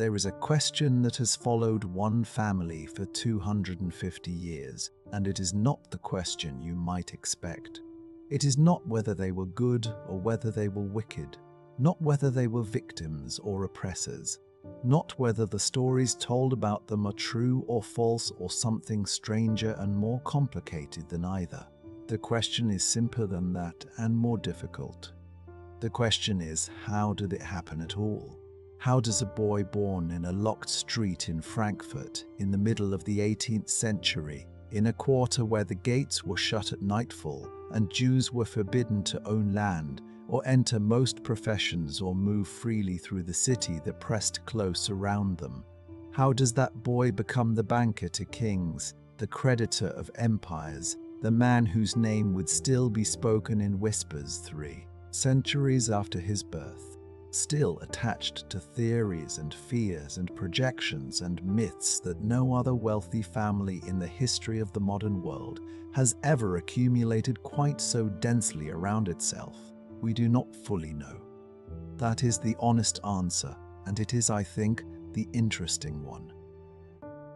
There is a question that has followed one family for 250 years, and it is not the question you might expect. It is not whether they were good or whether they were wicked, not whether they were victims or oppressors, not whether the stories told about them are true or false or something stranger and more complicated than either. The question is simpler than that and more difficult. The question is, how did it happen at all? How does a boy born in a locked street in Frankfurt in the middle of the 18th century, in a quarter where the gates were shut at nightfall and Jews were forbidden to own land or enter most professions or move freely through the city that pressed close around them? How does that boy become the banker to kings, the creditor of empires, the man whose name would still be spoken in whispers 3 centuries after his birth, still attached to theories and fears and projections and myths that no other wealthy family in the history of the modern world has ever accumulated quite so densely around itself? We do not fully know. That is the honest answer, and it is, I think, the interesting one.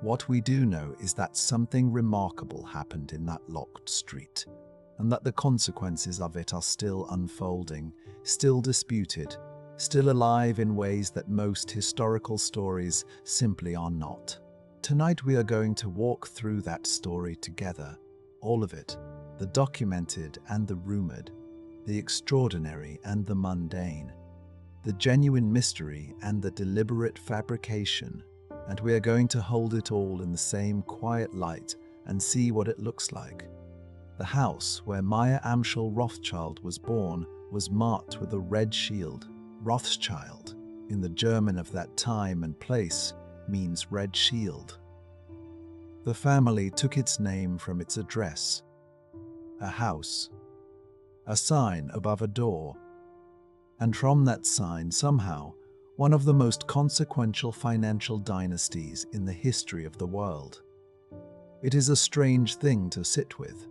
What we do know is that something remarkable happened in that locked street, and that the consequences of it are still unfolding, still disputed, still alive in ways that most historical stories simply are not. Tonight we are going to walk through that story together, all of it, the documented and the rumored, the extraordinary and the mundane, the genuine mystery and the deliberate fabrication, and we are going to hold it all in the same quiet light and see what it looks like. The house where Mayer Amschel Rothschild was born was marked with a red shield. Rothschild, in the German of that time and place, means red shield. The family took its name from its address, a house, a sign above a door, and from that sign, somehow, one of the most consequential financial dynasties in the history of the world. It is a strange thing to sit with,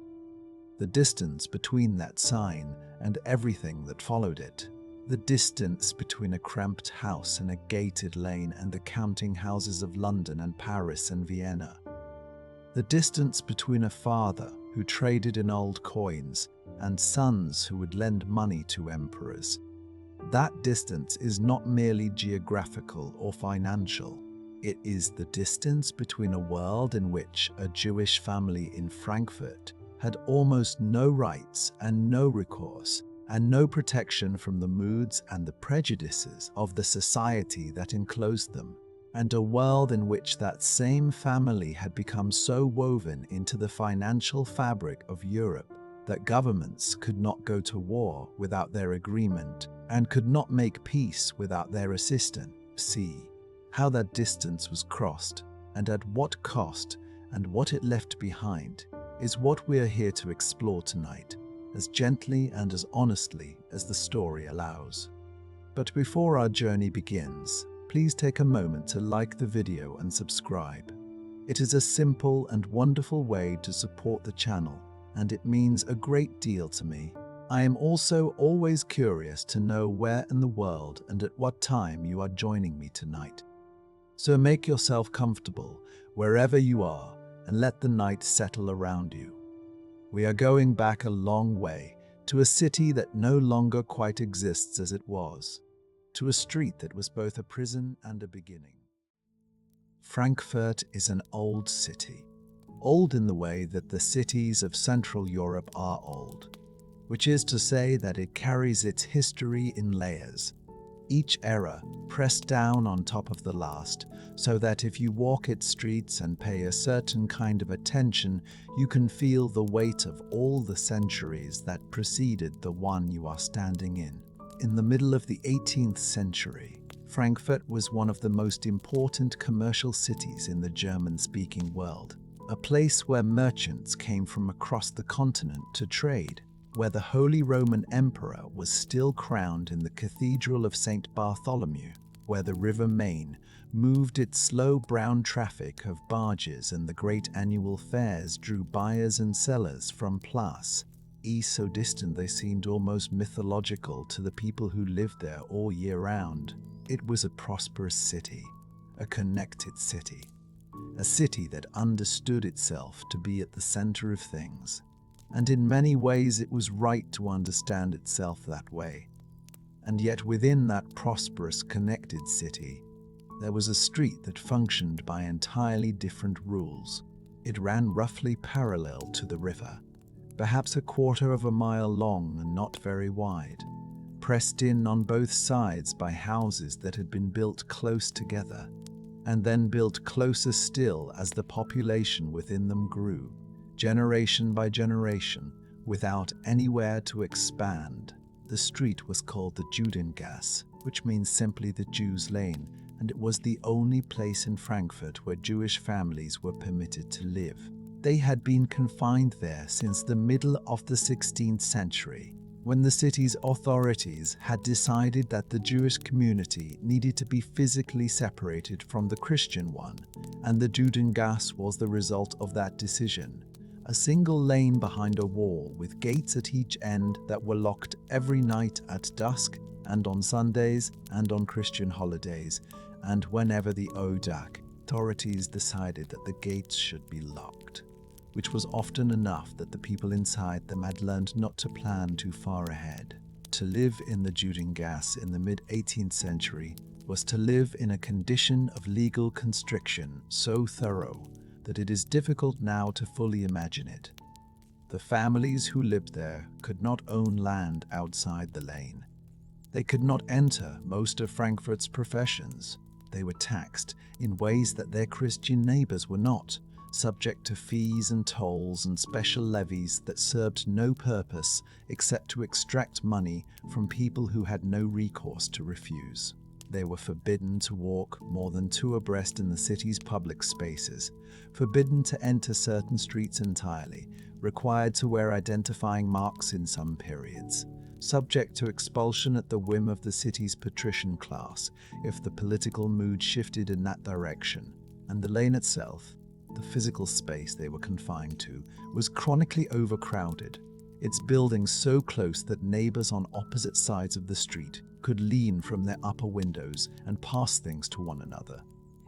the distance between that sign and everything that followed it. The distance between a cramped house and a gated lane and the counting houses of London and Paris and Vienna. The distance between a father who traded in old coins and sons who would lend money to emperors. That distance is not merely geographical or financial. It is the distance between a world in which a Jewish family in Frankfurt had almost no rights and no recourse, and no protection from the moods and the prejudices of the society that enclosed them, and a world in which that same family had become so woven into the financial fabric of Europe that governments could not go to war without their agreement and could not make peace without their assistance. See how that distance was crossed, and at what cost, and what it left behind, is what we are here to explore tonight, as gently and as honestly as the story allows. But before our journey begins, please take a moment to like the video and subscribe. It is a simple and wonderful way to support the channel, and it means a great deal to me. I am also always curious to know where in the world and at what time you are joining me tonight. So make yourself comfortable wherever you are and let the night settle around you. We are going back a long way, to a city that no longer quite exists as it was, to a street that was both a prison and a beginning. Frankfurt is an old city, old in the way that the cities of Central Europe are old, which is to say that it carries its history in layers, each era pressed down on top of the last, so that if you walk its streets and pay a certain kind of attention, you can feel the weight of all the centuries that preceded the one you are standing in. In the middle of the 18th century, Frankfurt was one of the most important commercial cities in the German-speaking world, a place where merchants came from across the continent to trade, where the Holy Roman Emperor was still crowned in the Cathedral of St. Bartholomew, where the River Main moved its slow brown traffic of barges and the great annual fairs drew buyers and sellers from Place. So distant they seemed almost mythological to the people who lived there all year round. It was a prosperous city, a connected city, a city that understood itself to be at the center of things, and in many ways it was right to understand itself that way. And yet within that prosperous, connected city, there was a street that functioned by entirely different rules. It ran roughly parallel to the river, perhaps a quarter of a mile long and not very wide, pressed in on both sides by houses that had been built close together, and then built closer still as the population within them grew, generation by generation, without anywhere to expand. The street was called the Judengasse, which means simply the Jews' Lane, and it was the only place in Frankfurt where Jewish families were permitted to live. They had been confined there since the middle of the 16th century, when the city's authorities had decided that the Jewish community needed to be physically separated from the Christian one, and the Judengasse was the result of that decision. A single lane behind a wall with gates at each end that were locked every night at dusk and on Sundays and on Christian holidays, and whenever the authorities decided that the gates should be locked, which was often enough that the people inside them had learned not to plan too far ahead. To live in the Judengasse in the mid-18th century was to live in a condition of legal constriction so thorough that it is difficult now to fully imagine it. The families who lived there could not own land outside the lane. They could not enter most of Frankfurt's professions. They were taxed in ways that their Christian neighbors were not, subject to fees and tolls and special levies that served no purpose except to extract money from people who had no recourse to refuse. They were forbidden to walk more than two abreast in the city's public spaces, forbidden to enter certain streets entirely, required to wear identifying marks in some periods, subject to expulsion at the whim of the city's patrician class if the political mood shifted in that direction, and the lane itself, the physical space they were confined to, was chronically overcrowded, its buildings so close that neighbors on opposite sides of the street could lean from their upper windows and pass things to one another.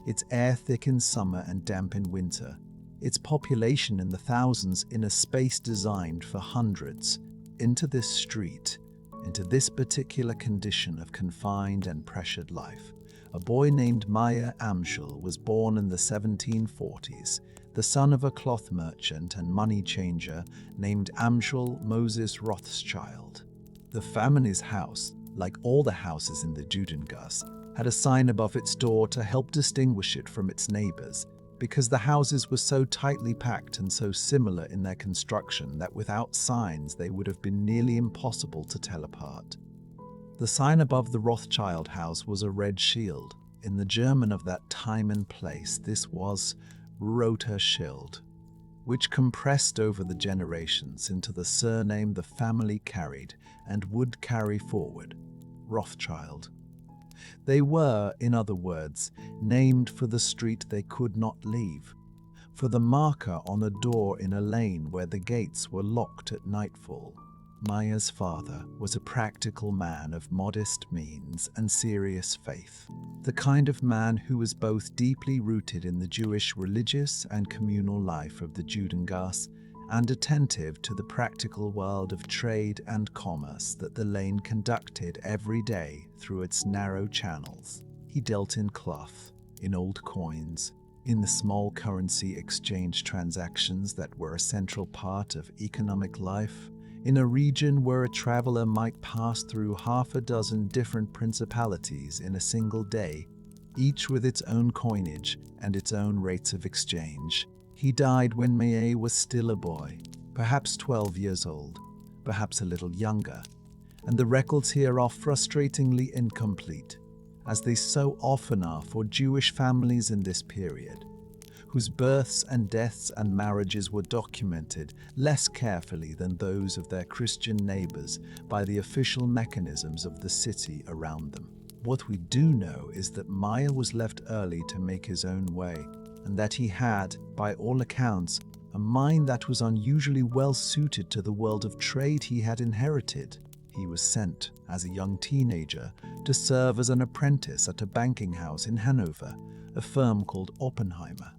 Its air thick in summer and damp in winter, its population in the thousands in a space designed for hundreds. Into this street, into this particular condition of confined and pressured life, a boy named Mayer Amschel was born in the 1740s, the son of a cloth merchant and money changer named Amschel Moses Rothschild. The family's house, like all the houses in the Judengasse, had a sign above its door to help distinguish it from its neighbors, because the houses were so tightly packed and so similar in their construction that without signs they would have been nearly impossible to tell apart. The sign above the Rothschild house was a red shield. In the German of that time and place, this was Roter Schild, which compressed over the generations into the surname the family carried and would carry forward, Rothschild. They were, in other words, named for the street they could not leave, for the marker on a door in a lane where the gates were locked at nightfall. Mayer's father was a practical man of modest means and serious faith, the kind of man who was both deeply rooted in the Jewish religious and communal life of the Judengasse and attentive to the practical world of trade and commerce that the lane conducted every day through its narrow channels. He dealt in cloth, in old coins, in the small currency exchange transactions that were a central part of economic life, in a region where a traveler might pass through half a dozen different principalities in a single day, each with its own coinage and its own rates of exchange. He died when Mayer was still a boy, perhaps 12 years old, perhaps a little younger, and the records here are frustratingly incomplete, as they so often are for Jewish families in this period, whose births and deaths and marriages were documented less carefully than those of their Christian neighbors by the official mechanisms of the city around them. What we do know is that Mayer was left early to make his own way, and that he had, by all accounts, a mind that was unusually well suited to the world of trade he had inherited. He was sent, as a young teenager, to serve as an apprentice at a banking house in Hanover, a firm called Oppenheimer.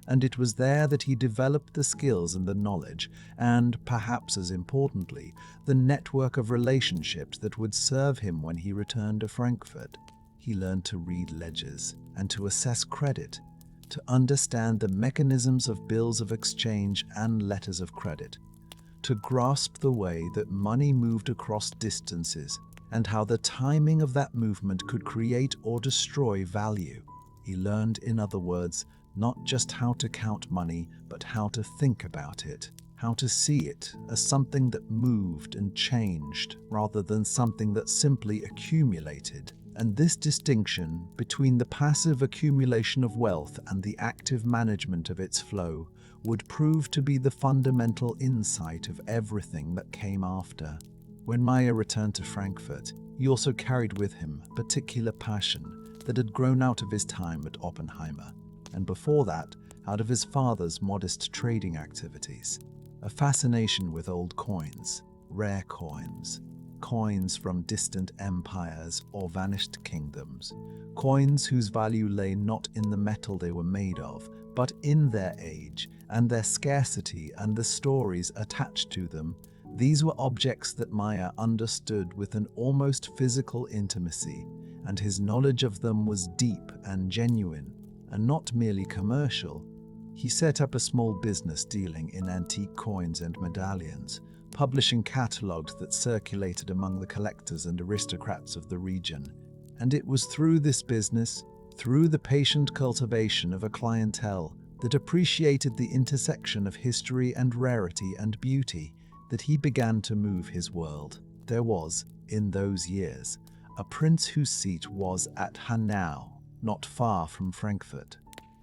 And it was there that he developed the skills and the knowledge, and, perhaps as importantly, the network of relationships that would serve him when he returned to Frankfurt. He learned to read ledgers and to assess credit, to understand the mechanisms of bills of exchange and letters of credit, to grasp the way that money moved across distances and how the timing of that movement could create or destroy value. He learned, in other words, not just how to count money, but how to think about it, how to see it as something that moved and changed rather than something that simply accumulated. And this distinction between the passive accumulation of wealth and the active management of its flow would prove to be the fundamental insight of everything that came after. When Mayer returned to Frankfurt, he also carried with him a particular passion that had grown out of his time at Oppenheimer, and before that, out of his father's modest trading activities. A fascination with old coins, rare coins, coins from distant empires or vanished kingdoms, coins whose value lay not in the metal they were made of, but in their age and their scarcity and the stories attached to them. These were objects that Mayer understood with an almost physical intimacy, and his knowledge of them was deep and genuine, and not merely commercial. He set up a small business dealing in antique coins and medallions, publishing catalogues that circulated among the collectors and aristocrats of the region. And it was through this business, through the patient cultivation of a clientele that appreciated the intersection of history and rarity and beauty, that he began to move his world. There was, in those years, a prince whose seat was at Hanau, not far from Frankfurt,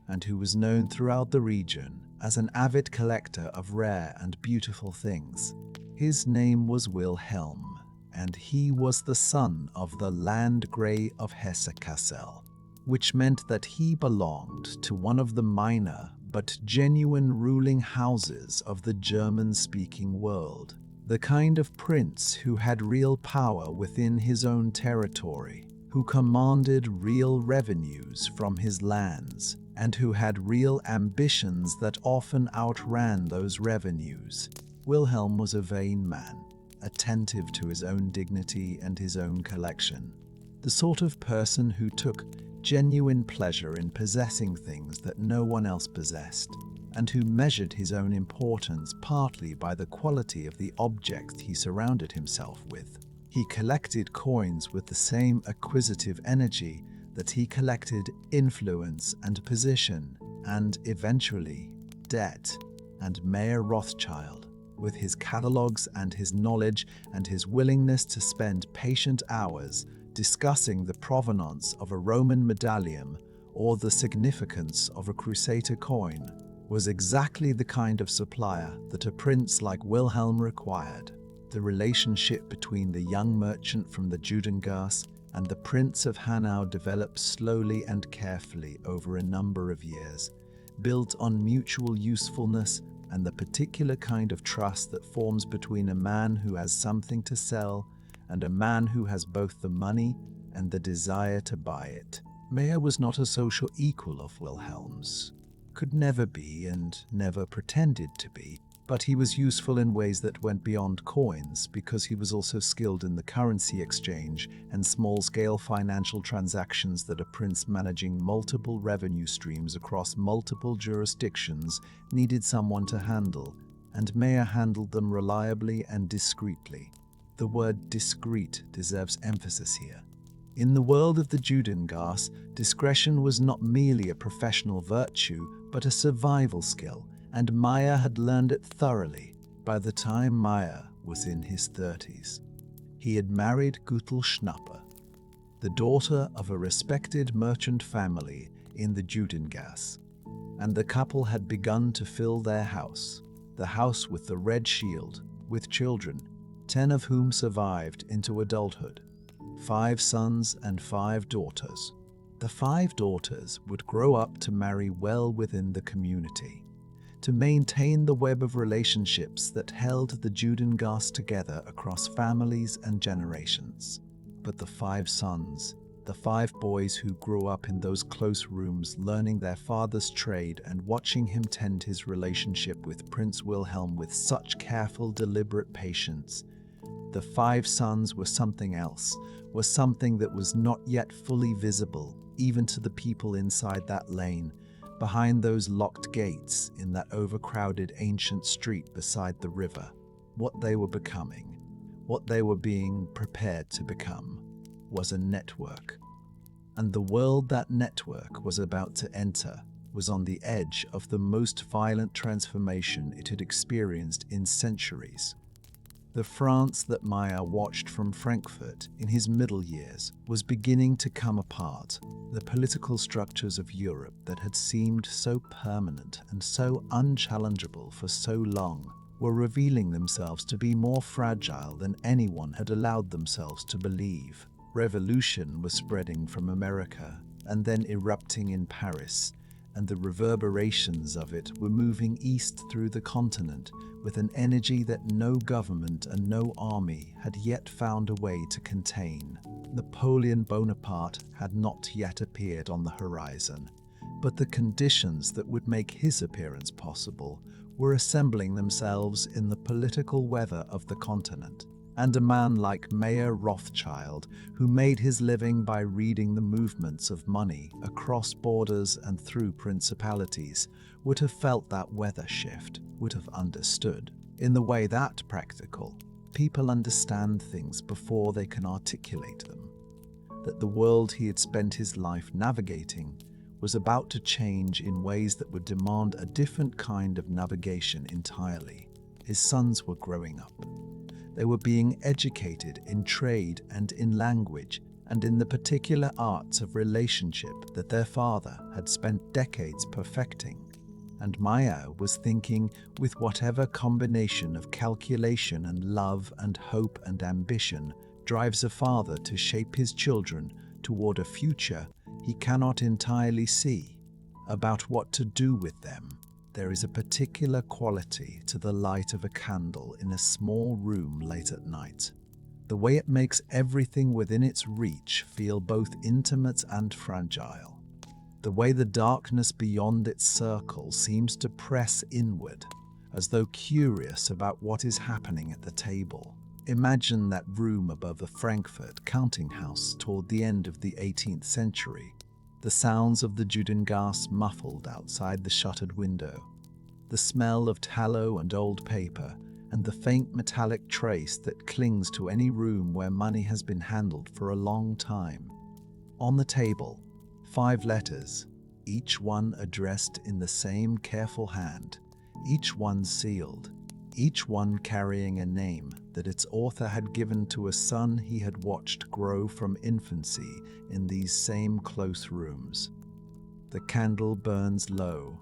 and who was known throughout the region as an avid collector of rare and beautiful things. His name was Wilhelm, and he was the son of the Landgrave of Hesse-Kassel, which meant that he belonged to one of the minor but genuine ruling houses of the German-speaking world, the kind of prince who had real power within his own territory, who commanded real revenues from his lands, and who had real ambitions that often outran those revenues. Wilhelm was a vain man, attentive to his own dignity and his own collection, the sort of person who took genuine pleasure in possessing things that no one else possessed, and who measured his own importance partly by the quality of the objects he surrounded himself with. He collected coins with the same acquisitive energy that he collected influence and position, and eventually debt. And Mayer Rothschild, with his catalogues and his knowledge and his willingness to spend patient hours discussing the provenance of a Roman medallion or the significance of a Crusader coin, was exactly the kind of supplier that a prince like Wilhelm required. The relationship between the young merchant from the Judengasse and the Prince of Hanau developed slowly and carefully over a number of years, built on mutual usefulness and the particular kind of trust that forms between a man who has something to sell and a man who has both the money and the desire to buy it. Mayer was not a social equal of Wilhelm's, could never be and never pretended to be, but he was useful in ways that went beyond coins because he was also skilled in the currency exchange and small-scale financial transactions that a prince managing multiple revenue streams across multiple jurisdictions needed someone to handle, and Mayer handled them reliably and discreetly. The word discreet deserves emphasis here. In the world of the Judengasse, discretion was not merely a professional virtue, but a survival skill, and Mayer had learned it thoroughly by the time Mayer was in his 30s. He had married Gutel Schnapper, the daughter of a respected merchant family in the Judengasse, and the couple had begun to fill their house, the house with the red shield, with children, 10 of whom survived into adulthood, 5 sons and 5 daughters. The 5 daughters would grow up to marry well within the community. to maintain the web of relationships that held the Judengast together across families and generations. But the 5 sons, the 5 boys who grew up in those close rooms learning their father's trade and watching him tend his relationship with Prince Wilhelm with such careful, deliberate patience, the 5 sons were something else, were something that was not yet fully visible, even to the people inside that lane, behind those locked gates in that overcrowded ancient street beside the river. What they were becoming, what they were being prepared to become, was a network. And the world that network was about to enter was on the edge of the most violent transformation it had experienced in centuries. The France that Mayer watched from Frankfurt in his middle years was beginning to come apart. The political structures of Europe that had seemed so permanent and so unchallengeable for so long were revealing themselves to be more fragile than anyone had allowed themselves to believe. Revolution was spreading from America and then erupting in Paris, and the reverberations of it were moving east through the continent with an energy that no government and no army had yet found a way to contain. Napoleon Bonaparte had not yet appeared on the horizon, but the conditions that would make his appearance possible were assembling themselves in the political weather of the continent. And a man like Mayer Rothschild, who made his living by reading the movements of money across borders and through principalities, would have felt that weather shift, would have understood, in the way that practical people understand things before they can articulate them, that the world he had spent his life navigating was about to change in ways that would demand a different kind of navigation entirely. His sons were growing up. They were being educated in trade and in language and in the particular arts of relationship that their father had spent decades perfecting. And Mayer was thinking, with whatever combination of calculation and love and hope and ambition drives a father to shape his children toward a future he cannot entirely see, about what to do with them. There is a particular quality to the light of a candle in a small room late at night. The way it makes everything within its reach feel both intimate and fragile. The way the darkness beyond its circle seems to press inward, as though curious about what is happening at the table. Imagine that room above the Frankfurt counting house toward the end of the 18th century. The sounds of the Judengast muffled outside the shuttered window, the smell of tallow and old paper, and the faint metallic trace that clings to any room where money has been handled for a long time. On the table, 5 letters, each one addressed in the same careful hand, each one sealed, each one carrying a name that its author had given to a son he had watched grow from infancy in these same close rooms. The candle burns low.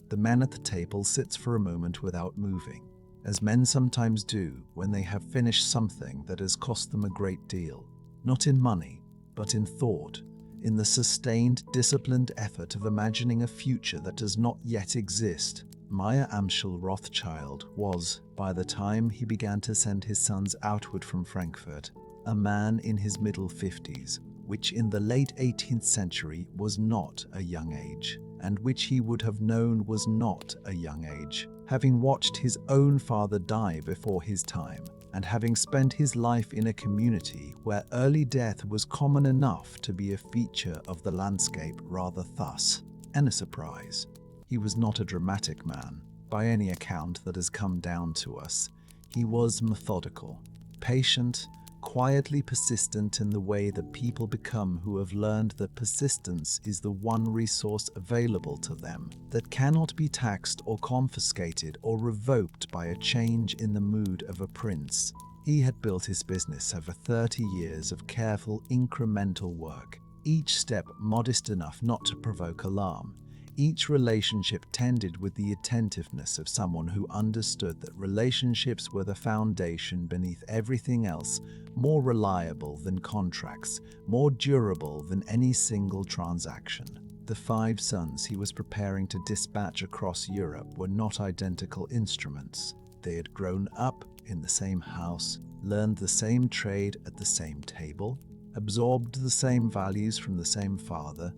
The man at the table sits for a moment without moving, as men sometimes do when they have finished something that has cost them a great deal, not in money, but in thought, in the sustained, disciplined effort of imagining a future that does not yet exist. Mayer Amschel Rothschild was, by the time he began to send his sons outward from Frankfurt, a man in his middle 50s, which in the late 18th century was not a young age, and which he would have known was not a young age, having watched his own father die before his time, and having spent his life in a community where early death was common enough to be a feature of the landscape rather thus. And a surprise. He was not a dramatic man, by any account that has come down to us. He was methodical, patient, quietly persistent in the way that people become who have learned that persistence is the one resource available to them that cannot be taxed or confiscated or revoked by a change in the mood of a prince. He had built his business over 30 years of careful, incremental work, each step modest enough not to provoke alarm. Each relationship tended with the attentiveness of someone who understood that relationships were the foundation beneath everything else, more reliable than contracts, more durable than any single transaction. The 5 sons he was preparing to dispatch across Europe were not identical instruments. They had grown up in the same house, learned the same trade at the same table, absorbed the same values from the same father,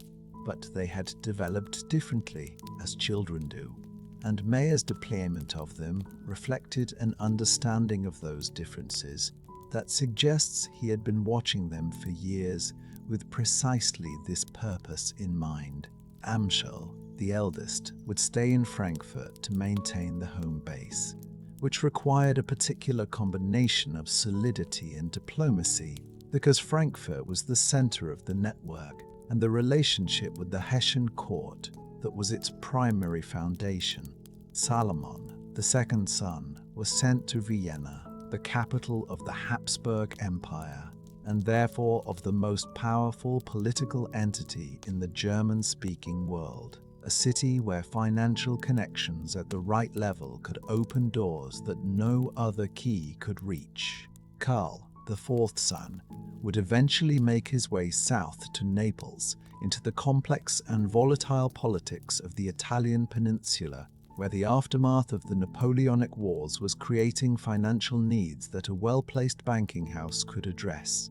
but they had developed differently, as children do. And Mayer's deployment of them reflected an understanding of those differences that suggests he had been watching them for years with precisely this purpose in mind. Amschel, the eldest, would stay in Frankfurt to maintain the home base, which required a particular combination of solidity and diplomacy, because Frankfurt was the center of the network and the relationship with the Hessian court that was its primary foundation. Salomon, the second son, was sent to Vienna, the capital of the Habsburg Empire, and therefore of the most powerful political entity in the German-speaking world, a city where financial connections at the right level could open doors that no other key could reach. Karl, the fourth son, would eventually make his way south to Naples, into the complex and volatile politics of the Italian peninsula, where the aftermath of the Napoleonic Wars was creating financial needs that a well-placed banking house could address.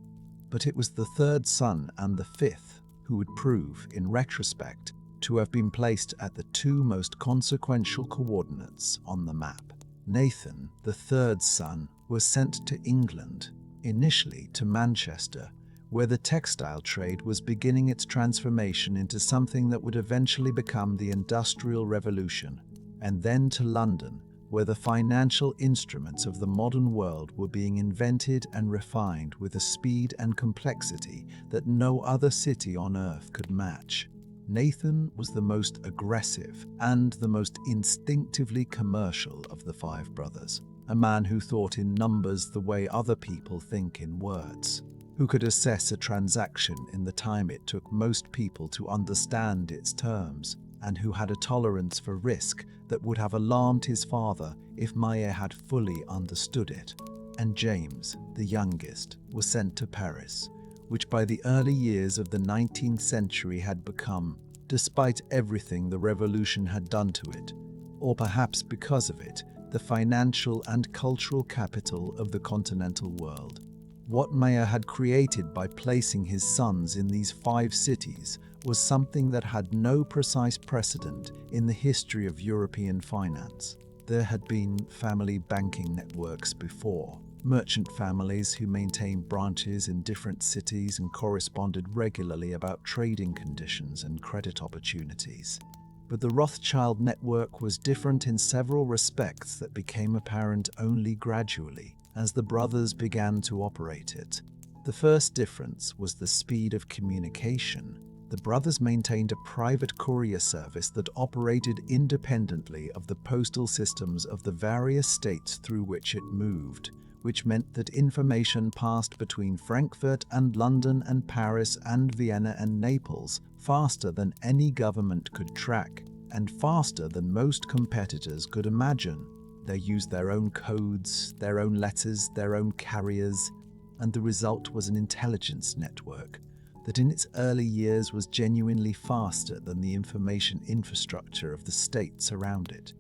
But it was the third son and the fifth who would prove, in retrospect, to have been placed at the 2 most consequential coordinates on the map. Nathan, the third son, was sent to England, initially to Manchester, where the textile trade was beginning its transformation into something that would eventually become the Industrial Revolution, and then to London, where the financial instruments of the modern world were being invented and refined with a speed and complexity that no other city on earth could match. Nathan was the most aggressive and the most instinctively commercial of the 5 brothers, a man who thought in numbers the way other people think in words, who could assess a transaction in the time it took most people to understand its terms, and who had a tolerance for risk that would have alarmed his father if Mayer had fully understood it. And James, the youngest, was sent to Paris, which by the early years of the 19th century had become, despite everything the revolution had done to it, or perhaps because of it, the financial and cultural capital of the continental world. What Mayer had created by placing his sons in these 5 cities was something that had no precise precedent in the history of European finance. There had been family banking networks before, merchant families who maintained branches in different cities and corresponded regularly about trading conditions and credit opportunities. But the Rothschild network was different in several respects that became apparent only gradually as the brothers began to operate it. The first difference was the speed of communication. The brothers maintained a private courier service that operated independently of the postal systems of the various states through which it moved, which meant that information passed between Frankfurt and London and Paris and Vienna and Naples faster than any government could track, and faster than most competitors could imagine. They used their own codes, their own letters, their own carriers, and the result was an intelligence network that in its early years was genuinely faster than the information infrastructure of the states around it.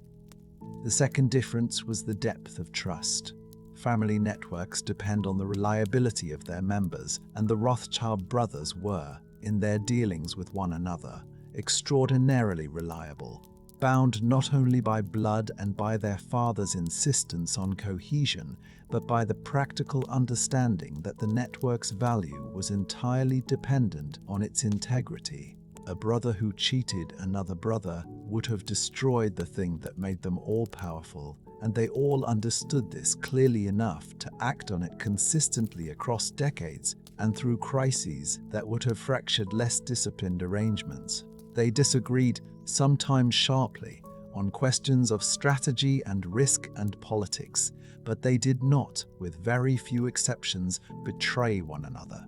The second difference was the depth of trust. Family networks depend on the reliability of their members, and the Rothschild brothers were, in their dealings with one another, extraordinarily reliable, bound not only by blood and by their father's insistence on cohesion, but by the practical understanding that the network's value was entirely dependent on its integrity. A brother who cheated another brother would have destroyed the thing that made them all powerful, and they all understood this clearly enough to act on it consistently across decades and through crises that would have fractured less disciplined arrangements. They disagreed, sometimes sharply, on questions of strategy and risk and politics, but they did not, with very few exceptions, betray one another.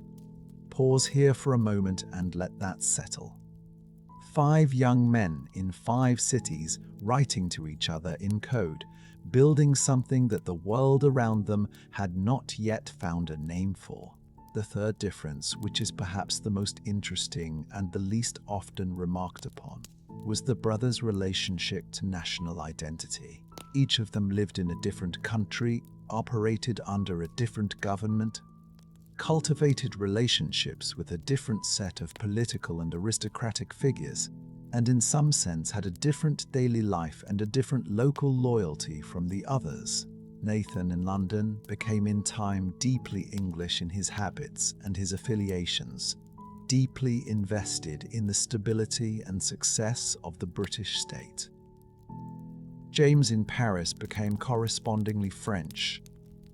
Pause here for a moment and let that settle. 5 young men in 5 cities writing to each other in code, building something that the world around them had not yet found a name for. The third difference, which is perhaps the most interesting and the least often remarked upon, was the brothers' relationship to national identity. Each of them lived in a different country, operated under a different government, cultivated relationships with a different set of political and aristocratic figures, and in some sense had a different daily life and a different local loyalty from the others. Nathan in London became in time deeply English in his habits and his affiliations, deeply invested in the stability and success of the British state. James in Paris became correspondingly French,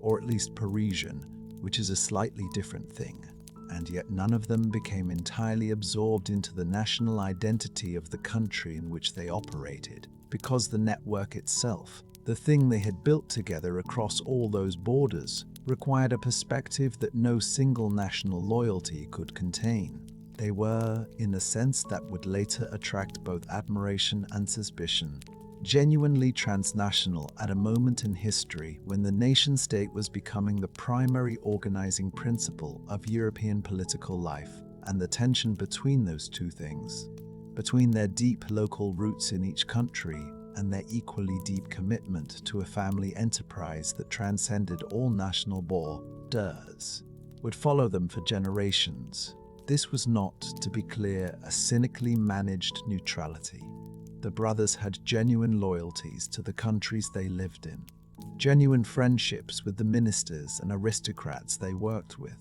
or at least Parisian, which is a slightly different thing, and yet none of them became entirely absorbed into the national identity of the country in which they operated, because the network itself, the thing they had built together across all those borders, required a perspective that no single national loyalty could contain. They were, in a sense that would later attract both admiration and suspicion, genuinely transnational at a moment in history when the nation-state was becoming the primary organizing principle of European political life, and the tension between those two things, between their deep local roots in each country and their equally deep commitment to a family enterprise that transcended all national borders, would follow them for generations. This was not, to be clear, a cynically managed neutrality. The brothers had genuine loyalties to the countries they lived in, genuine friendships with the ministers and aristocrats they worked with,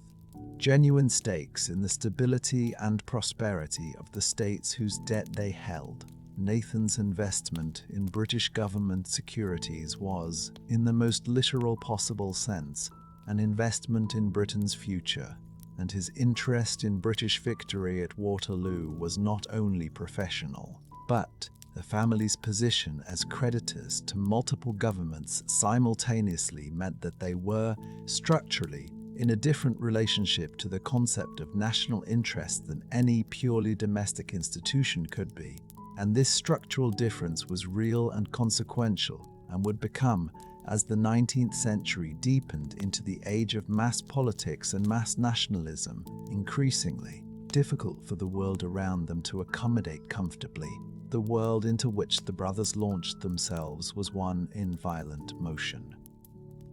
genuine stakes in the stability and prosperity of the states whose debt they held. Nathan's investment in British government securities was, in the most literal possible sense, an investment in Britain's future, and his interest in British victory at Waterloo was not only professional, but the family's position as creditors to multiple governments simultaneously meant that they were, structurally, in a different relationship to the concept of national interest than any purely domestic institution could be. And this structural difference was real and consequential, and would become, as the 19th century deepened into the age of mass politics and mass nationalism, increasingly difficult for the world around them to accommodate comfortably. The world into which the brothers launched themselves was one in violent motion.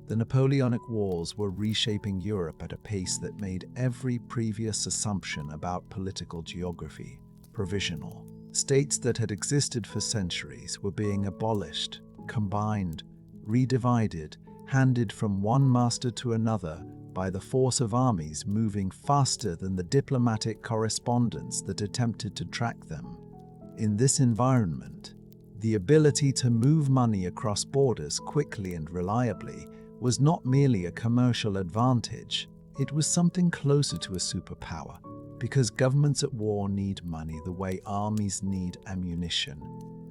The Napoleonic Wars were reshaping Europe at a pace that made every previous assumption about political geography provisional. States that had existed for centuries were being abolished, combined, redivided, handed from one master to another by the force of armies moving faster than the diplomatic correspondence that attempted to track them. In this environment, the ability to move money across borders quickly and reliably was not merely a commercial advantage, it was something closer to a superpower, because governments at war need money the way armies need ammunition,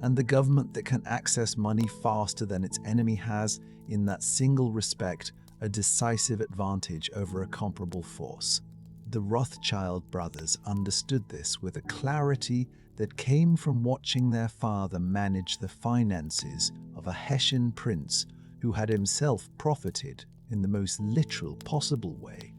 and the government that can access money faster than its enemy has, in that single respect, a decisive advantage over a comparable force. The Rothschild brothers understood this with a clarity that came from watching their father manage the finances of a Hessian prince who had himself profited, in the most literal possible way,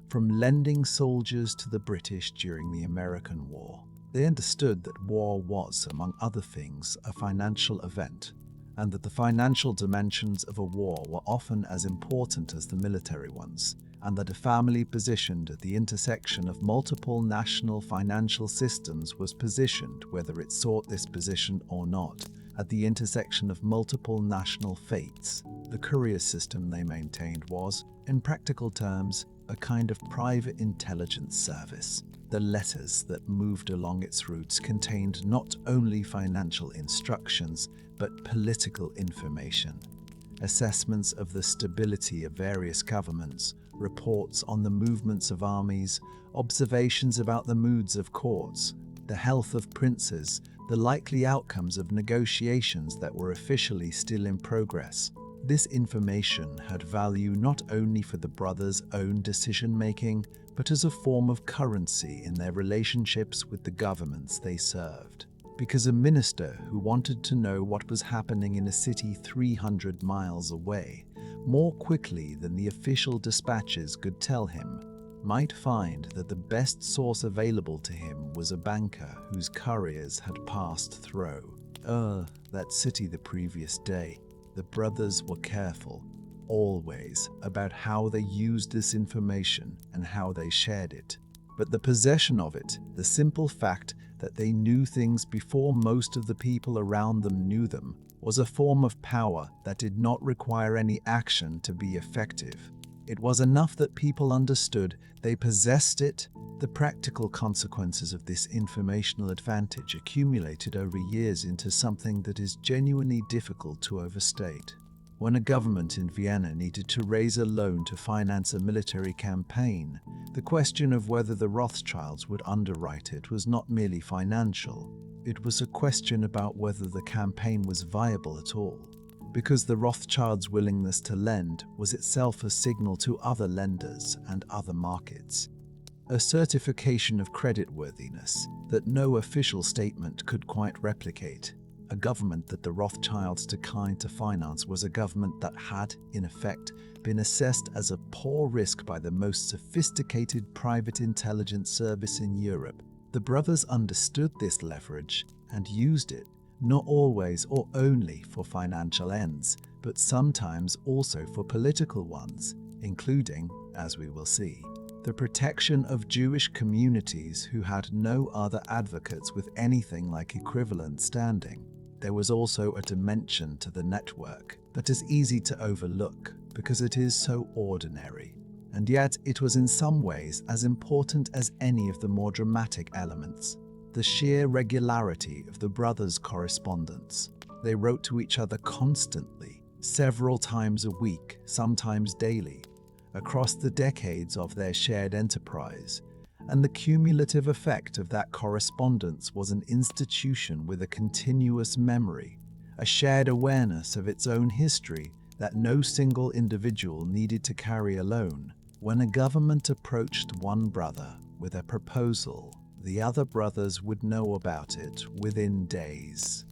from lending soldiers to the British during the American War. They understood that war was, among other things, a financial event, and that the financial dimensions of a war were often as important as the military ones, and that a family positioned at the intersection of multiple national financial systems was positioned, whether it sought this position or not, at the intersection of multiple national fates. The courier system they maintained was, in practical terms, a kind of private intelligence service. The letters that moved along its routes contained not only financial instructions, but political information, assessments of the stability of various governments, reports on the movements of armies, observations about the moods of courts, the health of princes, the likely outcomes of negotiations that were officially still in progress. This information had value not only for the brothers' own decision-making, but as a form of currency in their relationships with the governments they served. Because a minister who wanted to know what was happening in a city 300 miles away, more quickly than the official dispatches could tell him, might find that the best source available to him was a banker whose couriers had passed through that city the previous day. The brothers were careful, always, about how they used this information and how they shared it. But the possession of it, the simple fact that they knew things before most of the people around them knew them, was a form of power that did not require any action to be effective. It was enough that people understood they possessed it. The practical consequences of this informational advantage accumulated over years into something that is genuinely difficult to overstate. When a government in Vienna needed to raise a loan to finance a military campaign, the question of whether the Rothschilds would underwrite it was not merely financial. It was a question about whether the campaign was viable at all, because the Rothschilds' willingness to lend was itself a signal to other lenders and other markets, a certification of creditworthiness that no official statement could quite replicate. A government that the Rothschilds declined to finance was a government that had, in effect, been assessed as a poor risk by the most sophisticated private intelligence service in Europe. The brothers understood this leverage and used it, not always or only for financial ends, but sometimes also for political ones, including, as we will see, the protection of Jewish communities who had no other advocates with anything like equivalent standing. There was also a dimension to the network that is easy to overlook because it is so ordinary, and yet it was in some ways as important as any of the more dramatic elements. The sheer regularity of the brothers' correspondence. They wrote to each other constantly, several times a week, sometimes daily, across the decades of their shared enterprise, and the cumulative effect of that correspondence was an institution with a continuous memory, a shared awareness of its own history that no single individual needed to carry alone. When a government approached one brother with a proposal, the other brothers would know about it within days.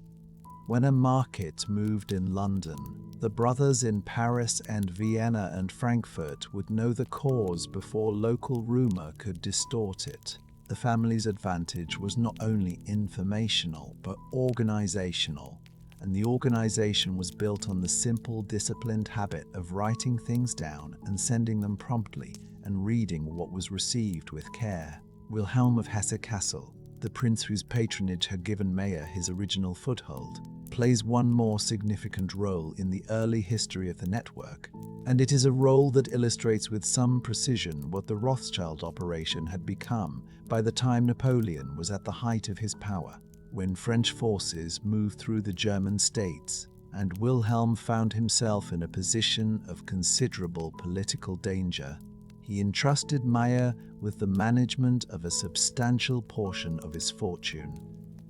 When a market moved in London, the brothers in Paris and Vienna and Frankfurt would know the cause before local rumor could distort it. The family's advantage was not only informational but organizational, and the organization was built on the simple, disciplined habit of writing things down and sending them promptly and reading what was received with care. Wilhelm of Hesse-Kassel, the prince whose patronage had given Mayer his original foothold, plays one more significant role in the early history of the network, and it is a role that illustrates with some precision what the Rothschild operation had become by the time Napoleon was at the height of his power. When French forces moved through the German states, and Wilhelm found himself in a position of considerable political danger, he entrusted Mayer with the management of a substantial portion of his fortune,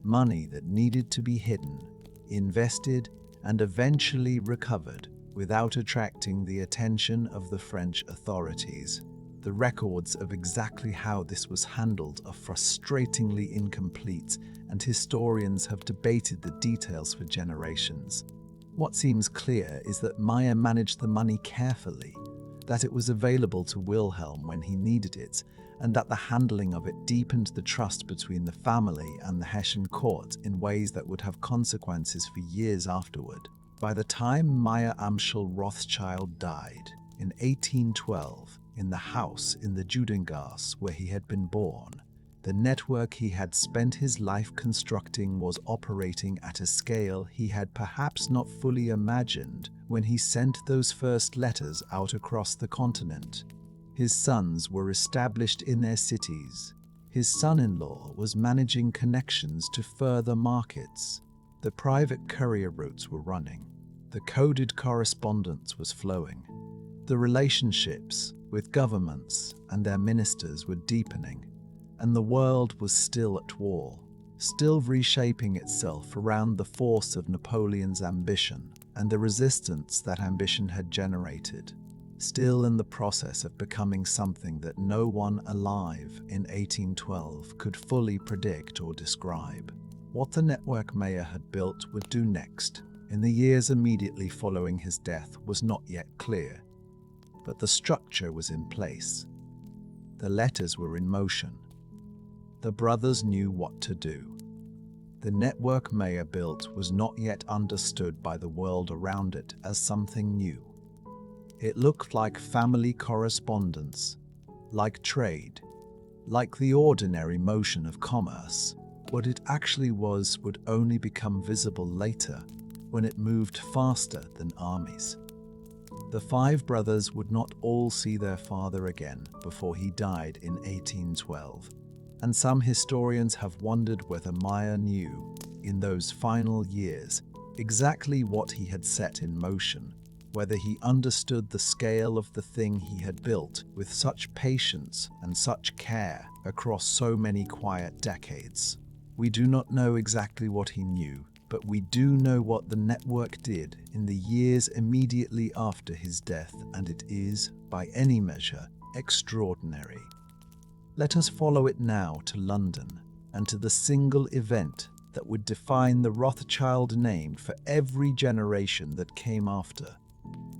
money that needed to be hidden, invested, and eventually recovered without attracting the attention of the French authorities. The records of exactly how this was handled are frustratingly incomplete, and historians have debated the details for generations. What seems clear is that Mayer managed the money carefully, that it was available to Wilhelm when he needed it, and that the handling of it deepened the trust between the family and the Hessian court in ways that would have consequences for years afterward. By the time Mayer Amschel Rothschild died in 1812 in the house in the Judengasse where he had been born, the network he had spent his life constructing was operating at a scale he had perhaps not fully imagined when he sent those first letters out across the continent. His sons were established in their cities. His son-in-law was managing connections to further markets. The private courier routes were running. The coded correspondence was flowing. The relationships with governments and their ministers were deepening. And the world was still at war, still reshaping itself around the force of Napoleon's ambition and the resistance that ambition had generated, still in the process of becoming something that no one alive in 1812 could fully predict or describe. What the network Mayer had built would do next, in the years immediately following his death, was not yet clear, but the structure was in place. The letters were in motion. The brothers knew what to do. The network Mayer built was not yet understood by the world around it as something new. It looked like family correspondence, like trade, like the ordinary motion of commerce. What it actually was would only become visible later, when it moved faster than armies. The five brothers would not all see their father again before he died in 1812, and some historians have wondered whether Mayer knew, in those final years, exactly what he had set in motion, whether he understood the scale of the thing he had built with such patience and such care across so many quiet decades. We do not know exactly what he knew, but we do know what the network did in the years immediately after his death, and it is, by any measure, extraordinary. Let us follow it now to London, and to the single event that would define the Rothschild name for every generation that came after.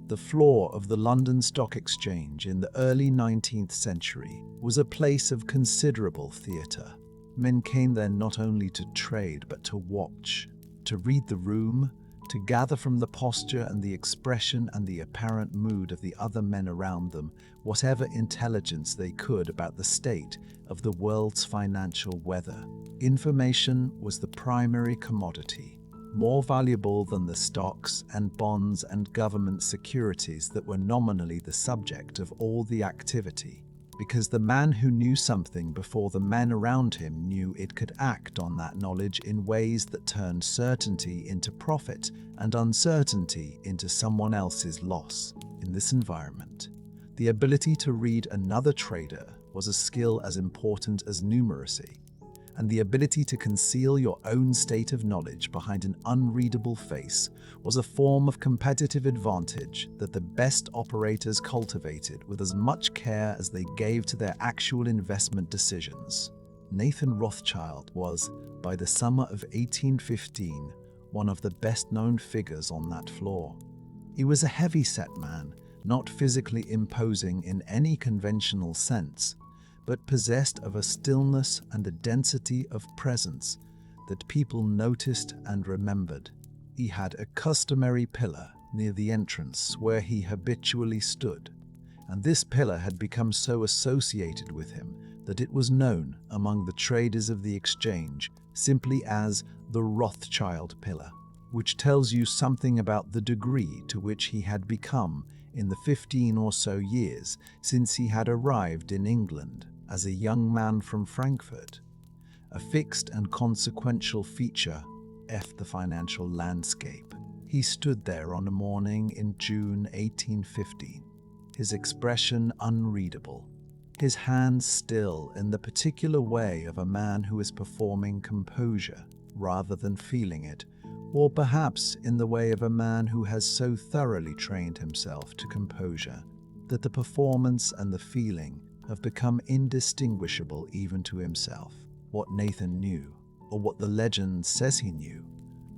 The floor of the London Stock Exchange in the early 19th century was a place of considerable theatre. Men came there not only to trade but to watch, to read the room, to gather from the posture and the expression and the apparent mood of the other men around them whatever intelligence they could about the state of the world's financial weather. Information was the primary commodity, more valuable than the stocks and bonds and government securities that were nominally the subject of all the activity, because the man who knew something before the men around him knew it could act on that knowledge in ways that turned certainty into profit and uncertainty into someone else's loss. In this environment, the ability to read another trader was a skill as important as numeracy, and the ability to conceal your own state of knowledge behind an unreadable face was a form of competitive advantage that the best operators cultivated with as much care as they gave to their actual investment decisions. Nathan Rothschild was, by the summer of 1815, one of the best-known figures on that floor. He was a heavy-set man, not physically imposing in any conventional sense, but possessed of a stillness and a density of presence that people noticed and remembered. He had a customary pillar near the entrance where he habitually stood, and this pillar had become so associated with him that it was known among the traders of the exchange simply as the Rothschild pillar, which tells you something about the degree to which he had become in the 15 or so years since he had arrived in England as a young man from Frankfurt, a fixed and consequential feature of the financial landscape. He stood there on a morning in June 1815, his expression unreadable, his hands still in the particular way of a man who is performing composure rather than feeling it, or perhaps in the way of a man who has so thoroughly trained himself to composure that the performance and the feeling have become indistinguishable even to himself. What Nathan knew, or what the legend says he knew,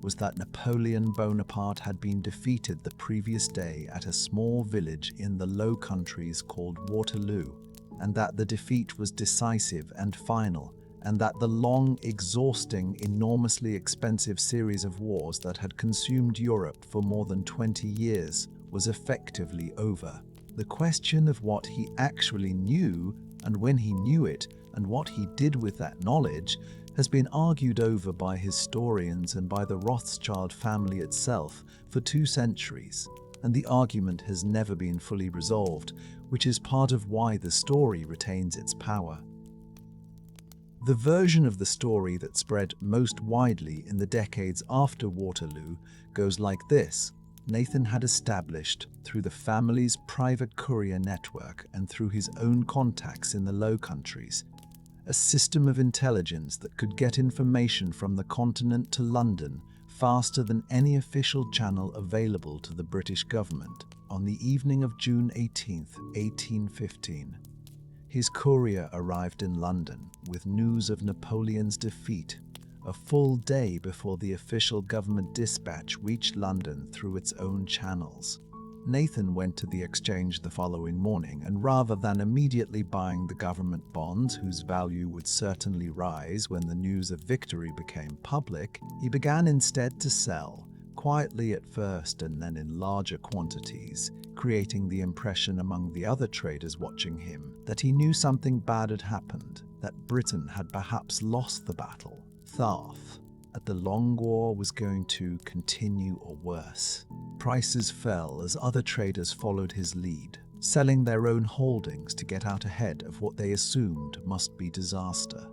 was that Napoleon Bonaparte had been defeated the previous day at a small village in the Low Countries called Waterloo, and that the defeat was decisive and final, and that the long, exhausting, enormously expensive series of wars that had consumed Europe for more than 20 years was effectively over. The question of what he actually knew, and when he knew it, and what he did with that knowledge, has been argued over by historians and by the Rothschild family itself for 2 centuries, and the argument has never been fully resolved, which is part of why the story retains its power. The version of the story that spread most widely in the decades after Waterloo goes like this. Nathan had established, through the family's private courier network and through his own contacts in the Low Countries, a system of intelligence that could get information from the continent to London faster than any official channel available to the British government. On the evening of June 18th, 1815, his courier arrived in London with news of Napoleon's defeat, a full day before the official government dispatch reached London through its own channels. Nathan went to the exchange the following morning, and rather than immediately buying the government bonds, whose value would certainly rise when the news of victory became public, he began instead to sell, quietly at first and then in larger quantities, creating the impression among the other traders watching him that he knew something bad had happened, that Britain had perhaps lost the battle. Tharth, that the long war was going to continue or worse. Prices fell as other traders followed his lead, selling their own holdings to get out ahead of what they assumed must be disaster.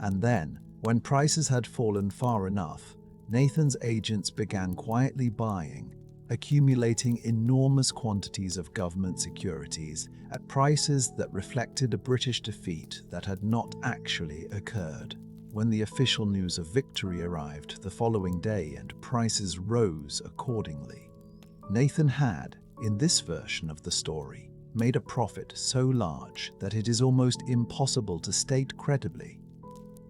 And then, when prices had fallen far enough, Nathan's agents began quietly buying, accumulating enormous quantities of government securities at prices that reflected a British defeat that had not actually occurred. When the official news of victory arrived the following day and prices rose accordingly, Nathan had, in this version of the story, made a profit so large that it is almost impossible to state credibly.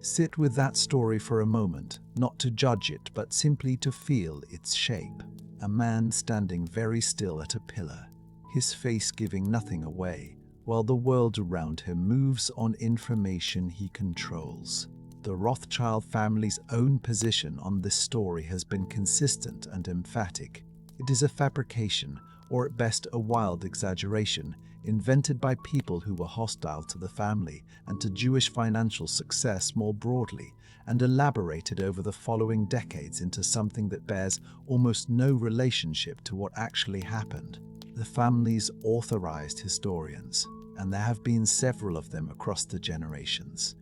Sit with that story for a moment, not to judge it, but simply to feel its shape. A man standing very still at a pillar, his face giving nothing away, while the world around him moves on information he controls. The Rothschild family's own position on this story has been consistent and emphatic. It is a fabrication, or at best a wild exaggeration, invented by people who were hostile to the family and to Jewish financial success more broadly, and elaborated over the following decades into something that bears almost no relationship to what actually happened. The family's authorized historians, and there have been several of them across the generations,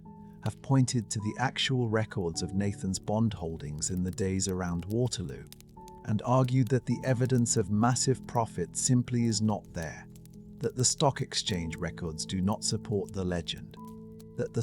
have pointed to the actual records of Nathan's bond holdings in the days around Waterloo, and argued that the evidence of massive profit simply is not there, that the stock exchange records do not support the legend, that the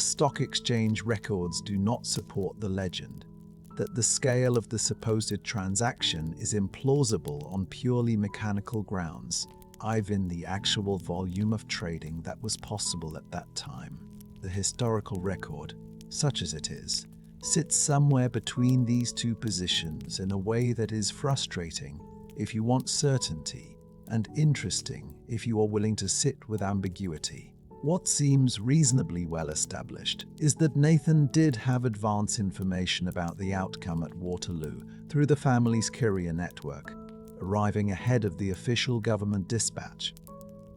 scale of the supposed transaction is implausible on purely mechanical grounds, even the actual volume of trading that was possible at that time. The historical record, such as it is, sits somewhere between these two positions in a way that is frustrating if you want certainty, and interesting if you are willing to sit with ambiguity. What seems reasonably well established is that Nathan did have advance information about the outcome at Waterloo through the family's courier network, arriving ahead of the official government dispatch,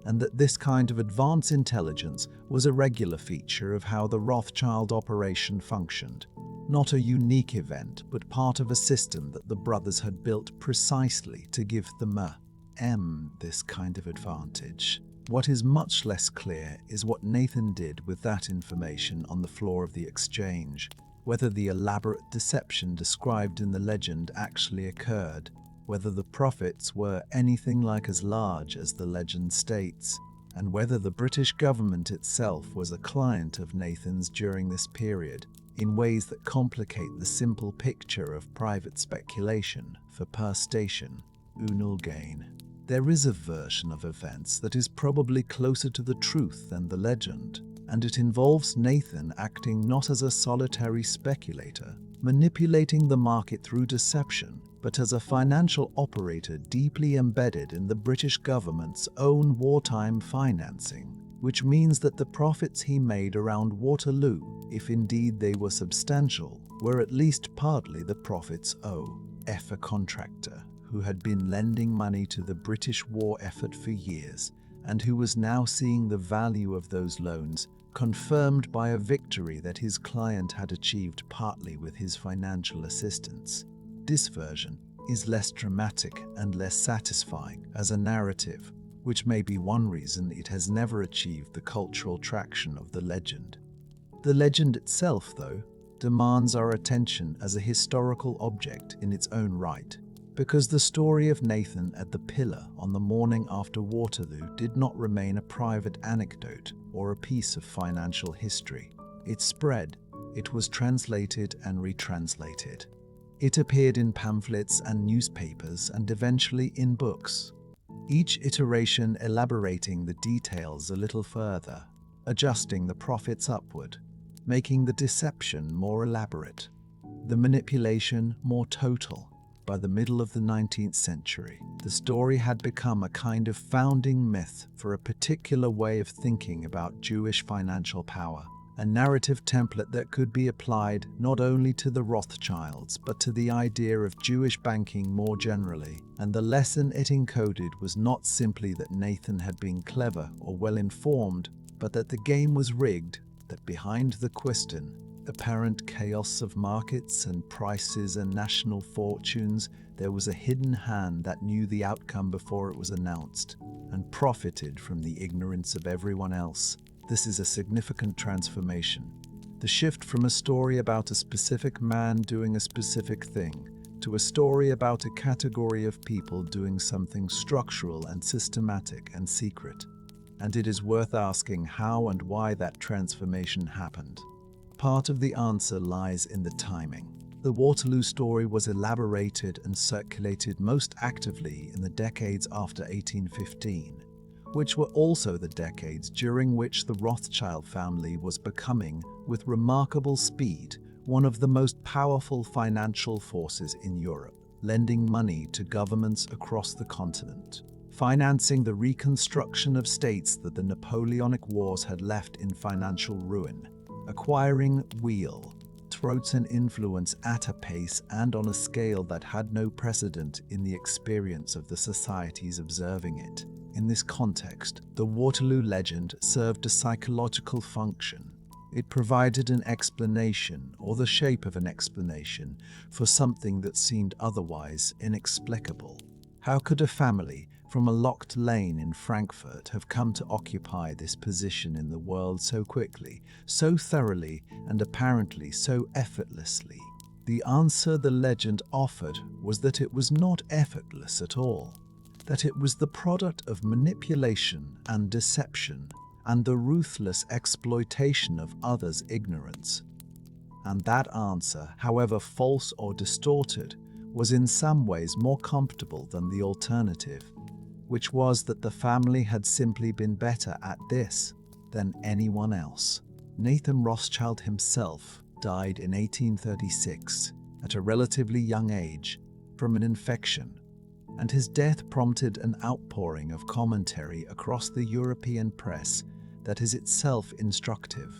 and that this kind of advance intelligence was a regular feature of how the Rothschild operation functioned, not a unique event, but part of a system that the brothers had built precisely to give them this kind of advantage. What is much less clear is what Nathan did with that information on the floor of the exchange, whether the elaborate deception described in the legend actually occurred, whether the profits were anything like as large as the legend states, and whether the British government itself was a client of Nathan's during this period, in ways that complicate the simple picture of private speculation for per station, unal gain. There is a version of events that is probably closer to the truth than the legend, and it involves Nathan acting not as a solitary speculator, manipulating the market through deception, but as a financial operator deeply embedded in the British government's own wartime financing, which means that the profits he made around Waterloo, if indeed they were substantial, were at least partly the profits of a contractor who had been lending money to the British war effort for years, and who was now seeing the value of those loans confirmed by a victory that his client had achieved partly with his financial assistance. This version is less dramatic and less satisfying as a narrative, which may be one reason it has never achieved the cultural traction of the legend. The legend itself, though, demands our attention as a historical object in its own right, because the story of Nathan at the pillar on the morning after Waterloo did not remain a private anecdote or a piece of financial history. It spread, it was translated and retranslated. It appeared in pamphlets and newspapers and eventually in books, each iteration elaborating the details a little further, adjusting the profits upward, making the deception more elaborate, the manipulation more total. by the middle of the 19th century, the story had become a kind of founding myth for a particular way of thinking about Jewish financial power, a narrative template that could be applied not only to the Rothschilds, but to the idea of Jewish banking more generally. And the lesson it encoded was not simply that Nathan had been clever or well-informed, but that the game was rigged, that behind the question, apparent chaos of markets and prices and national fortunes, there was a hidden hand that knew the outcome before it was announced and profited from the ignorance of everyone else. This is a significant transformation. The shift from a story about a specific man doing a specific thing to a story about a category of people doing something structural and systematic and secret. And it is worth asking how and why that transformation happened. Part of the answer lies in the timing. The Waterloo story was elaborated and circulated most actively in the decades after 1815, which were also the decades during which the Rothschild family was becoming, with remarkable speed, one of the most powerful financial forces in Europe, lending money to governments across the continent, financing the reconstruction of states that the Napoleonic Wars had left in financial ruin, acquiring throats and influence at a pace and on a scale that had no precedent in the experience of the societies observing it. In this context, the Waterloo legend served a psychological function. It provided an explanation, or the shape of an explanation, for something that seemed otherwise inexplicable. How could a family from a locked lane in Frankfurt have come to occupy this position in the world so quickly, so thoroughly, and apparently so effortlessly? The answer the legend offered was that it was not effortless at all, that it was the product of manipulation and deception and the ruthless exploitation of others' ignorance. And that answer, however false or distorted, was in some ways more comfortable than the alternative, which was that the family had simply been better at this than anyone else. Nathan Rothschild himself died in 1836 at a relatively young age from an infection, and his death prompted an outpouring of commentary across the European press that is itself instructive.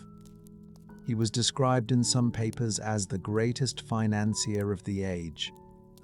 He was described in some papers as the greatest financier of the age,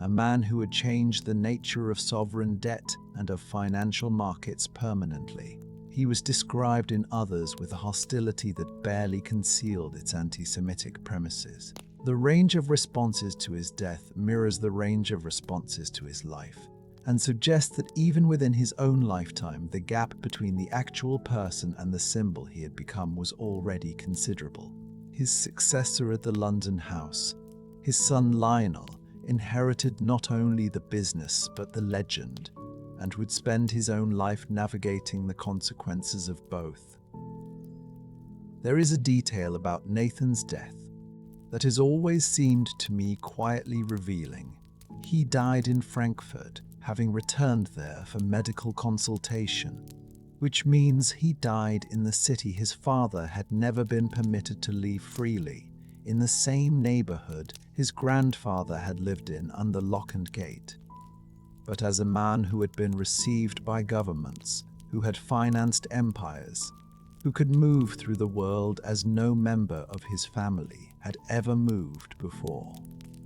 a man who had changed the nature of sovereign debt and of financial markets permanently. He was described in others with a hostility that barely concealed its anti-Semitic premises. The range of responses to his death mirrors the range of responses to his life, and suggests that even within his own lifetime, the gap between the actual person and the symbol he had become was already considerable. His successor at the London house, his son Lionel, inherited not only the business but the legend, and would spend his own life navigating the consequences of both. There is a detail about Nathan's death that has always seemed to me quietly revealing. He died in Frankfurt, having returned there for medical consultation, which means he died in the city his father had never been permitted to leave freely, in the same neighborhood his grandfather had lived in under lock and gate. But as a man who had been received by governments, who had financed empires, who could move through the world as no member of his family had ever moved before.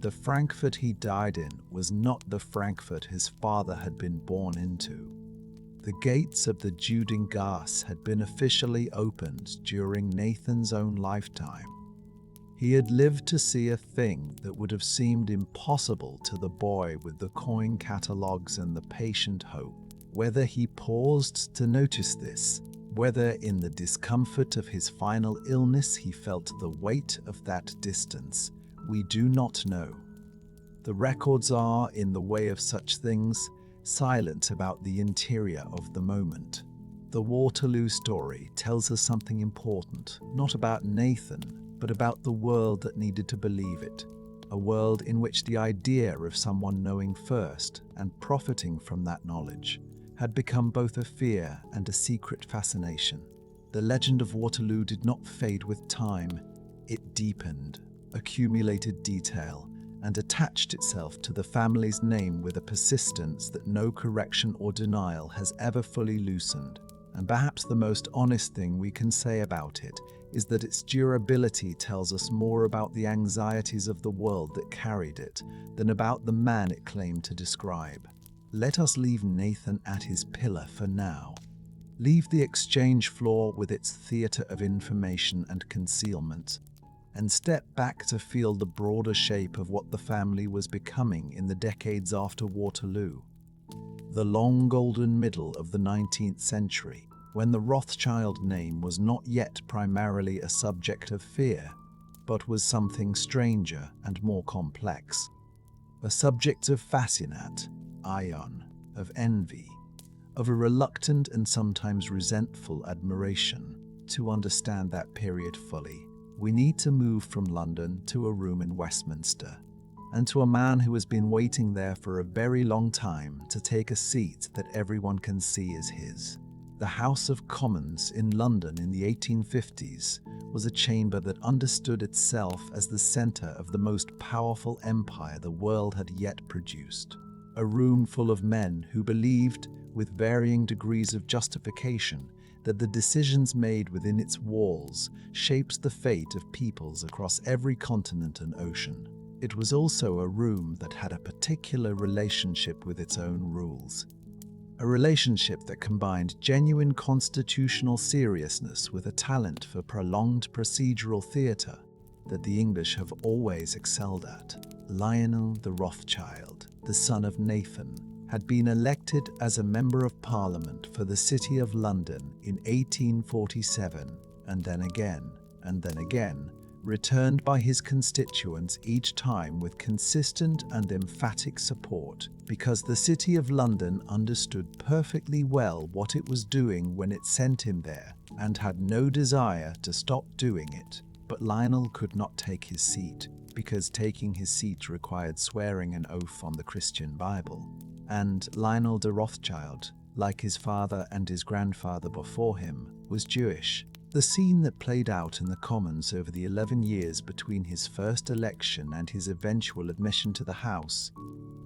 The Frankfurt he died in was not the Frankfurt his father had been born into. The gates of the Judengasse had been officially opened during Nathan's own lifetime. He had lived to see a thing that would have seemed impossible to the boy with the coin catalogues and the patient hope. Whether he paused to notice this, whether in the discomfort of his final illness he felt the weight of that distance, we do not know. The records are, in the way of such things, silent about the interior of the moment. The Waterloo story tells us something important, not about Nathan, but about the world that needed to believe it, a world in which the idea of someone knowing first and profiting from that knowledge had become both a fear and a secret fascination. The legend of Waterloo did not fade with time. It deepened, accumulated detail, and attached itself to the family's name with a persistence that no correction or denial has ever fully loosened. And perhaps the most honest thing we can say about it is that its durability tells us more about the anxieties of the world that carried it than about the man it claimed to describe. Let us leave Nathan at his pillar for now. Leave the exchange floor with its theatre of information and concealment, and step back to feel the broader shape of what the family was becoming in the decades after Waterloo. The long golden middle of the 19th century, when the Rothschild name was not yet primarily a subject of fear, but was something stranger and more complex. A subject of fascinat, ion, of envy, of a reluctant and sometimes resentful admiration. To understand that period fully, we need to move from London to a room in Westminster, and to a man who has been waiting there for a very long time to take a seat that everyone can see is his. The House of Commons in London in the 1850s was a chamber that understood itself as the centre of the most powerful empire the world had yet produced. A room full of men who believed, with varying degrees of justification, that the decisions made within its walls shaped the fate of peoples across every continent and ocean. It was also a room that had a particular relationship with its own rules. A relationship that combined genuine constitutional seriousness with a talent for prolonged procedural theatre that the English have always excelled at. Lionel the Rothschild, the son of Nathan, had been elected as a Member of Parliament for the City of London in 1847, and then again, returned by his constituents each time with consistent and emphatic support, because the City of London understood perfectly well what it was doing when it sent him there, and had no desire to stop doing it. But Lionel could not take his seat, because taking his seat required swearing an oath on the Christian Bible. And Lionel de Rothschild, like his father and his grandfather before him, was Jewish. The scene that played out in the Commons over the 11 years between his first election and his eventual admission to the House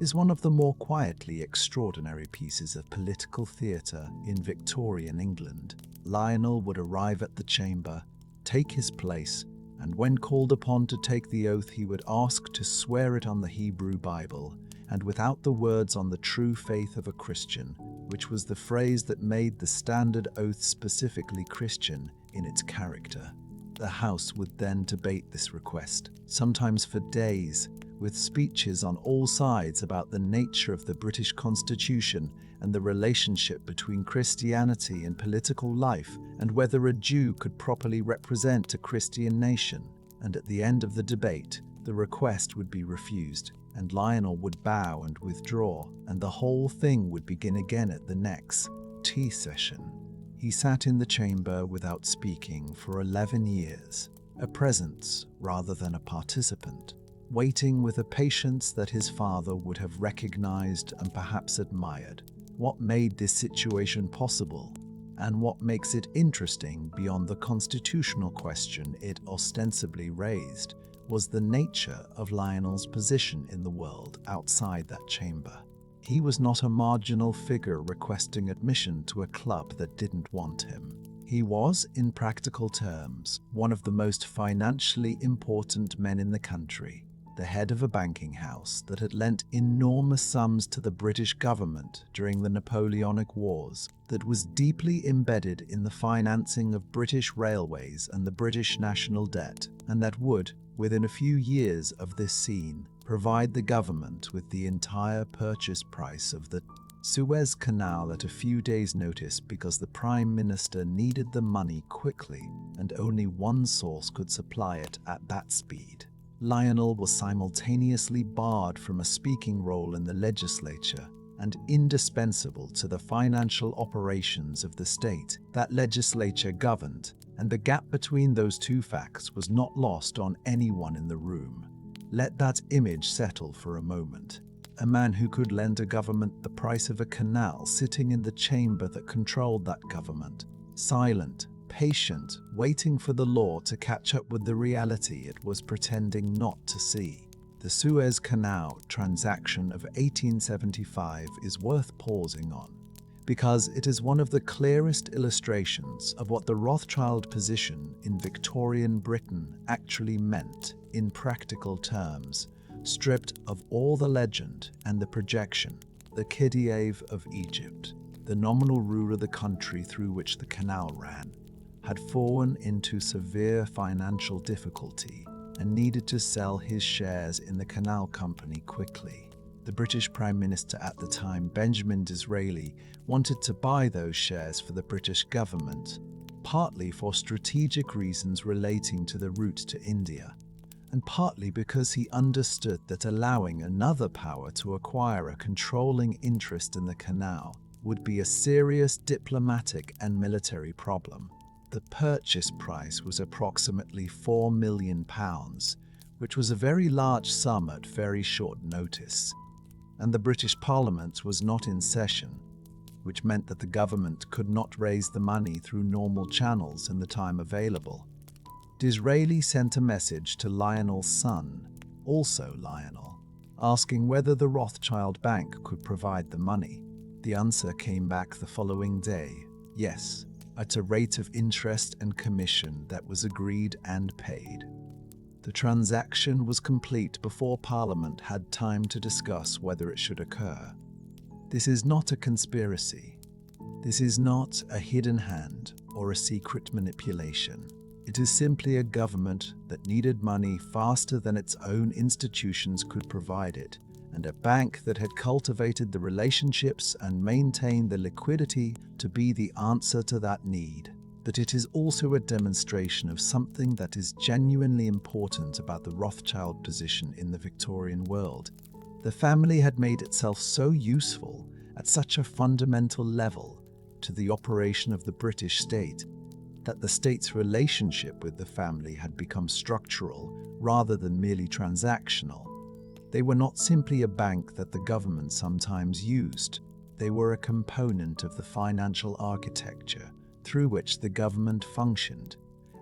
is one of the more quietly extraordinary pieces of political theatre in Victorian England. Lionel would arrive at the chamber, take his place, and when called upon to take the oath, he would ask to swear it on the Hebrew Bible, and without the words on the true faith of a Christian, which was the phrase that made the standard oath specifically Christian in its character. The House would then debate this request, sometimes for days, with speeches on all sides about the nature of the British Constitution and the relationship between Christianity and political life, and whether a Jew could properly represent a Christian nation. And at the end of the debate, the request would be refused, and Lionel would bow and withdraw, and the whole thing would begin again at the next tea session. He sat in the chamber without speaking for 11 years, a presence rather than a participant, waiting with a patience that his father would have recognized and perhaps admired. What made this situation possible, and what makes it interesting beyond the constitutional question it ostensibly raised, was the nature of Lionel's position in the world outside that chamber. He was not a marginal figure requesting admission to a club that didn't want him. He was, in practical terms, one of the most financially important men in the country, the head of a banking house that had lent enormous sums to the British government during the Napoleonic Wars, that was deeply embedded in the financing of British railways and the British national debt, and that would, within a few years of this scene, provide the government with the entire purchase price of the Suez Canal at a few days' notice, because the Prime Minister needed the money quickly and only one source could supply it at that speed. Lionel was simultaneously barred from a speaking role in the legislature and indispensable to the financial operations of the state that legislature governed, and the gap between those two facts was not lost on anyone in the room. Let that image settle for a moment. A man who could lend a government the price of a canal sitting in the chamber that controlled that government, silent, patient, waiting for the law to catch up with the reality it was pretending not to see. The Suez Canal transaction of 1875 is worth pausing on, because it is one of the clearest illustrations of what the Rothschild position in Victorian Britain actually meant in practical terms, stripped of all the legend and the projection. The Khedive of Egypt, the nominal ruler of the country through which the canal ran, had fallen into severe financial difficulty and needed to sell his shares in the canal company quickly. The British Prime Minister at the time, Benjamin Disraeli, wanted to buy those shares for the British government, partly for strategic reasons relating to the route to India, and partly because he understood that allowing another power to acquire a controlling interest in the canal would be a serious diplomatic and military problem. The purchase price was approximately £4 million, which was a very large sum at very short notice, and the British Parliament was not in session, which meant that the government could not raise the money through normal channels in the time available. Disraeli sent a message to Lionel's son, also Lionel, asking whether the Rothschild Bank could provide the money. The answer came back the following day: yes, at a rate of interest and commission that was agreed and paid. The transaction was complete before Parliament had time to discuss whether it should occur. This is not a conspiracy. This is not a hidden hand or a secret manipulation. It is simply a government that needed money faster than its own institutions could provide it, and a bank that had cultivated the relationships and maintained the liquidity to be the answer to that need. But it is also a demonstration of something that is genuinely important about the Rothschild position in the Victorian world. The family had made itself so useful at such a fundamental level to the operation of the British state that the state's relationship with the family had become structural rather than merely transactional. They were not simply a bank that the government sometimes used. They were a component of the financial architecture through which the government functioned,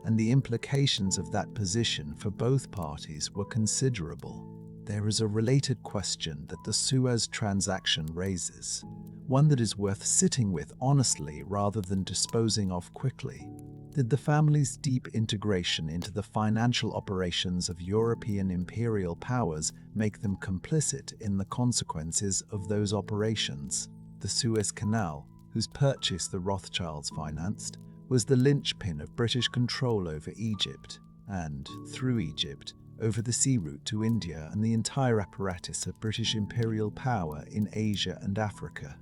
and the implications of that position for both parties were considerable. There is a related question that the Suez transaction raises, one that is worth sitting with honestly rather than disposing of quickly. Did the family's deep integration into the financial operations of European imperial powers make them complicit in the consequences of those operations? The Suez Canal, whose purchase the Rothschilds financed, was the linchpin of British control over Egypt and, through Egypt, over the sea route to India and the entire apparatus of British imperial power in Asia and Africa.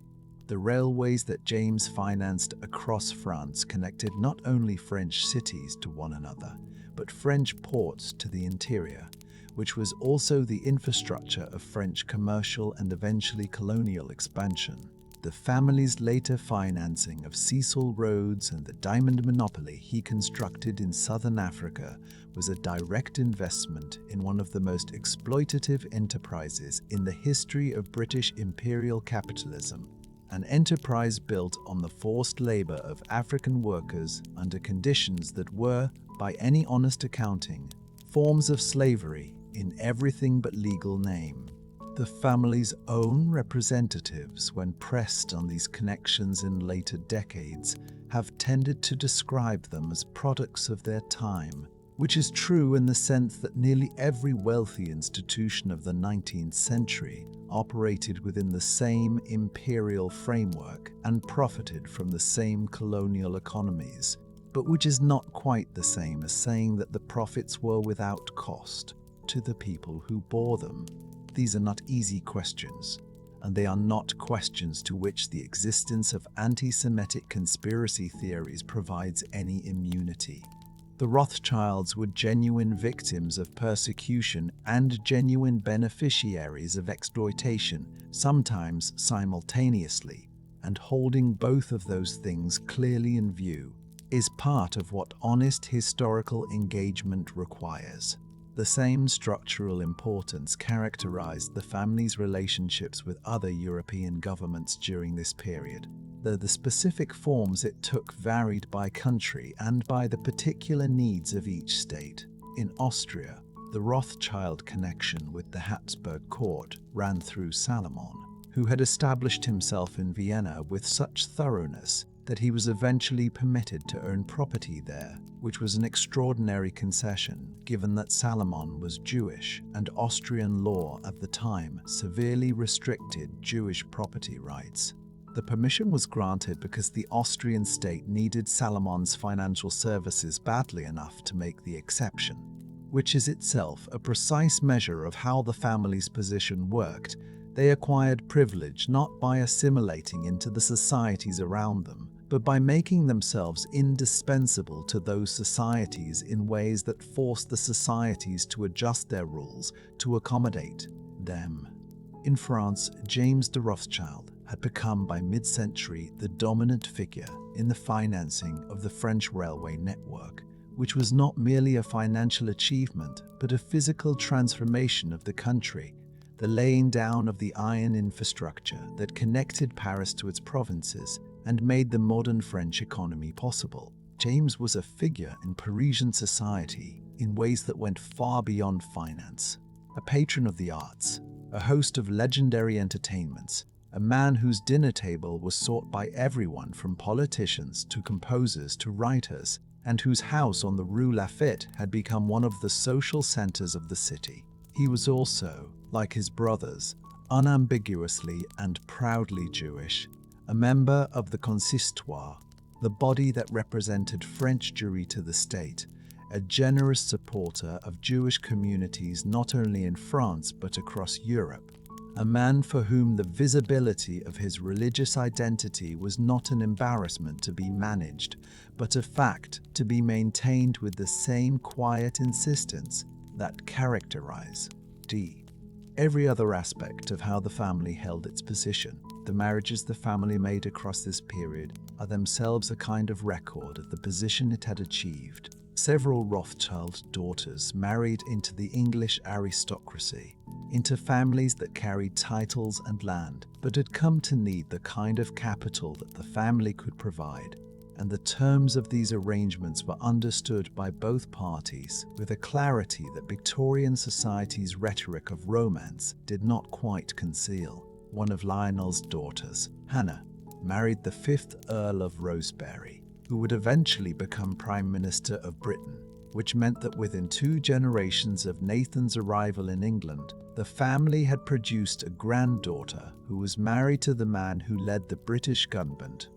The railways that James financed across France connected not only French cities to one another, but French ports to the interior, which was also the infrastructure of French commercial and eventually colonial expansion. The family's later financing of Cecil Rhodes and the diamond monopoly he constructed in southern Africa was a direct investment in one of the most exploitative enterprises in the history of British imperial capitalism, an enterprise built on the forced labor of African workers under conditions that were, by any honest accounting, forms of slavery in everything but legal name. The family's own representatives, when pressed on these connections in later decades, have tended to describe them as products of their time, which is true in the sense that nearly every wealthy institution of the 19th century operated within the same imperial framework and profited from the same colonial economies, but which is not quite the same as saying that the profits were without cost to the people who bore them. These are not easy questions, and they are not questions to which the existence of anti-Semitic conspiracy theories provides any immunity. The Rothschilds were genuine victims of persecution and genuine beneficiaries of exploitation, sometimes simultaneously, and holding both of those things clearly in view is part of what honest historical engagement requires. The same structural importance characterized the family's relationships with other European governments during this period, though the specific forms it took varied by country and by the particular needs of each state. In Austria, The Rothschild connection with the Habsburg court ran through Salomon, who had established himself in Vienna with such thoroughness that he was eventually permitted to own property there, which was an extraordinary concession given that Salomon was Jewish and Austrian law at the time severely restricted Jewish property rights. The permission was granted because the Austrian state needed Salomon's financial services badly enough to make the exception, which is itself a precise measure of how the family's position worked. They acquired privilege not by assimilating into the societies around them, but by making themselves indispensable to those societies in ways that forced the societies to adjust their rules to accommodate them. In France, James de Rothschild had become by mid-century the dominant figure in the financing of the French railway network, which was not merely a financial achievement, but a physical transformation of the country, the laying down of the iron infrastructure that connected Paris to its provinces and made the modern French economy possible. James was a figure in Parisian society in ways that went far beyond finance. A patron of the arts, a host of legendary entertainments, a man whose dinner table was sought by everyone from politicians to composers to writers, and whose house on the Rue Laffitte had become one of the social centers of the city. He was also, like his brothers, unambiguously and proudly Jewish, a member of the Consistoire, the body that represented French Jewry to the state, a generous supporter of Jewish communities not only in France but across Europe, a man for whom the visibility of his religious identity was not an embarrassment to be managed, but a fact to be maintained with the same quiet insistence that characterized every other aspect of how the family held its position. The marriages the family made across this period are themselves a kind of record of the position it had achieved. Several Rothschild daughters married into the English aristocracy, into families that carried titles and land, but had come to need the kind of capital that the family could provide, and the terms of these arrangements were understood by both parties with a clarity that Victorian society's rhetoric of romance did not quite conceal. One of Lionel's daughters, Hannah, married the 5th Earl of Rosebery, who would eventually become Prime Minister of Britain, which meant that within 2 generations of Nathan's arrival in England, the family had produced a granddaughter who was married to the man who led the British gunboat.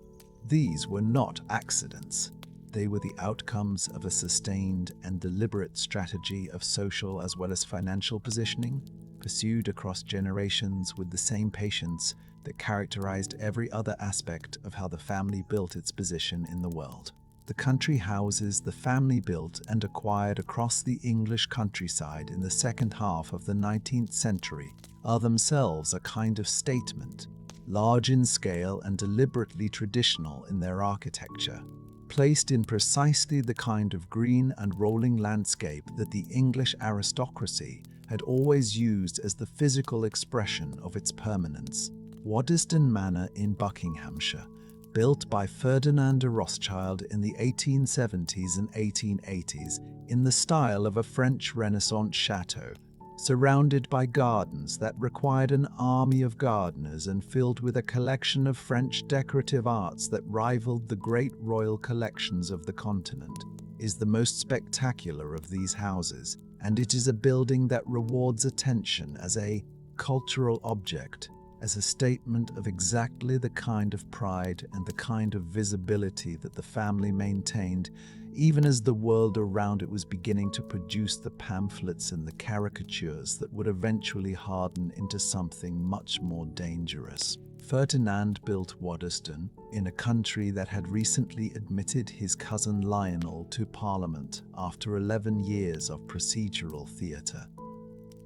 These were not accidents. They were the outcomes of a sustained and deliberate strategy of social as well as financial positioning, pursued across generations with the same patience that characterized every other aspect of how the family built its position in the world. The country houses the family built and acquired across the English countryside in the second half of the 19th century are themselves a kind of statement, large in scale and deliberately traditional in their architecture, placed in precisely the kind of green and rolling landscape that the English aristocracy had always used as the physical expression of its permanence. Waddesdon Manor in Buckinghamshire, built by Ferdinand de Rothschild in the 1870s and 1880s in the style of a French Renaissance chateau, surrounded by gardens that required an army of gardeners and filled with a collection of French decorative arts that rivaled the great royal collections of the continent, is the most spectacular of these houses, and it is a building that rewards attention as a cultural object, as a statement of exactly the kind of pride and the kind of visibility that the family maintained, even as the world around it was beginning to produce the pamphlets and the caricatures that would eventually harden into something much more dangerous. Ferdinand built Waddesdon in a country that had recently admitted his cousin Lionel to Parliament after 11 years of procedural theatre.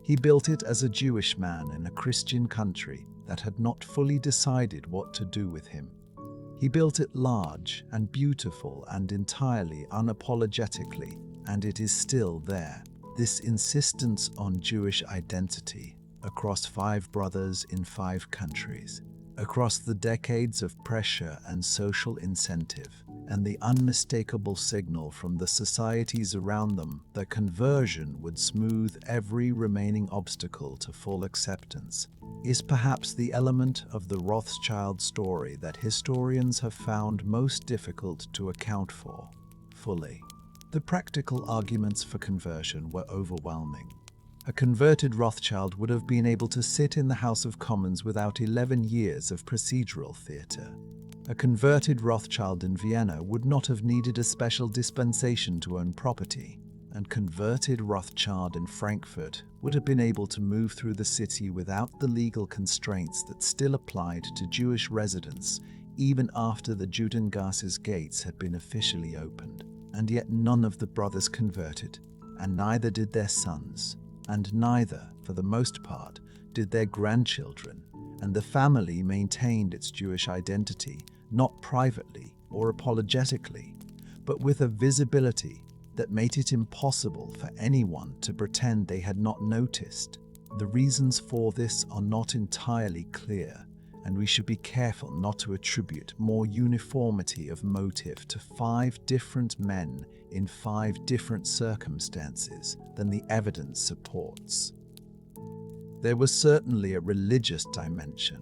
He built it as a Jewish man in a Christian country that had not fully decided what to do with him. He built it large and beautiful and entirely unapologetically, and it is still there. This insistence on Jewish identity across 5 brothers in 5 countries, across the decades of pressure and social incentive, and the unmistakable signal from the societies around them that conversion would smooth every remaining obstacle to full acceptance, is perhaps the element of the Rothschild story that historians have found most difficult to account for fully. The practical arguments for conversion were overwhelming. A converted Rothschild would have been able to sit in the House of Commons without 11 years of procedural theatre. A converted Rothschild in Vienna would not have needed a special dispensation to own property, and converted Rothschild in Frankfurt would have been able to move through the city without the legal constraints that still applied to Jewish residents even after the Judengasse's gates had been officially opened. And yet none of the brothers converted, and neither did their sons, and neither, for the most part, did their grandchildren, and the family maintained its Jewish identity, not privately or apologetically, but with a visibility that made it impossible for anyone to pretend they had not noticed. The reasons for this are not entirely clear, and we should be careful not to attribute more uniformity of motive to 5 different men in 5 different circumstances than the evidence supports. There was certainly a religious dimension,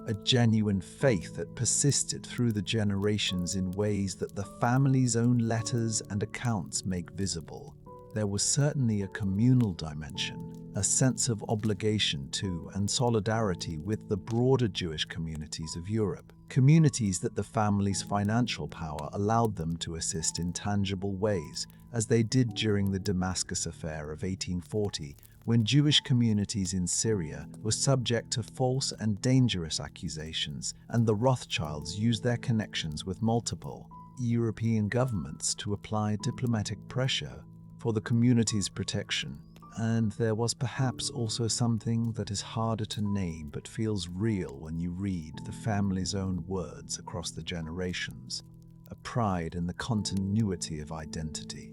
a genuine faith that persisted through the generations in ways that the family's own letters and accounts make visible. There was certainly a communal dimension, a sense of obligation to and solidarity with the broader Jewish communities of Europe, communities that the family's financial power allowed them to assist in tangible ways, as they did during the Damascus Affair of 1840, when Jewish communities in Syria were subject to false and dangerous accusations, and the Rothschilds used their connections with multiple European governments to apply diplomatic pressure for the community's protection. And there was perhaps also something that is harder to name but feels real when you read the family's own words across the generations, a pride in the continuity of identity.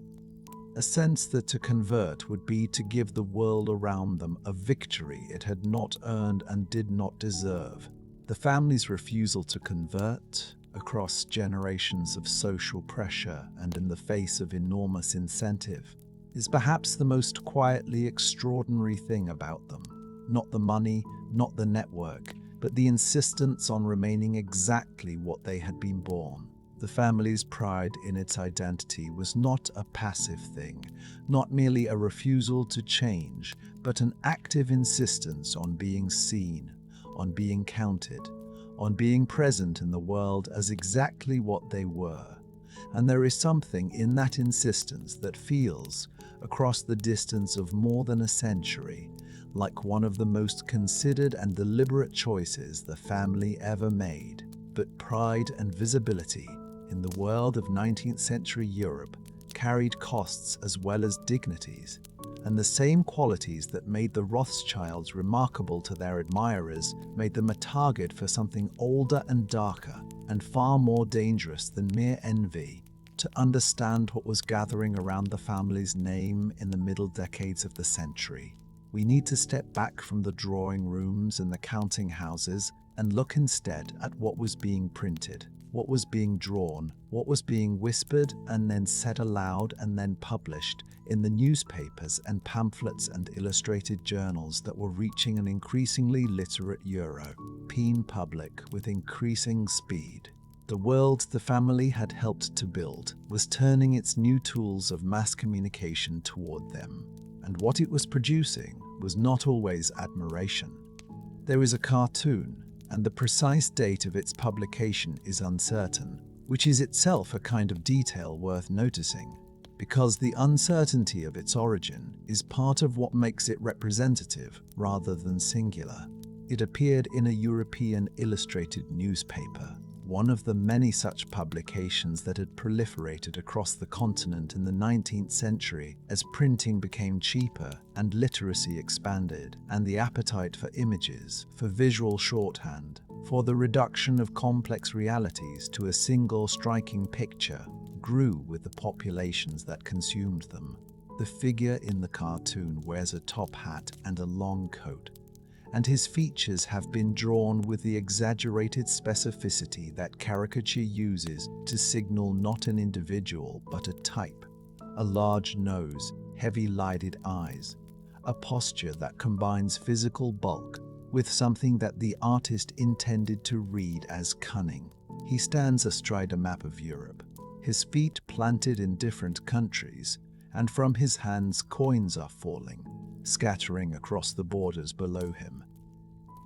A sense that to convert would be to give the world around them a victory it had not earned and did not deserve. The family's refusal to convert, across generations of social pressure and in the face of enormous incentive, is perhaps the most quietly extraordinary thing about them. Not the money, not the network, but the insistence on remaining exactly what they had been born. The family's pride in its identity was not a passive thing, not merely a refusal to change, but an active insistence on being seen, on being counted, on being present in the world as exactly what they were. And there is something in that insistence that feels, across the distance of more than a century, like one of the most considered and deliberate choices the family ever made. But pride and visibility in the world of 19th century Europe carried costs as well as dignities, and the same qualities that made the Rothschilds remarkable to their admirers made them a target for something older and darker and far more dangerous than mere envy. To understand what was gathering around the family's name in the middle decades of the century, we need to step back from the drawing rooms and the counting houses and look instead at what was being printed, what was being drawn, what was being whispered and then said aloud and then published in the newspapers and pamphlets and illustrated journals that were reaching an increasingly literate European public with increasing speed. The world the family had helped to build was turning its new tools of mass communication toward them, and what it was producing was not always admiration. There is a cartoon, and the precise date of its publication is uncertain, which is itself a kind of detail worth noticing, because the uncertainty of its origin is part of what makes it representative rather than singular. It appeared in a European illustrated newspaper, one of the many such publications that had proliferated across the continent in the 19th century as printing became cheaper and literacy expanded, and the appetite for images, for visual shorthand, for the reduction of complex realities to a single striking picture grew with the populations that consumed them. The figure in the cartoon wears a top hat and a long coat, and his features have been drawn with the exaggerated specificity that caricature uses to signal not an individual but a type. A large nose, heavy-lidded eyes, a posture that combines physical bulk with something that the artist intended to read as cunning. He stands astride a map of Europe, his feet planted in different countries, and from his hands coins are falling, scattering across the borders below him.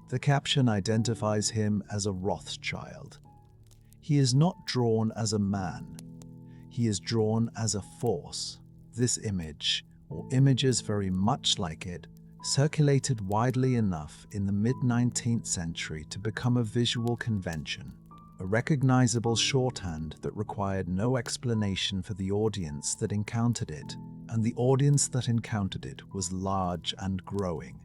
The caption identifies him as a Rothschild. He is not drawn as a man. He is drawn as a force. This image, or images very much like it, circulated widely enough in the mid-19th century to become a visual convention, a recognizable shorthand that required no explanation for the audience that encountered it, and the audience that encountered it was large and growing,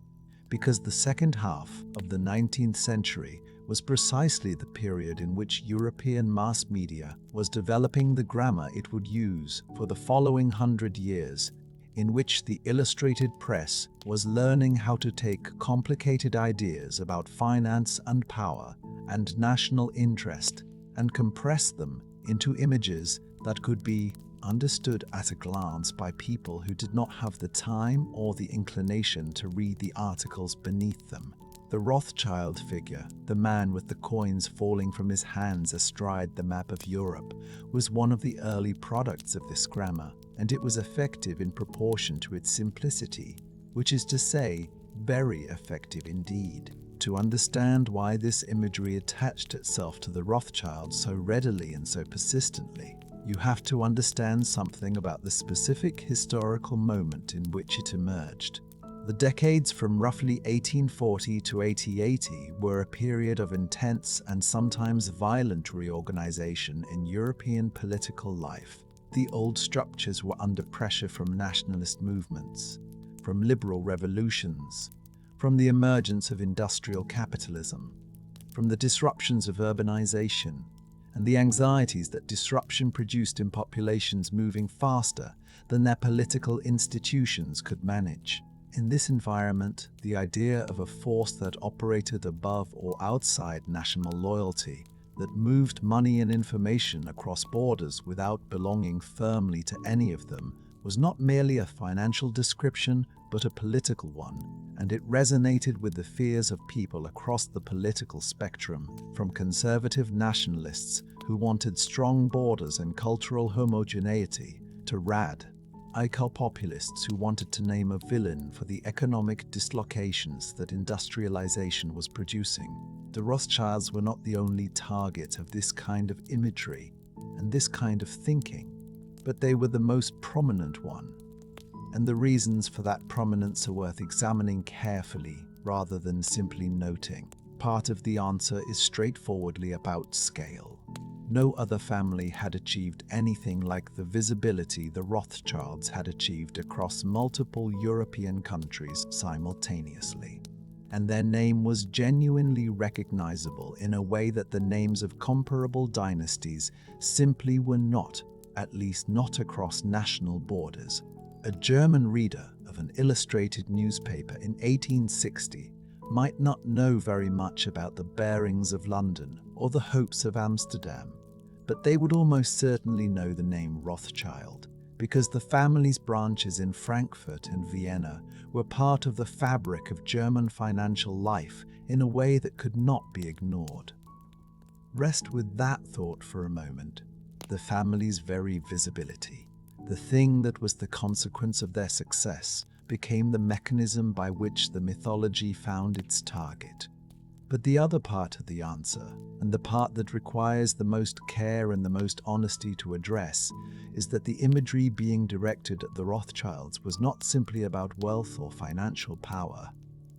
because the second half of the 19th century was precisely the period in which European mass media was developing the grammar it would use for the following 100 years, in which the illustrated press was learning how to take complicated ideas about finance and power and national interest and compress them into images that could be understood at a glance by people who did not have the time or the inclination to read the articles beneath them. The Rothschild figure, the man with the coins falling from his hands astride the map of Europe, was one of the early products of this grammar, and it was effective in proportion to its simplicity, which is to say, very effective indeed. To understand why this imagery attached itself to the Rothschild so readily and so persistently, you have to understand something about the specific historical moment in which it emerged. The decades from roughly 1840 to 1880 were a period of intense and sometimes violent reorganization in European political life. The old structures were under pressure from nationalist movements, from liberal revolutions, from the emergence of industrial capitalism, from the disruptions of urbanization, and the anxieties that disruption produced in populations moving faster than their political institutions could manage. In this environment, the idea of a force that operated above or outside national loyalty, that moved money and information across borders without belonging firmly to any of them, was not merely a financial description, but a political one, and it resonated with the fears of people across the political spectrum, from conservative nationalists who wanted strong borders and cultural homogeneity, to radical populists who wanted to name a villain for the economic dislocations that industrialization was producing. The Rothschilds were not the only target of this kind of imagery and this kind of thinking, but they were the most prominent one. And the reasons for that prominence are worth examining carefully rather than simply noting. Part of the answer is straightforwardly about scale. No other family had achieved anything like the visibility the Rothschilds had achieved across multiple European countries simultaneously. And their name was genuinely recognizable in a way that the names of comparable dynasties simply were not, at least not across national borders. A German reader of an illustrated newspaper in 1860 might not know very much about the bearings of London or the hopes of Amsterdam, but they would almost certainly know the name Rothschild, because the family's branches in Frankfurt and Vienna were part of the fabric of German financial life in a way that could not be ignored. Rest with that thought for a moment. The family's very visibility, the thing that was the consequence of their success, became the mechanism by which the mythology found its target. But the other part of the answer, and the part that requires the most care and the most honesty to address, is that the imagery being directed at the Rothschilds was not simply about wealth or financial power.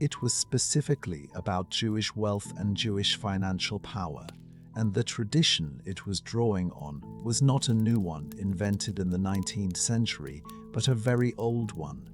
It was specifically about Jewish wealth and Jewish financial power, and the tradition it was drawing on was not a new one invented in the 19th century, but a very old one,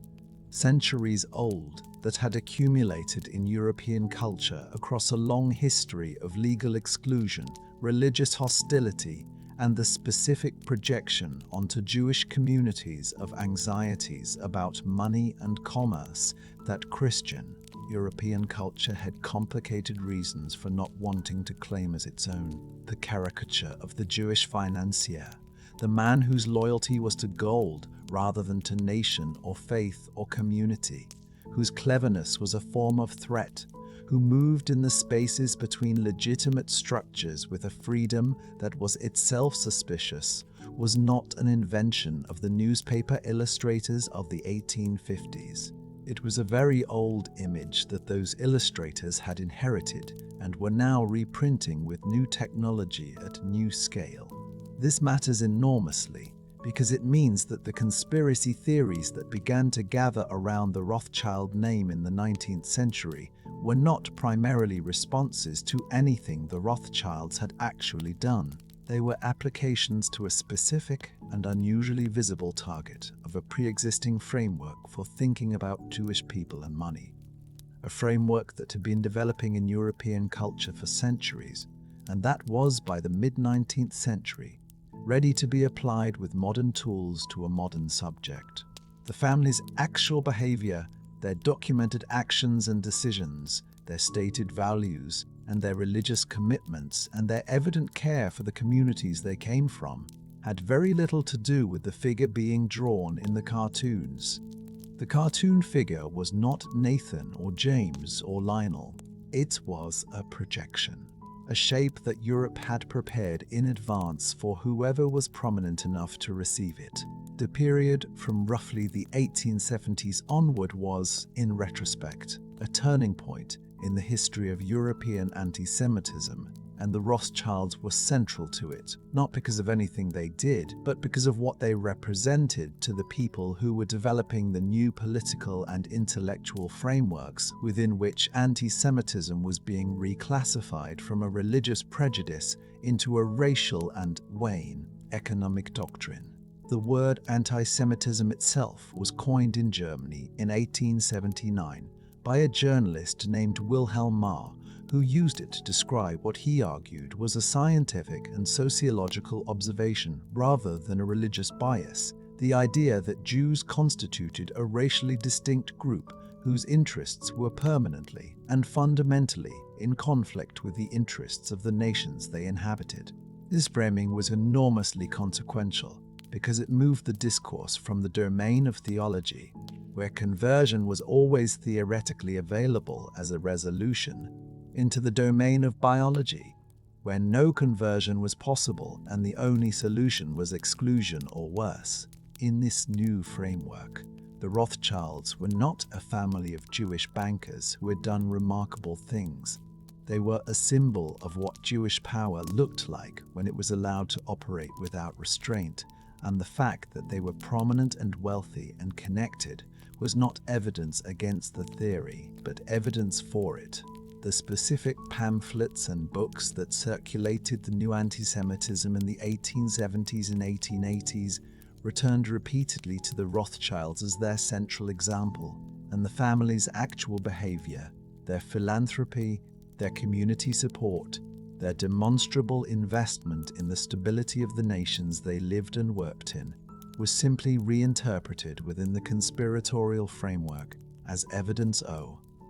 centuries old, that had accumulated in European culture across a long history of legal exclusion, religious hostility, and the specific projection onto Jewish communities of anxieties about money and commerce that Christian, European culture had complicated reasons for not wanting to claim as its own the caricature of the Jewish financier, the man whose loyalty was to gold rather than to nation or faith or community, whose cleverness was a form of threat, who moved in the spaces between legitimate structures with a freedom that was itself suspicious, was not an invention of the newspaper illustrators of the 1850s. It was a very old image that those illustrators had inherited and were now reprinting with new technology at new scale. This matters enormously because it means that the conspiracy theories that began to gather around the Rothschild name in the 19th century were not primarily responses to anything the Rothschilds had actually done. They were applications to a specific and unusually visible target of a pre-existing framework for thinking about Jewish people and money. A framework that had been developing in European culture for centuries, and that was, by the mid-19th century, ready to be applied with modern tools to a modern subject. The family's actual behavior, their documented actions and decisions, their stated values, and their religious commitments, and their evident care for the communities they came from, had very little to do with the figure being drawn in the cartoons. The cartoon figure was not Nathan or James or Lionel. It was a projection, a shape that Europe had prepared in advance for whoever was prominent enough to receive it. The period from roughly the 1870s onward was, in retrospect, a turning point in the history of European anti-Semitism, and the Rothschilds were central to it, not because of anything they did, but because of what they represented to the people who were developing the new political and intellectual frameworks within which anti-Semitism was being reclassified from a religious prejudice into a racial and economic doctrine. The word anti-Semitism itself was coined in Germany in 1879 by a journalist named Wilhelm Marr, who used it to describe what he argued was a scientific and sociological observation rather than a religious bias, the idea that Jews constituted a racially distinct group whose interests were permanently and fundamentally in conflict with the interests of the nations they inhabited. This framing was enormously consequential because it moved the discourse from the domain of theology, where conversion was always theoretically available as a resolution, into the domain of biology, where no conversion was possible and the only solution was exclusion or worse. In this new framework, the Rothschilds were not a family of Jewish bankers who had done remarkable things. They were a symbol of what Jewish power looked like when it was allowed to operate without restraint, and the fact that they were prominent and wealthy and connected was not evidence against the theory, but evidence for it. The specific pamphlets and books that circulated the new anti-Semitism in the 1870s and 1880s returned repeatedly to the Rothschilds as their central example, and the family's actual behavior, their philanthropy, their community support, their demonstrable investment in the stability of the nations they lived and worked in, was simply reinterpreted within the conspiratorial framework as evidence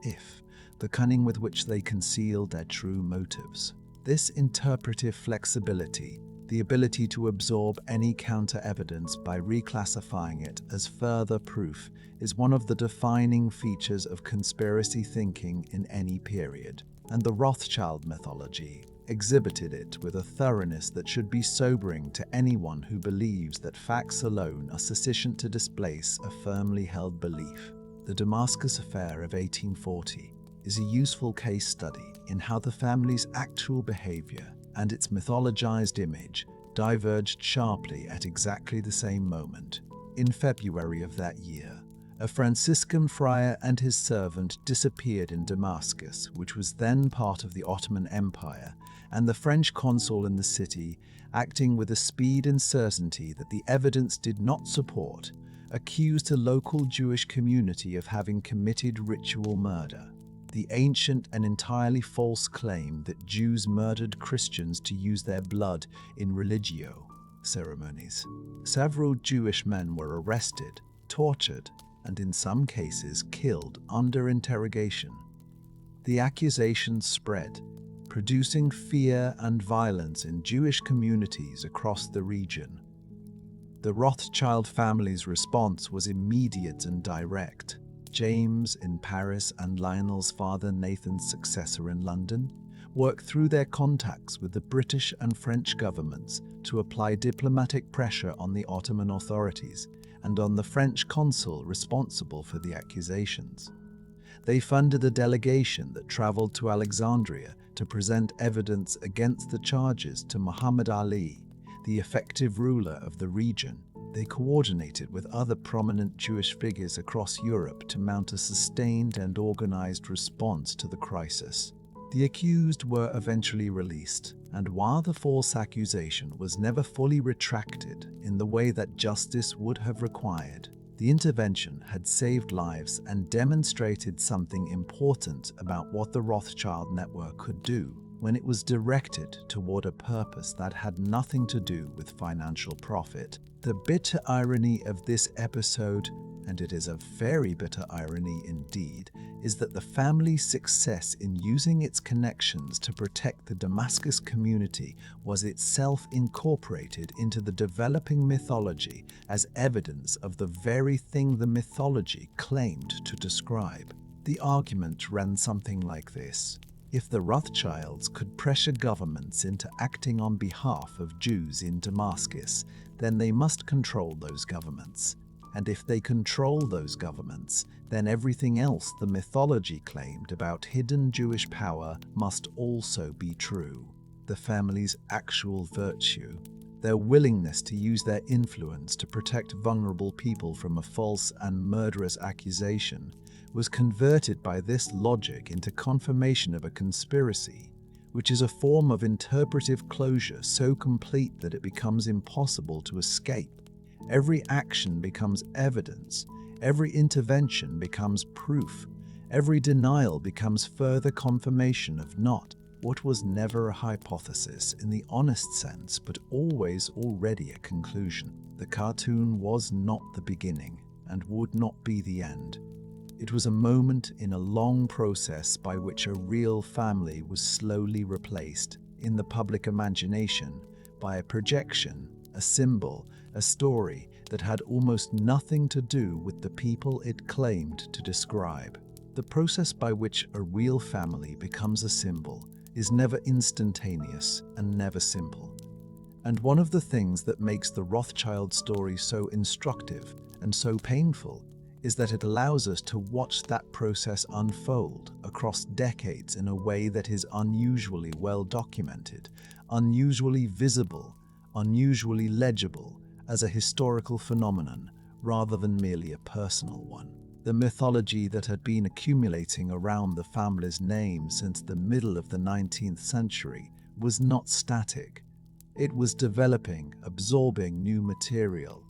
if the cunning with which they concealed their true motives. This interpretive flexibility, the ability to absorb any counter-evidence by reclassifying it as further proof, is one of the defining features of conspiracy thinking in any period, and the Rothschild mythology exhibited it with a thoroughness that should be sobering to anyone who believes that facts alone are sufficient to displace a firmly held belief. The Damascus Affair of 1840 is a useful case study in how the family's actual behavior and its mythologized image diverged sharply at exactly the same moment. In February of that year, a Franciscan friar and his servant disappeared in Damascus, which was then part of the Ottoman Empire, and the French consul in the city, acting with a speed and certainty that the evidence did not support, accused a local Jewish community of having committed ritual murder. The ancient and entirely false claim that Jews murdered Christians to use their blood in religio ceremonies. Several Jewish men were arrested, tortured, and in some cases killed under interrogation. The accusations spread, producing fear and violence in Jewish communities across the region. The Rothschild family's response was immediate and direct. James in Paris and Lionel's father Nathan's successor in London worked through their contacts with the British and French governments to apply diplomatic pressure on the Ottoman authorities and on the French consul responsible for the accusations. They funded a delegation that traveled to Alexandria to present evidence against the charges to Muhammad Ali, the effective ruler of the region. They coordinated with other prominent Jewish figures across Europe to mount a sustained and organized response to the crisis. The accused were eventually released, and while the false accusation was never fully retracted in the way that justice would have required, the intervention had saved lives and demonstrated something important about what the Rothschild network could do when it was directed toward a purpose that had nothing to do with financial profit. The bitter irony of this episode, and it is a very bitter irony indeed, is that the family's success in using its connections to protect the Damascus community was itself incorporated into the developing mythology as evidence of the very thing the mythology claimed to describe. The argument ran something like this. If the Rothschilds could pressure governments into acting on behalf of Jews in Damascus, then they must control those governments. And if they control those governments, then everything else the mythology claimed about hidden Jewish power must also be true. The family's actual virtue, their willingness to use their influence to protect vulnerable people from a false and murderous accusation, was converted by this logic into confirmation of a conspiracy, which is a form of interpretive closure so complete that it becomes impossible to escape. Every action becomes evidence, every intervention becomes proof, every denial becomes further confirmation of not what was never a hypothesis in the honest sense, but always already a conclusion. The cartoon was not the beginning and would not be the end. It was a moment in a long process by which a real family was slowly replaced in the public imagination by a projection, a symbol, a story that had almost nothing to do with the people it claimed to describe. The process by which a real family becomes a symbol is never instantaneous and never simple. And one of the things that makes the Rothschild story so instructive and so painful is that it allows us to watch that process unfold across decades in a way that is unusually well documented, unusually visible, unusually legible as a historical phenomenon rather than merely a personal one. The mythology that had been accumulating around the family's name since the middle of the 19th century was not static. It was developing, absorbing new material,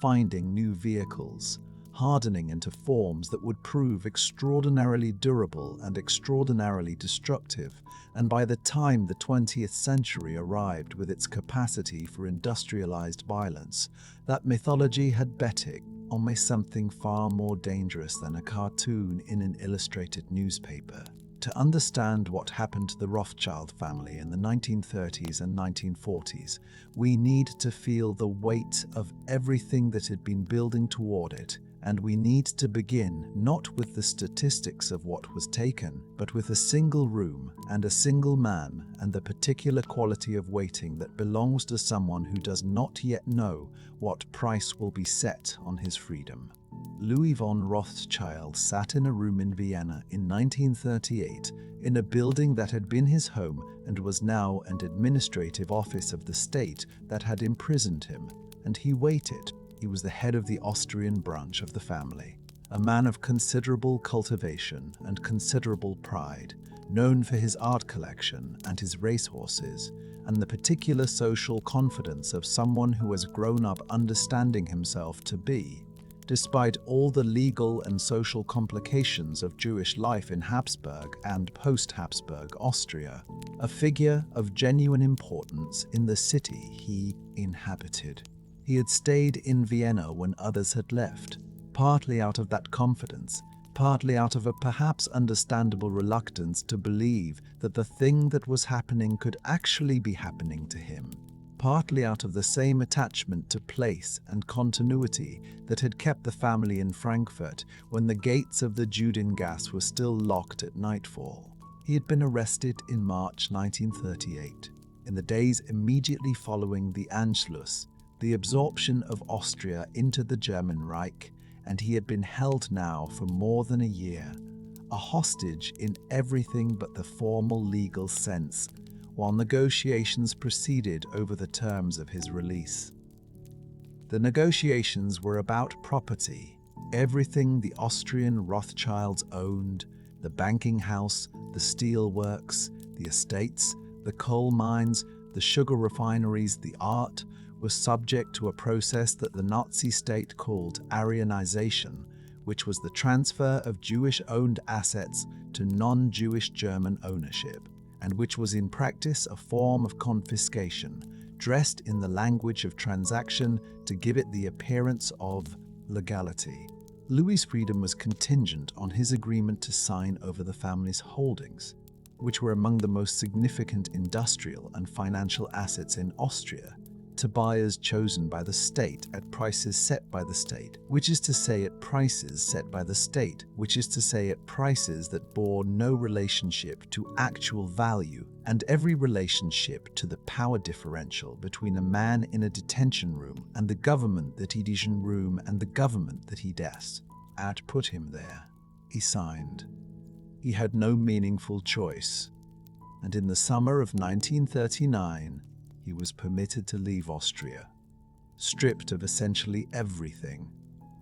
finding new vehicles, hardening into forms that would prove extraordinarily durable and extraordinarily destructive, and by the time the 20th century arrived with its capacity for industrialized violence, that mythology had betted on something far more dangerous than a cartoon in an illustrated newspaper. To understand what happened to the Rothschild family in the 1930s and 1940s, we need to feel the weight of everything that had been building toward it, and we need to begin not with the statistics of what was taken, but with a single room and a single man and the particular quality of waiting that belongs to someone who does not yet know what price will be set on his freedom. Louis von Rothschild sat in a room in Vienna in 1938 in a building that had been his home and was now an administrative office of the state that had imprisoned him, and he waited. He was the head of the Austrian branch of the family, a man of considerable cultivation and considerable pride, known for his art collection and his racehorses, and the particular social confidence of someone who has grown up understanding himself to be, despite all the legal and social complications of Jewish life in Habsburg and post-Habsburg Austria, a figure of genuine importance in the city he inhabited. He had stayed in Vienna when others had left, partly out of that confidence, partly out of a perhaps understandable reluctance to believe that the thing that was happening could actually be happening to him, partly out of the same attachment to place and continuity that had kept the family in Frankfurt when the gates of the Judengasse were still locked at nightfall. He had been arrested in March 1938, in the days immediately following the Anschluss, the absorption of Austria into the German Reich, and he had been held now for more than a year, a hostage in everything but the formal legal sense, while negotiations proceeded over the terms of his release. The negotiations were about property, everything the Austrian Rothschilds owned, the banking house, the steel works, the estates, the coal mines, the sugar refineries, the art, was subject to a process that the Nazi state called Aryanization, which was the transfer of Jewish-owned assets to non-Jewish German ownership, and which was in practice a form of confiscation, dressed in the language of transaction to give it the appearance of legality. Louis's freedom was contingent on his agreement to sign over the family's holdings, which were among the most significant industrial and financial assets in Austria, to buyers chosen by the state at prices set by the state, which is to say at prices set by the state, which is to say at prices that bore no relationship to actual value and every relationship to the power differential between a man in a detention room and the government that he detention room and the government that he des had put him there. He signed. He had no meaningful choice, and in the summer of 1939, he was permitted to leave Austria, stripped of essentially everything,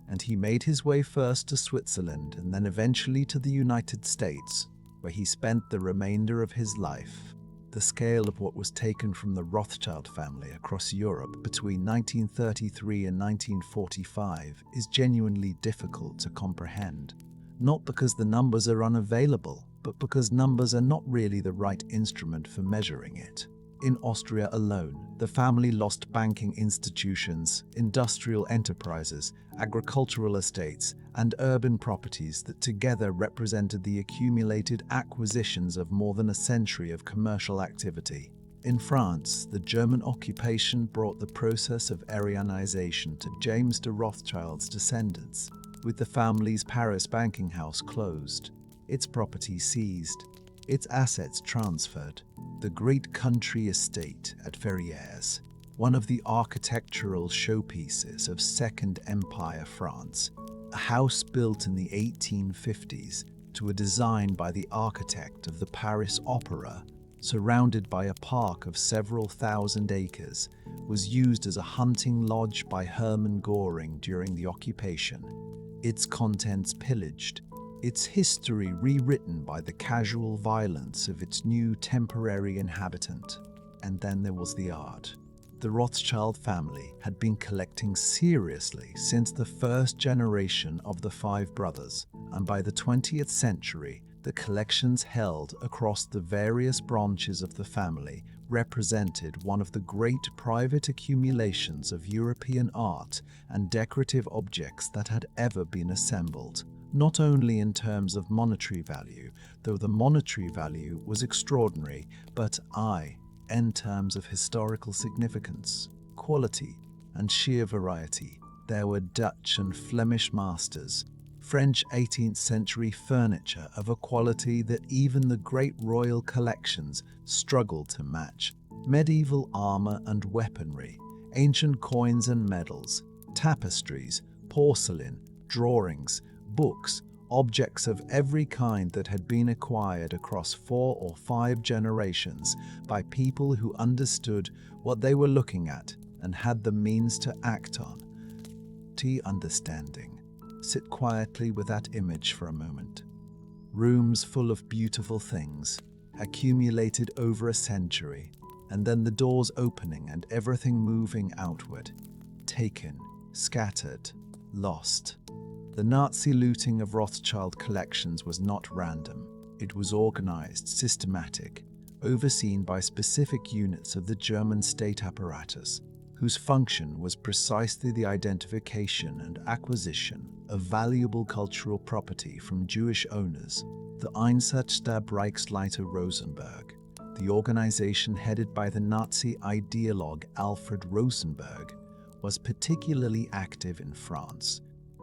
and he made his way first to Switzerland and then eventually to the United States, where he spent the remainder of his life. The scale of what was taken from the Rothschild family across Europe between 1933 and 1945 is genuinely difficult to comprehend, not because the numbers are unavailable, but because numbers are not really the right instrument for measuring it. In Austria alone, the family lost banking institutions, industrial enterprises, agricultural estates, and urban properties that together represented the accumulated acquisitions of more than a century of commercial activity. In France, the German occupation brought the process of Aryanization to James de Rothschild's descendants, with the family's Paris banking house closed, its property seized, its assets transferred. The great country estate at Verrières, one of the architectural showpieces of Second Empire France, a house built in the 1850s to a design by the architect of the Paris Opera, surrounded by a park of several thousand acres, was used as a hunting lodge by Hermann Göring during the occupation, its contents pillaged, its history rewritten by the casual violence of its new temporary inhabitant. And then there was the art. The Rothschild family had been collecting seriously since the first generation of the five brothers, and by the 20th century, the collections held across the various branches of the family represented one of the great private accumulations of European art and decorative objects that had ever been assembled. Not only in terms of monetary value, though the monetary value was extraordinary, but in terms of historical significance, quality, and sheer variety. There were Dutch and Flemish masters, French 18th century furniture of a quality that even the great royal collections struggled to match, medieval armor and weaponry, ancient coins and medals, tapestries, porcelain, drawings, books, objects of every kind that had been acquired across 4 or 5 generations by people who understood what they were looking at and had the means to act on. Understanding. Sit quietly with that image for a moment. Rooms full of beautiful things, accumulated over a century, and then the doors opening and everything moving outward. Taken, scattered, lost. The Nazi looting of Rothschild collections was not random. It was organized, systematic, overseen by specific units of the German state apparatus, whose function was precisely the identification and acquisition a valuable cultural property from Jewish owners, the Einsatzstab Rosenberg, the organization headed by the Nazi ideologue Alfred Rosenberg, was particularly active in France,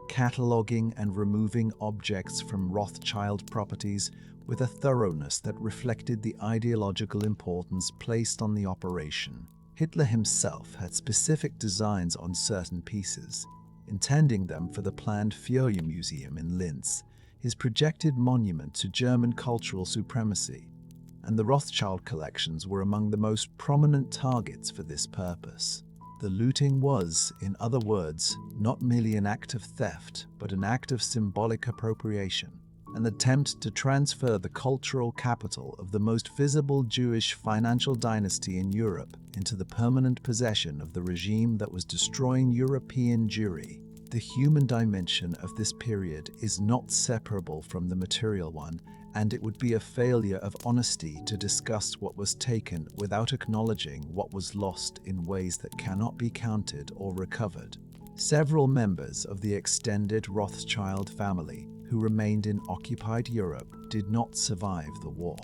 cataloging and removing objects from Rothschild properties with a thoroughness that reflected the ideological importance placed on the operation. Hitler himself had specific designs on certain pieces, intending them for the planned Führer Museum in Linz, his projected monument to German cultural supremacy, and the Rothschild collections were among the most prominent targets for this purpose. The looting was, in other words, not merely an act of theft, but an act of symbolic appropriation, an attempt to transfer the cultural capital of the most visible Jewish financial dynasty in Europe into the permanent possession of the regime that was destroying European Jewry. The human dimension of this period is not separable from the material one, and it would be a failure of honesty to discuss what was taken without acknowledging what was lost in ways that cannot be counted or recovered. Several members of the extended Rothschild family who remained in occupied Europe did not survive the war.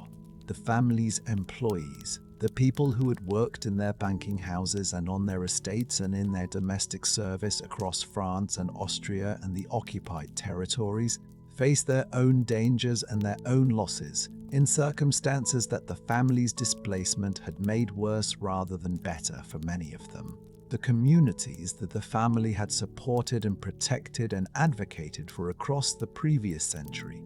The family's employees, the people who had worked in their banking houses and on their estates and in their domestic service across France and Austria and the occupied territories, faced their own dangers and their own losses in circumstances that the family's displacement had made worse rather than better for many of them. The communities that the family had supported and protected and advocated for across the previous century,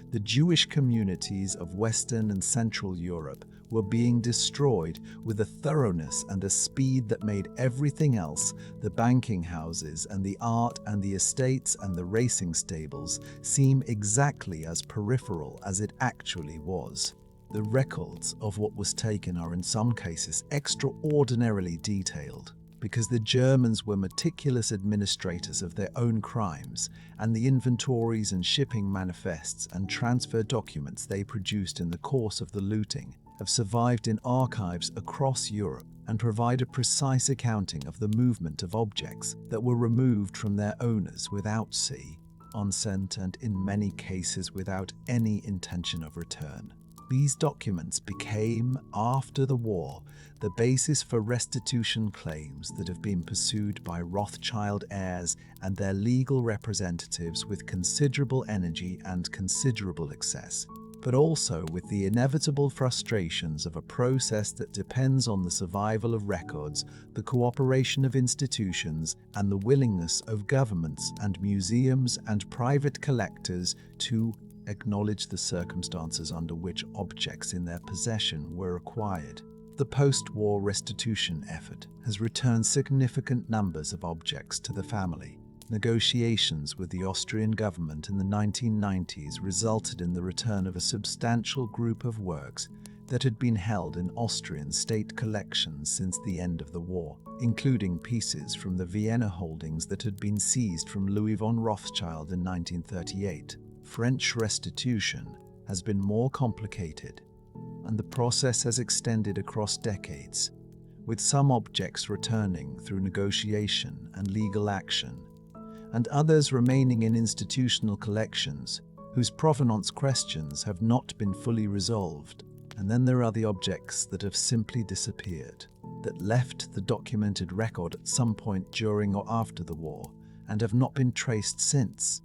the Jewish communities of Western and Central Europe, were being destroyed with a thoroughness and a speed that made everything else, the banking houses and the art and the estates and the racing stables, seem exactly as peripheral as it actually was. The records of what was taken are in some cases extraordinarily detailed, because the Germans were meticulous administrators of their own crimes, and the inventories and shipping manifests and transfer documents they produced in the course of the looting have survived in archives across Europe and provide a precise accounting of the movement of objects that were removed from their owners without sea, consent, and in many cases without any intention of return. These documents became, after the war, the basis for restitution claims that have been pursued by Rothschild heirs and their legal representatives with considerable energy and considerable excess, but also with the inevitable frustrations of a process that depends on the survival of records, the cooperation of institutions, and the willingness of governments and museums and private collectors to acknowledge the circumstances under which objects in their possession were acquired. The post-war restitution effort has returned significant numbers of objects to the family. Negotiations with the Austrian government in the 1990s resulted in the return of a substantial group of works that had been held in Austrian state collections since the end of the war, including pieces from the Vienna holdings that had been seized from Louis von Rothschild in 1938. French restitution has been more complicated, and the process has extended across decades, with some objects returning through negotiation and legal action, and others remaining in institutional collections whose provenance questions have not been fully resolved. And then there are the objects that have simply disappeared, that left the documented record at some point during or after the war and have not been traced since,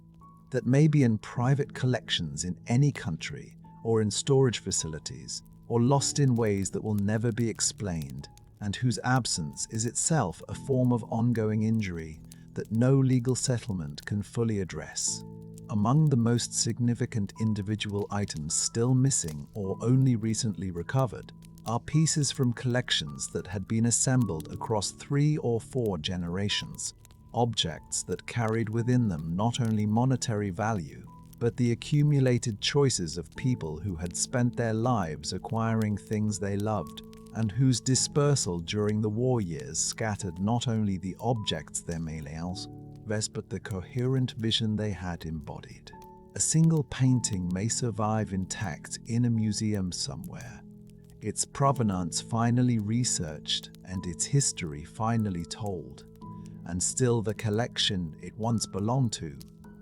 that may be in private collections in any country or in storage facilities, or lost in ways that will never be explained, and whose absence is itself a form of ongoing injury that no legal settlement can fully address. Among the most significant individual items still missing or only recently recovered are pieces from collections that had been assembled across 3 or 4 generations, objects that carried within them not only monetary value, but the accumulated choices of people who had spent their lives acquiring things they loved, and whose dispersal during the war years scattered not only the objects their méliance, but the coherent vision they had embodied. A single painting may survive intact in a museum somewhere, its provenance finally researched and its history finally told, and still the collection it once belonged to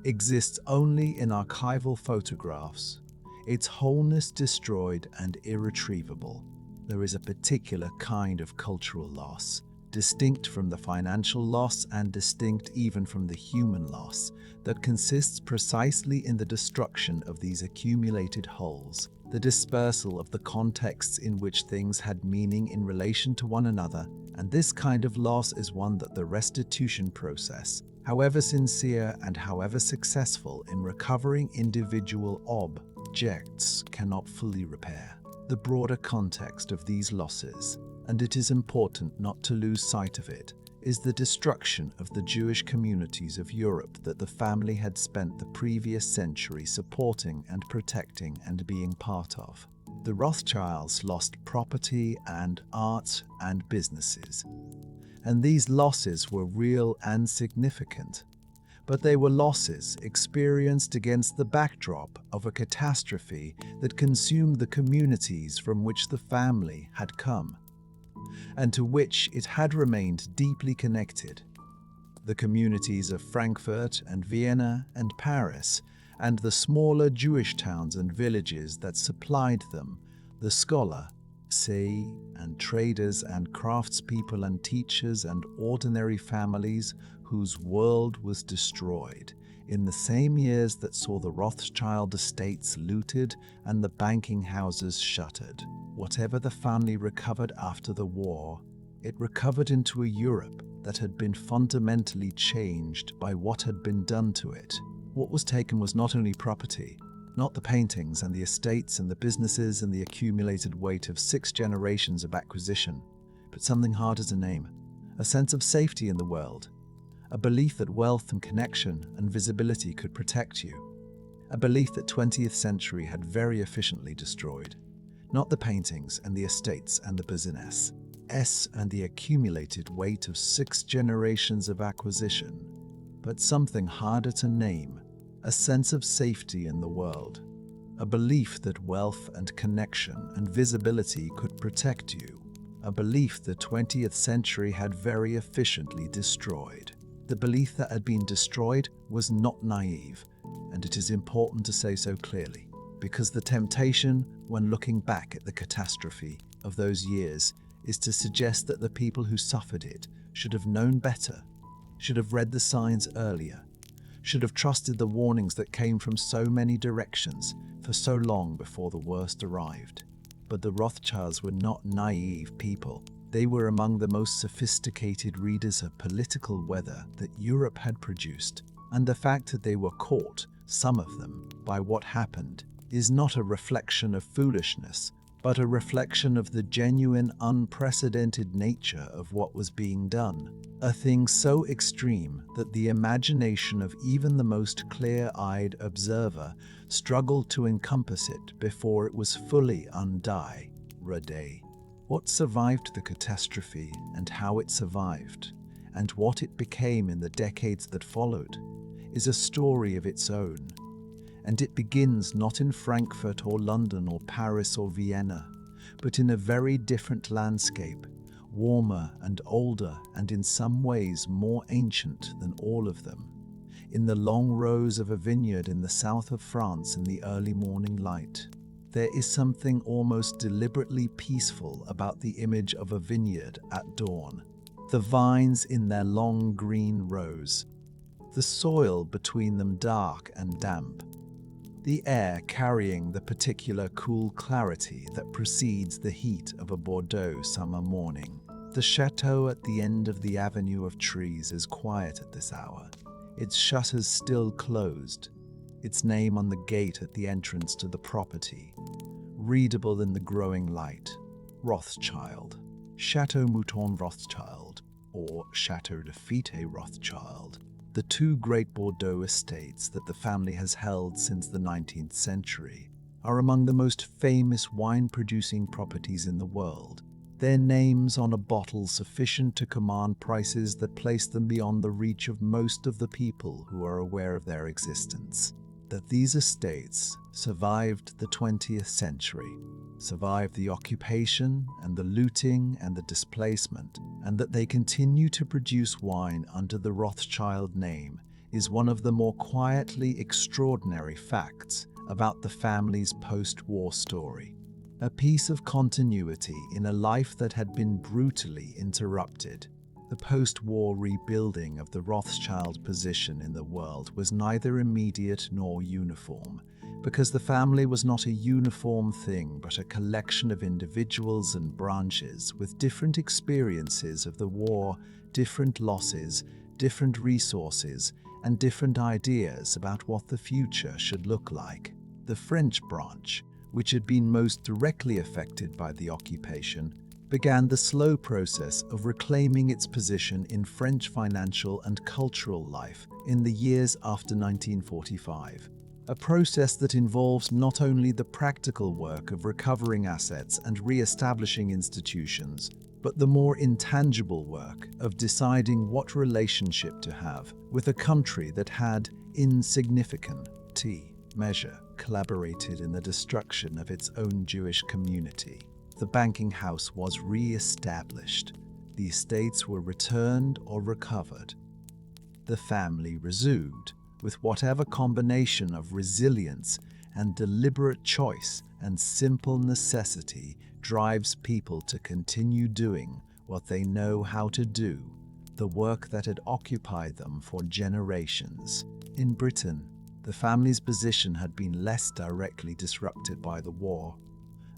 exists only in archival photographs, its wholeness destroyed and irretrievable. There is a particular kind of cultural loss, distinct from the financial loss and distinct even from the human loss, that consists precisely in the destruction of these accumulated wholes, the dispersal of the contexts in which things had meaning in relation to one another, and this kind of loss is one that the restitution process, however sincere and however successful in recovering individual objects, cannot fully repair. The broader context of these losses, and it is important not to lose sight of it, is the destruction of the Jewish communities of Europe that the family had spent the previous century supporting and protecting and being part of. The Rothschilds lost property and art and businesses, and these losses were real and significant. But they were losses experienced against the backdrop of a catastrophe that consumed the communities from which the family had come, and to which it had remained deeply connected. The communities of Frankfurt and Vienna and Paris, and the smaller Jewish towns and villages that supplied them, the scholar, say, and traders and craftspeople and teachers and ordinary families whose world was destroyed in the same years that saw the Rothschild estates looted and the banking houses shuttered. Whatever the family recovered after the war, it recovered into a Europe that had been fundamentally changed by what had been done to it. What was taken was not only property, not the paintings and the estates and the businesses and the accumulated weight of 6 generations of acquisition, but something harder to name, a sense of safety in the world, a belief that wealth and connection and visibility could protect you, a belief that 20th century had very efficiently destroyed, not the paintings and the estates and the business, and the accumulated weight of 6 generations of acquisition, but something harder to name, a sense of safety in the world, a belief that wealth and connection and visibility could protect you, a belief the 20th century had very efficiently destroyed. The belief that had been destroyed was not naive, and it is important to say so clearly, because the temptation, when looking back at the catastrophe of those years, is to suggest that the people who suffered it should have known better, should have read the signs earlier, should have trusted the warnings that came from so many directions for so long before the worst arrived. But the Rothschilds were not naive people. They were among the most sophisticated readers of political weather that Europe had produced, and the fact that they were caught, some of them, by what happened is not a reflection of foolishness, but a reflection of the genuine, unprecedented nature of what was being done, a thing so extreme that the imagination of even the most clear-eyed observer struggled to encompass it before it was fully undone. What survived the catastrophe and how it survived, and what it became in the decades that followed, is a story of its own. And it begins not in Frankfurt or London or Paris or Vienna, but in a very different landscape, warmer and older and in some ways more ancient than all of them, in the long rows of a vineyard in the south of France in the early morning light. There is something almost deliberately peaceful about the image of a vineyard at dawn, the vines in their long green rows, the soil between them dark and damp, the air carrying the particular cool clarity that precedes the heat of a Bordeaux summer morning. The chateau at the end of the avenue of trees is quiet at this hour, its shutters still closed, its name on the gate at the entrance to the property, readable in the growing light, Rothschild, Chateau Mouton Rothschild, or Chateau de Fite Rothschild, the 2 great Bordeaux estates that the family has held since the 19th century, are among the most famous wine-producing properties in the world, their names on a bottle sufficient to command prices that place them beyond the reach of most of the people who are aware of their existence. That these estates survived the 20th century, survived the occupation and the looting and the displacement, and that they continue to produce wine under the Rothschild name is one of the more quietly extraordinary facts about the family's post-war story. A piece of continuity in a life that had been brutally interrupted. The post-war rebuilding of the Rothschild position in the world was neither immediate nor uniform, because the family was not a uniform thing but a collection of individuals and branches with different experiences of the war, different losses, different resources, and different ideas about what the future should look like. The French branch, which had been most directly affected by the occupation, began the slow process of reclaiming its position in French financial and cultural life in the years after 1945. A process that involves not only the practical work of recovering assets and re-establishing institutions, but the more intangible work of deciding what relationship to have with a country that had, in significant measure, collaborated in the destruction of its own Jewish community. The banking house was re-established. The estates were returned or recovered. The family resumed, with whatever combination of resilience and deliberate choice and simple necessity drives people to continue doing what they know how to do, the work that had occupied them for generations. In Britain, the family's position had been less directly disrupted by the war,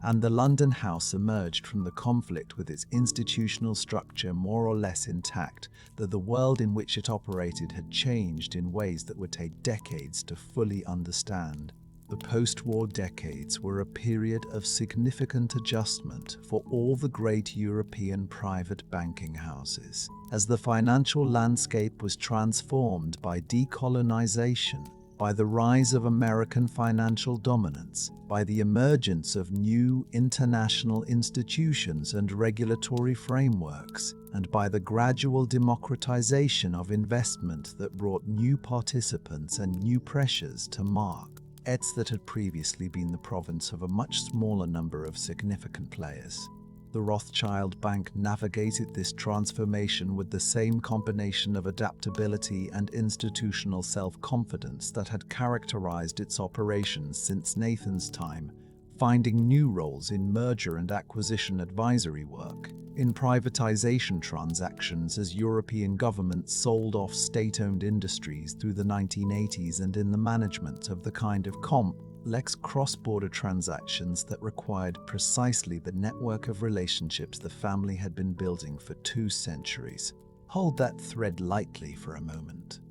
and the London house emerged from the conflict with its institutional structure more or less intact, though the world in which it operated had changed in ways that would take decades to fully understand. The post-war decades were a period of significant adjustment for all the great European private banking houses, as the financial landscape was transformed by decolonization, by the rise of American financial dominance, by the emergence of new international institutions and regulatory frameworks, and by the gradual democratization of investment that brought new participants and new pressures to markets that had previously been the province of a much smaller number of significant players. The Rothschild Bank navigated this transformation with the same combination of adaptability and institutional self-confidence that had characterized its operations since Nathan's time, finding new roles in merger and acquisition advisory work, in privatization transactions as European governments sold off state-owned industries through the 1980s, and in the management of the kind of complex cross-border transactions that required precisely the network of relationships the family had been building for 2 centuries. Hold that thread lightly for a moment.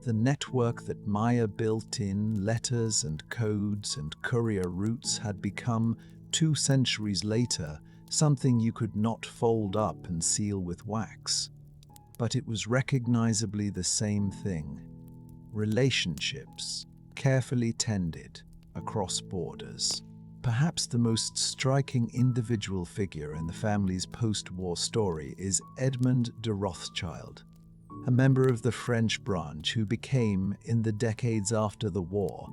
The network that Mayer built in letters and codes and courier routes had become, 2 centuries later, something you could not fold up and seal with wax. But it was recognizably the same thing. Relationships, carefully tended, across borders. Perhaps the most striking individual figure in the family's post-war story is Edmond de Rothschild, a member of the French branch who became, in the decades after the war,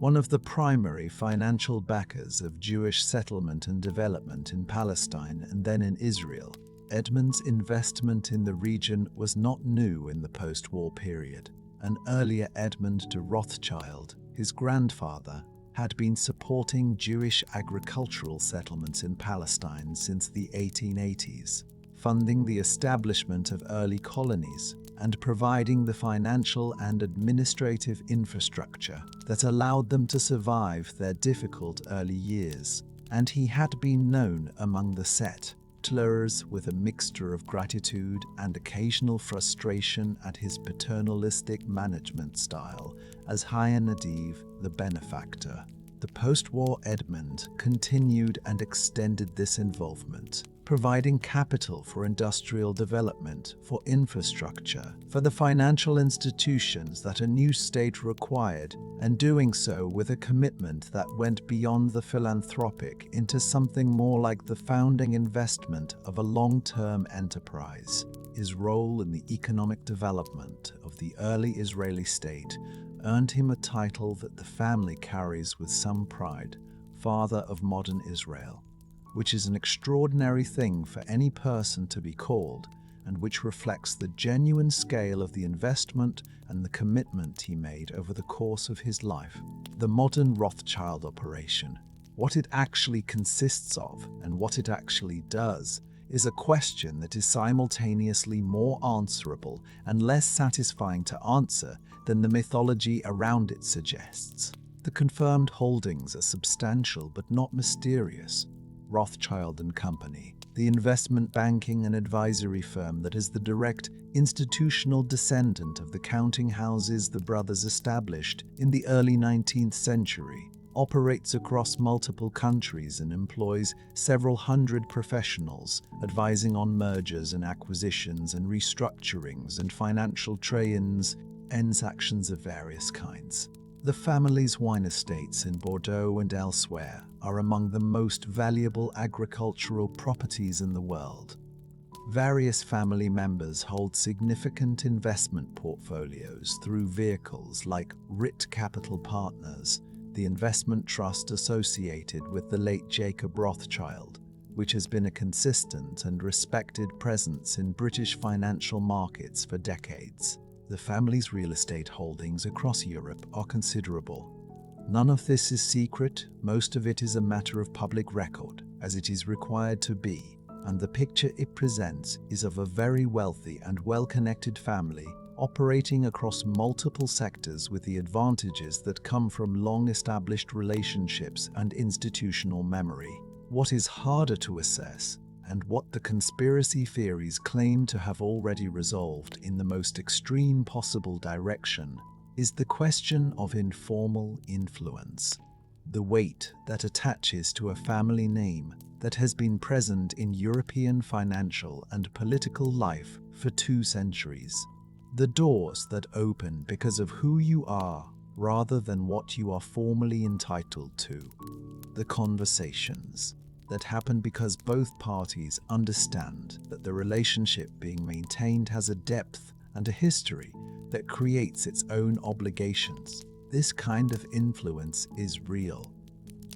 one of the primary financial backers of Jewish settlement and development in Palestine and then in Israel. Edmond's investment in the region was not new in the post-war period. An earlier Edmond de Rothschild, his grandfather, had been supporting Jewish agricultural settlements in Palestine since the 1880s, funding the establishment of early colonies and providing the financial and administrative infrastructure that allowed them to survive their difficult early years. And he had been known among the settlers with a mixture of gratitude and occasional frustration at his paternalistic management style as Haya Nadiv, the benefactor. The post-war Edmond continued and extended this involvement, providing capital for industrial development, for infrastructure, for the financial institutions that a new state required, and doing so with a commitment that went beyond the philanthropic into something more like the founding investment of a long-term enterprise. His role in the economic development of the early Israeli state earned him a title that the family carries with some pride, Father of Modern Israel, which is an extraordinary thing for any person to be called, and which reflects the genuine scale of the investment and the commitment he made over the course of his life. The modern Rothschild operation, what it actually consists of and what it actually does, is a question that is simultaneously more answerable and less satisfying to answer than the mythology around it suggests. The confirmed holdings are substantial but not mysterious. Rothschild and Company, the investment banking and advisory firm that is the direct institutional descendant of the counting houses the brothers established in the early 19th century, operates across multiple countries and employs several hundred professionals, advising on mergers and acquisitions and restructurings and financial transactions of various kinds. The family's wine estates in Bordeaux and elsewhere are among the most valuable agricultural properties in the world. Various family members hold significant investment portfolios through vehicles like RIT Capital Partners, the investment trust associated with the late Jacob Rothschild, which has been a consistent and respected presence in British financial markets for decades. The family's real estate holdings across Europe are considerable. None of this is secret, most of it is a matter of public record, as it is required to be, and the picture it presents is of a very wealthy and well-connected family operating across multiple sectors with the advantages that come from long-established relationships and institutional memory. What is harder to assess, and what the conspiracy theories claim to have already resolved in the most extreme possible direction, is the question of informal influence. The weight that attaches to a family name that has been present in European financial and political life for 2 centuries. The doors that open because of who you are rather than what you are formally entitled to. The conversations that happen because both parties understand that the relationship being maintained has a depth and a history that creates its own obligations. This kind of influence is real.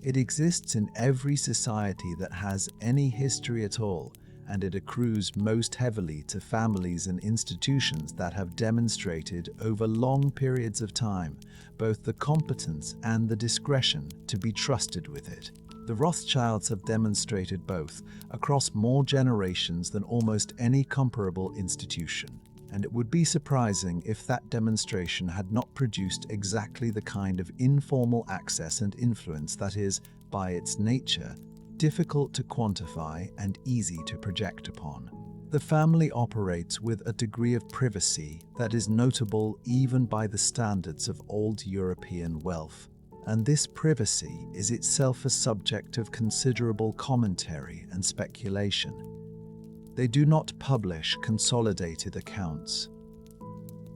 It exists in every society that has any history at all, and it accrues most heavily to families and institutions that have demonstrated over long periods of time both the competence and the discretion to be trusted with it. The Rothschilds have demonstrated both across more generations than almost any comparable institution, and it would be surprising if that demonstration had not produced exactly the kind of informal access and influence that is, by its nature, difficult to quantify and easy to project upon. The family operates with a degree of privacy that is notable even by the standards of old European wealth, and this privacy is itself a subject of considerable commentary and speculation. They do not publish consolidated accounts.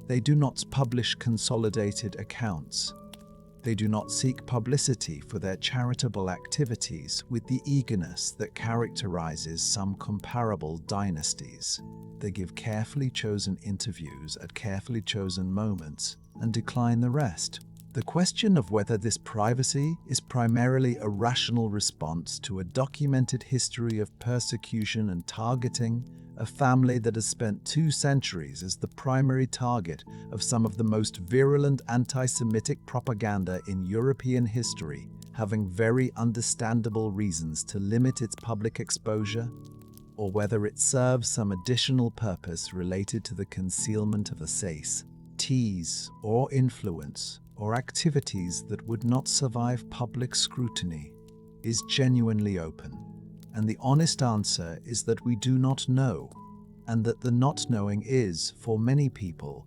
They do not seek publicity for their charitable activities with the eagerness that characterizes some comparable dynasties. They give carefully chosen interviews at carefully chosen moments and decline the rest. The question of whether this privacy is primarily a rational response to a documented history of persecution and targeting, a family that has spent 2 centuries as the primary target of some of the most virulent anti-Semitic propaganda in European history, having very understandable reasons to limit its public exposure, or whether it serves some additional purpose related to the concealment of assays, tease, or influence, or activities that would not survive public scrutiny, is genuinely open. And the honest answer is that we do not know, and that the not knowing is, for many people,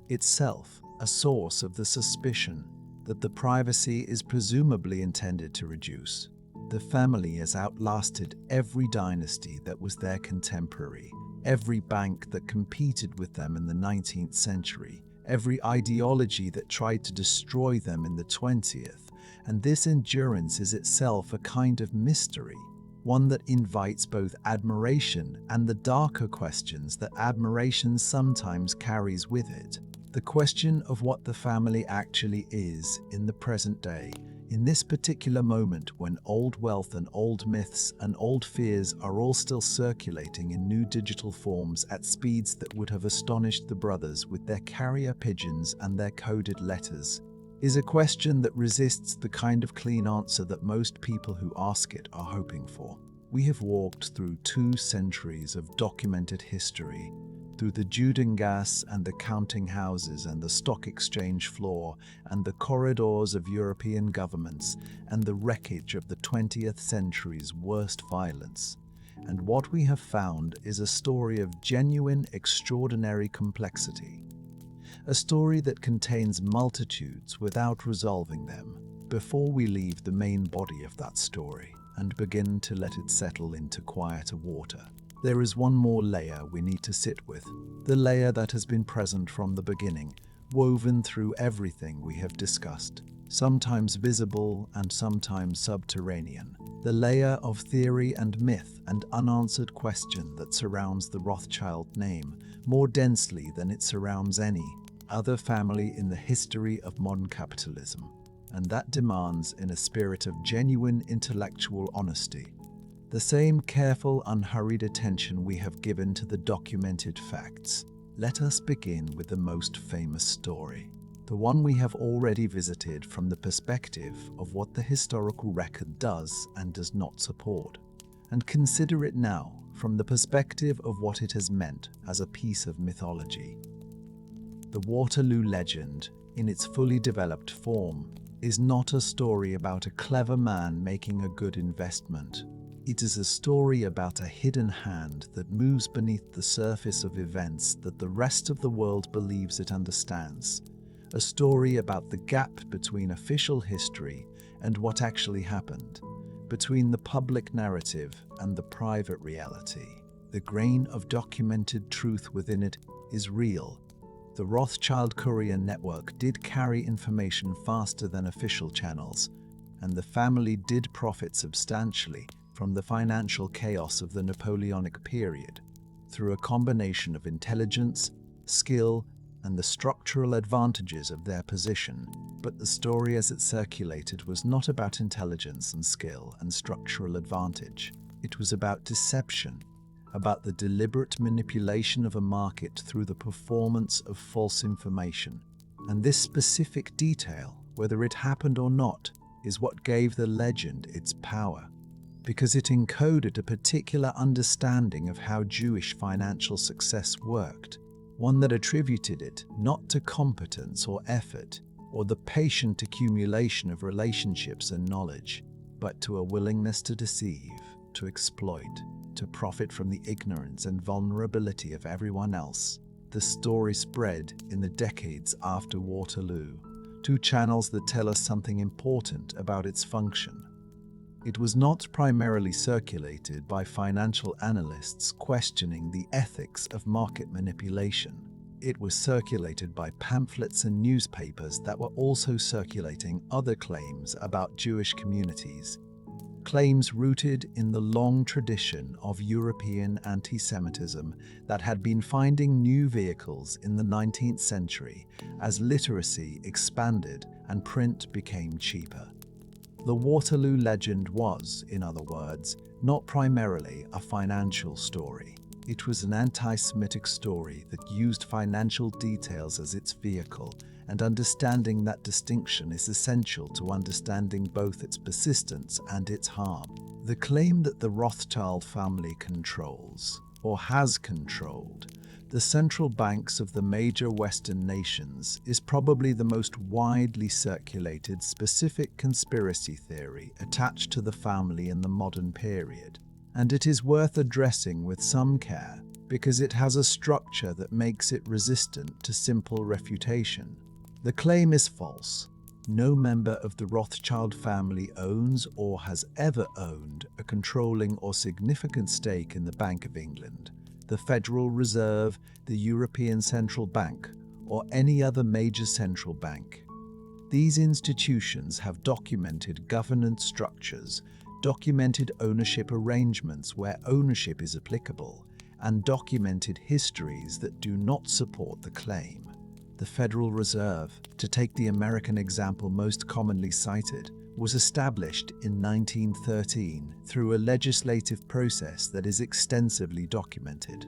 itself a source of the suspicion that the privacy is presumably intended to reduce. The family has outlasted every dynasty that was their contemporary, every bank that competed with them in the 19th century, every ideology that tried to destroy them in the 20th, and this endurance is itself a kind of mystery, one that invites both admiration and the darker questions that admiration sometimes carries with it. The question of what the family actually is in the present day In this particular moment, when old wealth and old myths and old fears are all still circulating in new digital forms at speeds that would have astonished the brothers with their carrier pigeons and their coded letters, is a question that resists the kind of clean answer that most people who ask it are hoping for. We have walked through 2 centuries of documented history, through the Judengasse and the counting houses and the stock exchange floor and the corridors of European governments and the wreckage of the 20th century's worst violence. And what we have found is a story of genuine, extraordinary complexity. A story that contains multitudes without resolving them before we leave the main body of that story and begin to let it settle into quieter water. There is one more layer we need to sit with, the layer that has been present from the beginning, woven through everything we have discussed, sometimes visible and sometimes subterranean, the layer of theory and myth and unanswered question that surrounds the Rothschild name more densely than it surrounds any other family in the history of modern capitalism, and that demands, in a spirit of genuine intellectual honesty, the same careful, unhurried attention we have given to the documented facts. Let us begin with the most famous story, the one we have already visited from the perspective of what the historical record does and does not support, and consider it now from the perspective of what it has meant as a piece of mythology. The Waterloo legend, in its fully developed form, is not a story about a clever man making a good investment. It is a story about a hidden hand that moves beneath the surface of events that the rest of the world believes it understands. A story about the gap between official history and what actually happened, between the public narrative and the private reality. The grain of documented truth within it is real. The Rothschild courier network did carry information faster than official channels, and the family did profit substantially from the financial chaos of the Napoleonic period, through a combination of intelligence, skill, and the structural advantages of their position. But the story as it circulated was not about intelligence and skill and structural advantage. It was about deception, about the deliberate manipulation of a market through the performance of false information. And this specific detail, whether it happened or not, is what gave the legend its power, because it encoded a particular understanding of how Jewish financial success worked, one that attributed it not to competence or effort, or the patient accumulation of relationships and knowledge, but to a willingness to deceive, to exploit, to profit from the ignorance and vulnerability of everyone else. The story spread in the decades after Waterloo, 2 channels that tell us something important about its function. It was not primarily circulated by financial analysts questioning the ethics of market manipulation. It was circulated by pamphlets and newspapers that were also circulating other claims about Jewish communities, claims rooted in the long tradition of European anti-Semitism that had been finding new vehicles in the 19th century as literacy expanded and print became cheaper. The Waterloo legend was, in other words, not primarily a financial story. It was an anti-Semitic story that used financial details as its vehicle, and understanding that distinction is essential to understanding both its persistence and its harm. The claim that the Rothschild family controls, or has controlled, the central banks of the major Western nations is probably the most widely circulated specific conspiracy theory attached to the family in the modern period, and it is worth addressing with some care because it has a structure that makes it resistant to simple refutation. The claim is false. No member of the Rothschild family owns or has ever owned a controlling or significant stake in the Bank of England, the Federal Reserve, the European Central Bank, or any other major central bank. These institutions have documented governance structures, documented ownership arrangements where ownership is applicable, and documented histories that do not support the claim. The Federal Reserve, to take the American example most commonly cited, was established in 1913 through a legislative process that is extensively documented.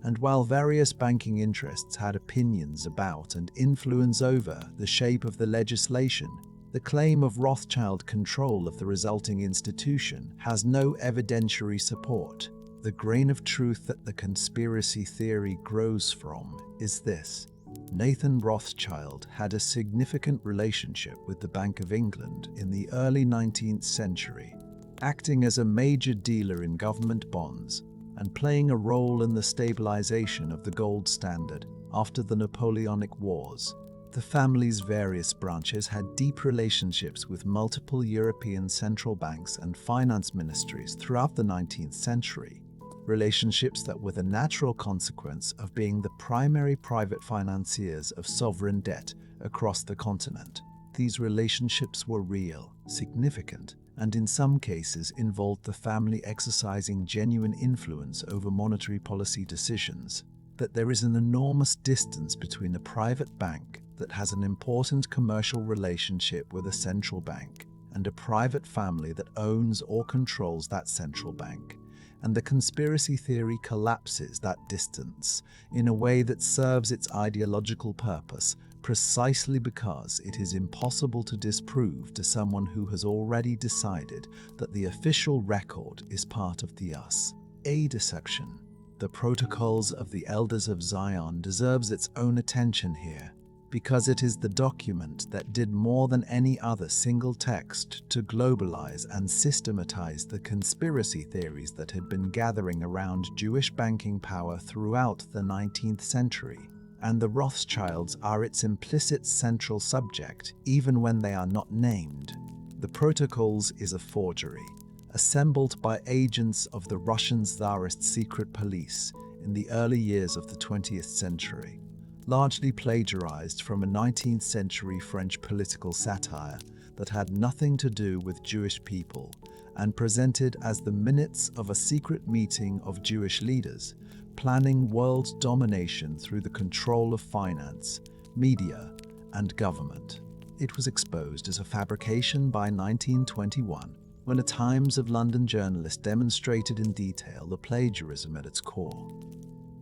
And while various banking interests had opinions about and influence over the shape of the legislation, the claim of Rothschild control of the resulting institution has no evidentiary support. The grain of truth that the conspiracy theory grows from is this: Nathan Rothschild had a significant relationship with the Bank of England in the early 19th century, acting as a major dealer in government bonds and playing a role in the stabilization of the gold standard after the Napoleonic Wars. The family's various branches had deep relationships with multiple European central banks and finance ministries throughout the 19th century, relationships that were the natural consequence of being the primary private financiers of sovereign debt across the continent. These relationships were real, significant, and in some cases involved the family exercising genuine influence over monetary policy decisions. That there is an enormous distance between a private bank that has an important commercial relationship with a central bank and a private family that owns or controls that central bank. And the conspiracy theory collapses that distance in a way that serves its ideological purpose, precisely because it is impossible to disprove to someone who has already decided that the official record is part of the us. A deception. The Protocols of the Elders of Zion deserves its own attention here, because it is the document that did more than any other single text to globalize and systematize the conspiracy theories that had been gathering around Jewish banking power throughout the 19th century. And the Rothschilds are its implicit central subject, even when they are not named. The Protocols is a forgery, assembled by agents of the Russian Tsarist secret police in the early years of the 20th century, largely plagiarized from a 19th century French political satire that had nothing to do with Jewish people, and presented as the minutes of a secret meeting of Jewish leaders planning world domination through the control of finance, media, and government. It was exposed as a fabrication by 1921, when a Times of London journalist demonstrated in detail the plagiarism at its core.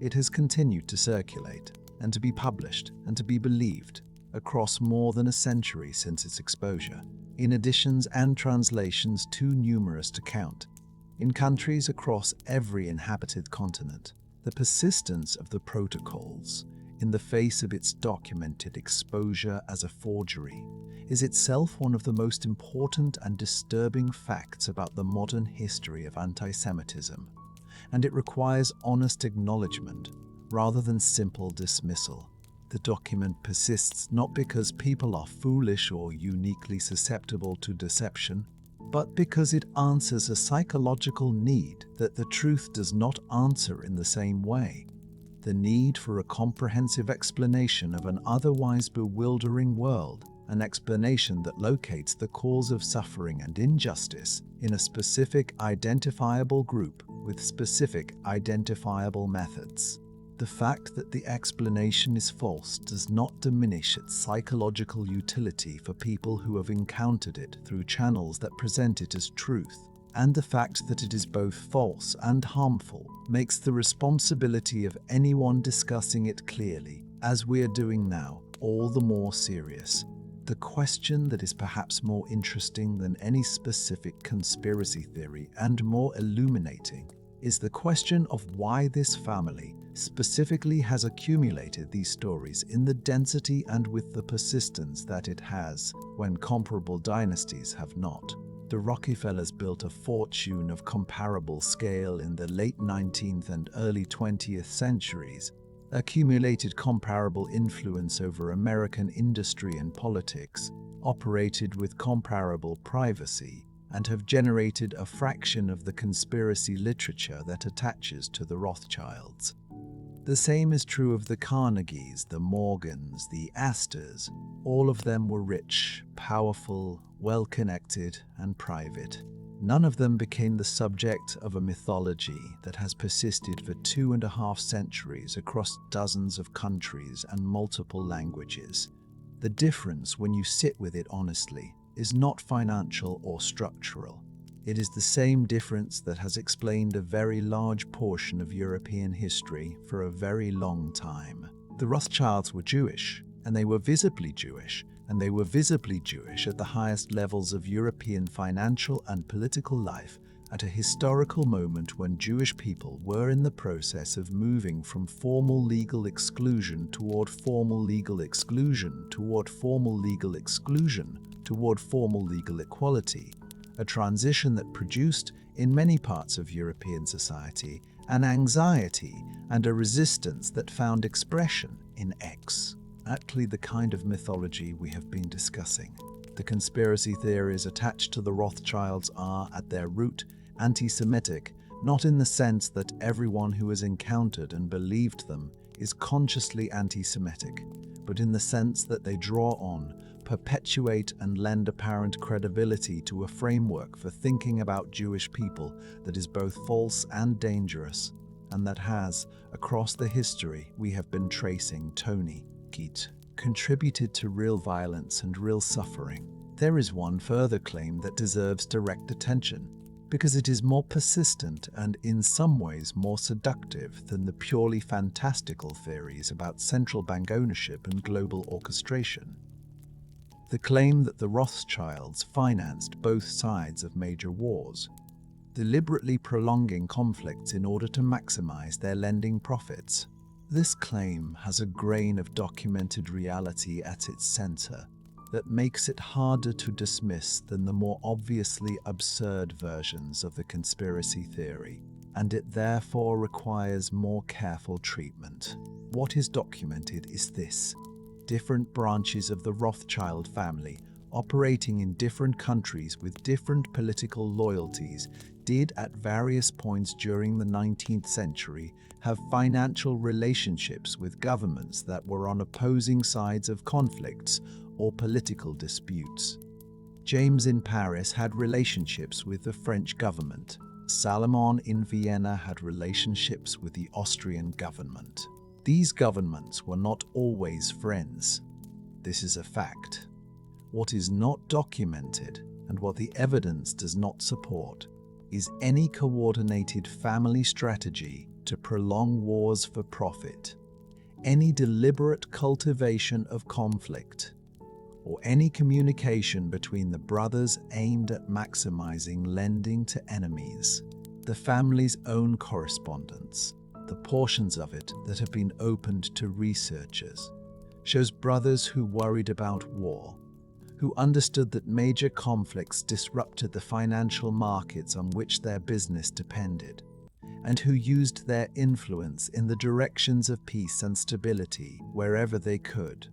It has continued to circulate, and to be published, and to be believed, across more than a century since its exposure, in editions and translations too numerous to count, in countries across every inhabited continent. The persistence of the Protocols, in the face of its documented exposure as a forgery, is itself one of the most important and disturbing facts about the modern history of anti-Semitism, and it requires honest acknowledgement rather than simple dismissal. The document persists not because people are foolish or uniquely susceptible to deception, but because it answers a psychological need that the truth does not answer in the same way: the need for a comprehensive explanation of an otherwise bewildering world, an explanation that locates the cause of suffering and injustice in a specific identifiable group with specific identifiable methods. The fact that the explanation is false does not diminish its psychological utility for people who have encountered it through channels that present it as truth. And the fact that it is both false and harmful makes the responsibility of anyone discussing it clearly, as we are doing now, all the more serious. The question that is perhaps more interesting than any specific conspiracy theory and more illuminating is the question of why this family specifically has accumulated these stories in the density and with the persistence that it has, when comparable dynasties have not. The Rockefellers built a fortune of comparable scale in the late 19th and early 20th centuries, accumulated comparable influence over American industry and politics, operated with comparable privacy, and have generated a fraction of the conspiracy literature that attaches to the Rothschilds. The same is true of the Carnegies, the Morgans, the Astors. All of them were rich, powerful, well-connected, and private. None of them became the subject of a mythology that has persisted for 2.5 centuries across dozens of countries and multiple languages. The difference, when you sit with it honestly, is not financial or structural. It is the same difference that has explained a very large portion of European history for a very long time. The Rothschilds were Jewish, and they were visibly Jewish, and they were visibly Jewish at the highest levels of European financial and political life at a historical moment when Jewish people were in the process of moving from formal legal exclusion toward formal legal exclusion toward formal legal exclusion toward formal legal equality, a transition that produced, in many parts of European society, an anxiety and a resistance that found expression in exactly the kind of mythology we have been discussing. The conspiracy theories attached to the Rothschilds are, at their root, anti-Semitic, not in the sense that everyone who has encountered and believed them is consciously anti-Semitic, but in the sense that they draw on, perpetuate and lend apparent credibility to a framework for thinking about Jewish people that is both false and dangerous, and that has, across the history we have been tracing, contributed to real violence and real suffering. There is one further claim that deserves direct attention, because it is more persistent and in some ways more seductive than the purely fantastical theories about central bank ownership and global orchestration. The claim that the Rothschilds financed both sides of major wars, deliberately prolonging conflicts in order to maximize their lending profits. This claim has a grain of documented reality at its center that makes it harder to dismiss than the more obviously absurd versions of the conspiracy theory, and it therefore requires more careful treatment. What is documented is this: different branches of the Rothschild family, operating in different countries with different political loyalties, did at various points during the 19th century have financial relationships with governments that were on opposing sides of conflicts or political disputes. James in Paris had relationships with the French government. Salomon in Vienna had relationships with the Austrian government. These governments were not always friends. This is a fact. What is not documented, and what the evidence does not support, is any coordinated family strategy to prolong wars for profit, any deliberate cultivation of conflict, or any communication between the brothers aimed at maximizing lending to enemies. The family's own correspondence, the portions of it that have been opened to researchers, shows brothers who worried about war, who understood that major conflicts disrupted the financial markets on which their business depended, and who used their influence in the directions of peace and stability wherever they could,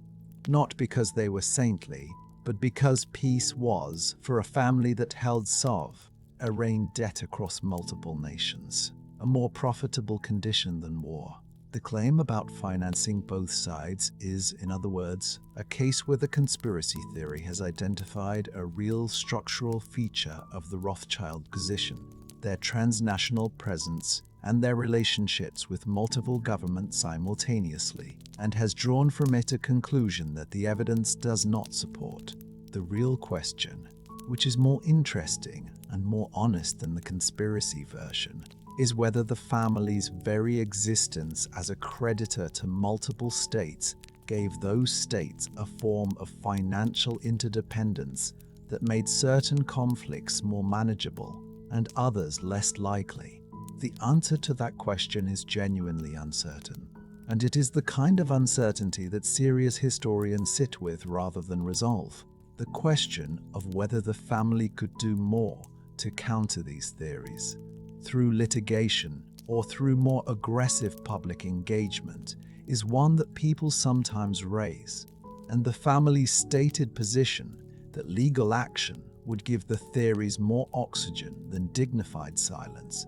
not because they were saintly, but because peace was, for a family that held sovereign debt across multiple nations, a more profitable condition than war. The claim about financing both sides is, in other words, a case where the conspiracy theory has identified a real structural feature of the Rothschild position, their transnational presence and their relationships with multiple governments simultaneously, and has drawn from it a conclusion that the evidence does not support. The real question, which is more interesting and more honest than the conspiracy version, is whether the family's very existence as a creditor to multiple states gave those states a form of financial interdependence that made certain conflicts more manageable and others less likely. The answer to that question is genuinely uncertain, and it is the kind of uncertainty that serious historians sit with rather than resolve. The question of whether the family could do more to counter these theories, through litigation or through more aggressive public engagement, is one that people sometimes raise, and the family's stated position that legal action would give the theories more oxygen than dignified silence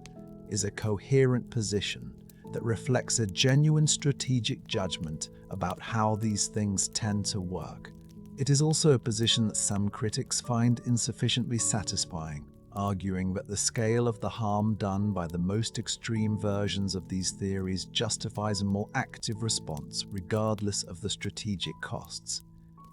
is a coherent position that reflects a genuine strategic judgment about how these things tend to work. It is also a position that some critics find insufficiently satisfying, arguing that the scale of the harm done by the most extreme versions of these theories justifies a more active response regardless of the strategic costs.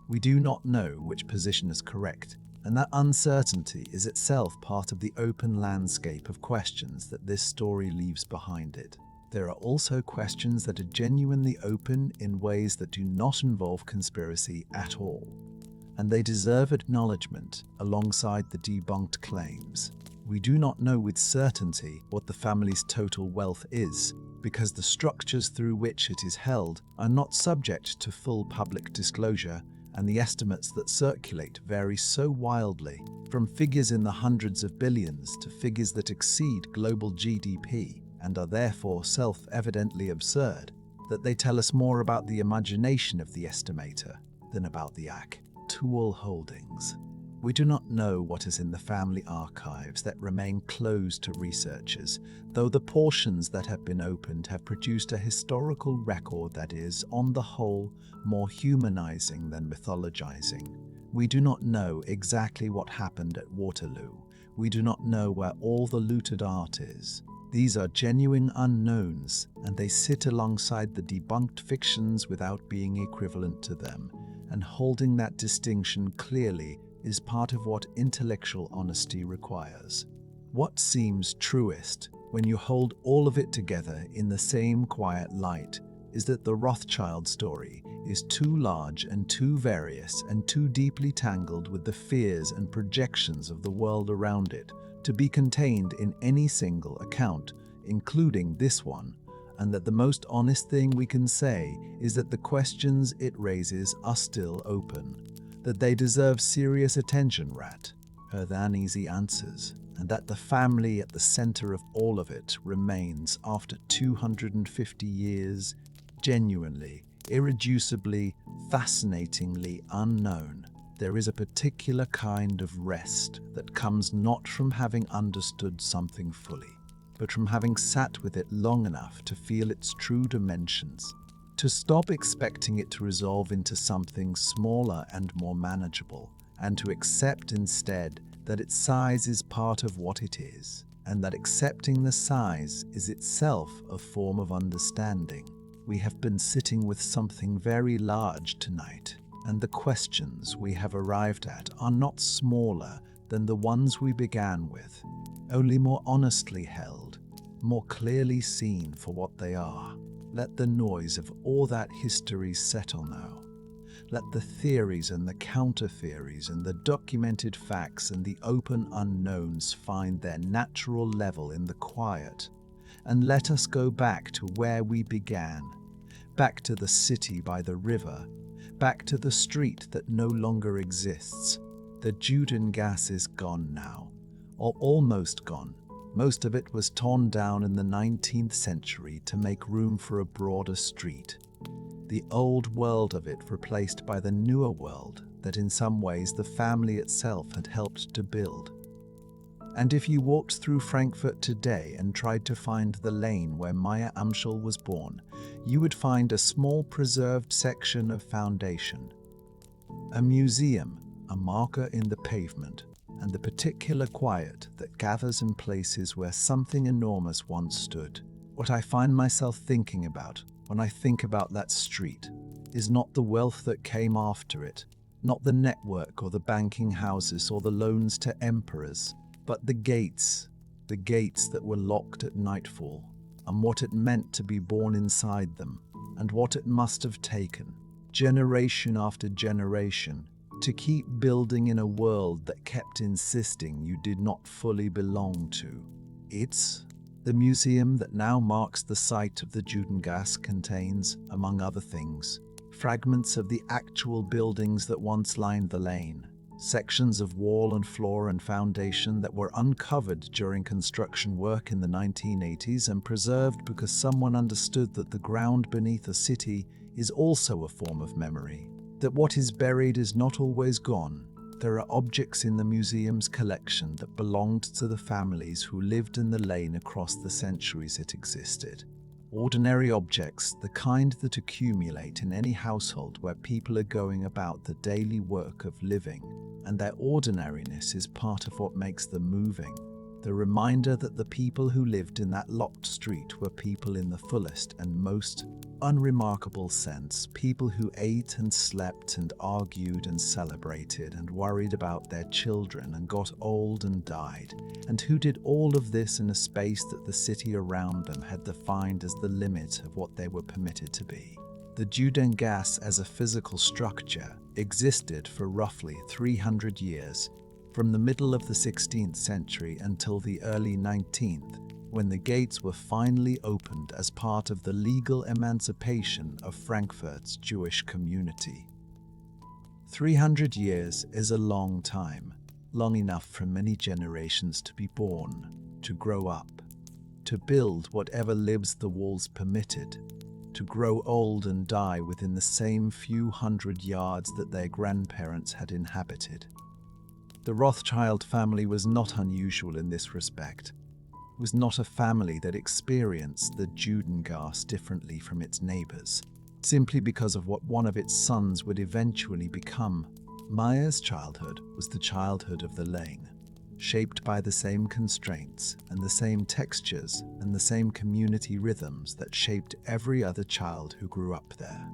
We do not know which position is correct, And that uncertainty is itself part of the open landscape of questions that this story leaves behind it. There are also questions that are genuinely open in ways that do not involve conspiracy at all. And they deserve acknowledgement alongside the debunked claims. We do not know with certainty what the family's total wealth is, because the structures through which it is held are not subject to full public disclosure, and the estimates that circulate vary so wildly, from figures in the hundreds of billions to figures that exceed global GDP and are therefore self-evidently absurd, that they tell us more about the imagination of the estimator than about the actual holdings. We do not know what is in the family archives that remain closed to researchers, though the portions that have been opened have produced a historical record that is, on the whole, more humanizing than mythologizing. We do not know exactly what happened at Waterloo. We do not know where all the looted art is. These are genuine unknowns, and they sit alongside the debunked fictions without being equivalent to them, and holding that distinction clearly is part of what intellectual honesty requires. What seems truest, when you hold all of it together in the same quiet light, is that the Rothschild story is too large and too various and too deeply tangled with the fears and projections of the world around it to be contained in any single account, including this one, and that the most honest thing we can say is that the questions it raises are still open, that they deserve serious attention rather than easy answers, and that the family at the center of all of it remains, after 250 years, genuinely, irreducibly, fascinatingly unknown. There is a particular kind of rest that comes not from having understood something fully, but from having sat with it long enough to feel its true dimensions, to stop expecting it to resolve into something smaller and more manageable, and to accept instead that its size is part of what it is, and that accepting the size is itself a form of understanding. We have been sitting with something very large tonight, and the questions we have arrived at are not smaller than the ones we began with, only more honestly held, more clearly seen for what they are. Let the noise of all that history settle now. Let the theories and the counter-theories and the documented facts and the open unknowns find their natural level in the quiet. And let us go back to where we began, back to the city by the river, back to the street that no longer exists. The Juden gas is gone now, or almost gone. Most of it was torn down in the 19th century to make room for a broader street. The old world of it replaced by the newer world that in some ways the family itself had helped to build. And if you walked through Frankfurt today and tried to find the lane where Mayer Amschel was born, you would find a small preserved section of foundation, a museum, a marker in the pavement, and the particular quiet that gathers in places where something enormous once stood. What I find myself thinking about when I think about that street is not the wealth that came after it, not the network or the banking houses or the loans to emperors, but the gates that were locked at nightfall, and what it meant to be born inside them, and what it must have taken, generation after generation, to keep building in a world that kept insisting you did not fully belong to. It's the museum that now marks the site of the Judengasse contains, among other things, fragments of the actual buildings that once lined the lane, sections of wall and floor and foundation that were uncovered during construction work in the 1980s and preserved because someone understood that the ground beneath a city is also a form of memory, that what is buried is not always gone. There are objects in the museum's collection that belonged to the families who lived in the lane across the centuries it existed. Ordinary objects, the kind that accumulate in any household where people are going about the daily work of living, and their ordinariness is part of what makes them moving. The reminder that the people who lived in that locked street were people in the fullest and most unremarkable sense, people who ate and slept and argued and celebrated and worried about their children and got old and died, and who did all of this in a space that the city around them had defined as the limit of what they were permitted to be. The Judengasse as a physical structure existed for roughly 300 years, from the middle of the 16th century until the early 19th, when the gates were finally opened as part of the legal emancipation of Frankfurt's Jewish community. 300 years is a long time, long enough for many generations to be born, to grow up, to build whatever lives the walls permitted, to grow old and die within the same few hundred yards that their grandparents had inhabited. The Rothschild family was not unusual in this respect. It was not a family that experienced the Judengasse differently from its neighbors, simply because of what one of its sons would eventually become. Mayer's childhood was the childhood of the lane, shaped by the same constraints and the same textures and the same community rhythms that shaped every other child who grew up there.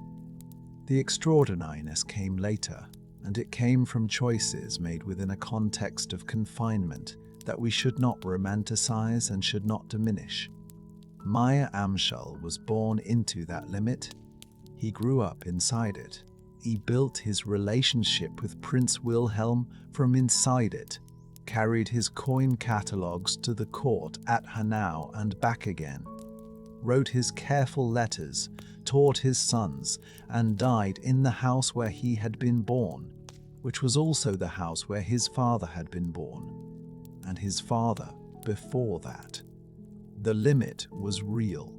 The extraordinariness came later, and it came from choices made within a context of confinement that we should not romanticize and should not diminish. Mayer Amschel was born into that limit. He grew up inside it. He built his relationship with Prince Wilhelm from inside it, carried his coin catalogues to the court at Hanau and back again, wrote his careful letters, taught his sons, and died in the house where he had been born, which was also the house where his father had been born, and his father before that. The limit was real.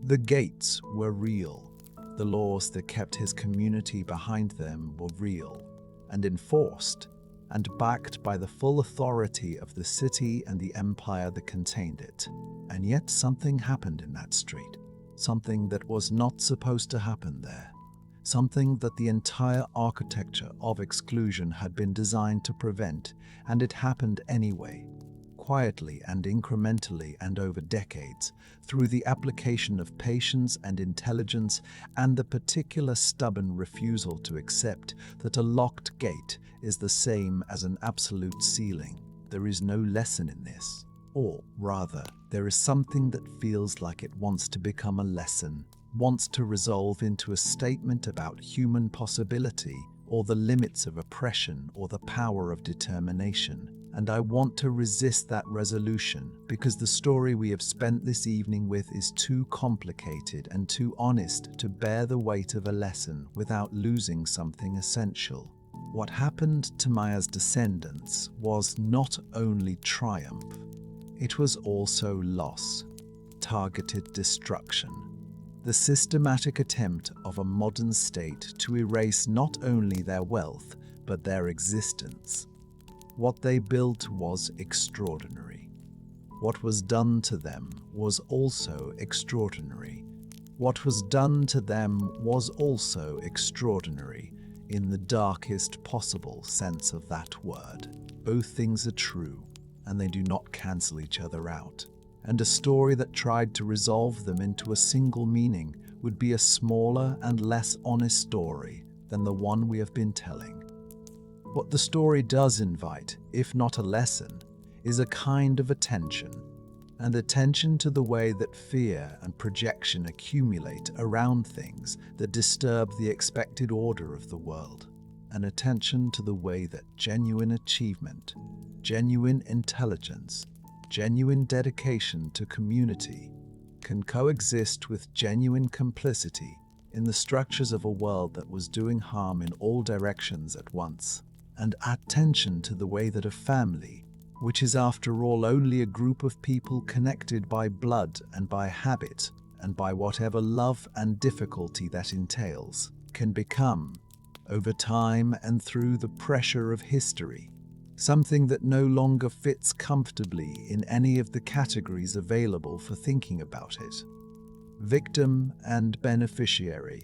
The gates were real. The laws that kept his community behind them were real and enforced and backed by the full authority of the city and the empire that contained it. And yet something happened in that street, something that was not supposed to happen there, something that the entire architecture of exclusion had been designed to prevent, and it happened anyway, quietly and incrementally and over decades, through the application of patience and intelligence and the particular stubborn refusal to accept that a locked gate is the same as an absolute ceiling. There is no lesson in this, or rather, there is something that feels like it wants to become a lesson, wants to resolve into a statement about human possibility or the limits of oppression or the power of determination. And I want to resist that resolution because the story we have spent this evening with is too complicated and too honest to bear the weight of a lesson without losing something essential. What happened to Mayer's descendants was not only triumph, it was also loss, targeted destruction, the systematic attempt of a modern state to erase not only their wealth, but their existence. What they built was extraordinary. What was done to them was also extraordinary. What was done to them was also extraordinary, in the darkest possible sense of that word. Both things are true, and they do not cancel each other out. And a story that tried to resolve them into a single meaning would be a smaller and less honest story than the one we have been telling. What the story does invite, if not a lesson, is a kind of attention, and attention to the way that fear and projection accumulate around things that disturb the expected order of the world, an attention to the way that genuine achievement, genuine intelligence, genuine dedication to community can coexist with genuine complicity in the structures of a world that was doing harm in all directions at once, and attention to the way that a family, which is after all only a group of people connected by blood and by habit and by whatever love and difficulty that entails, can become, over time and through the pressure of history, something that no longer fits comfortably in any of the categories available for thinking about it. Victim and beneficiary,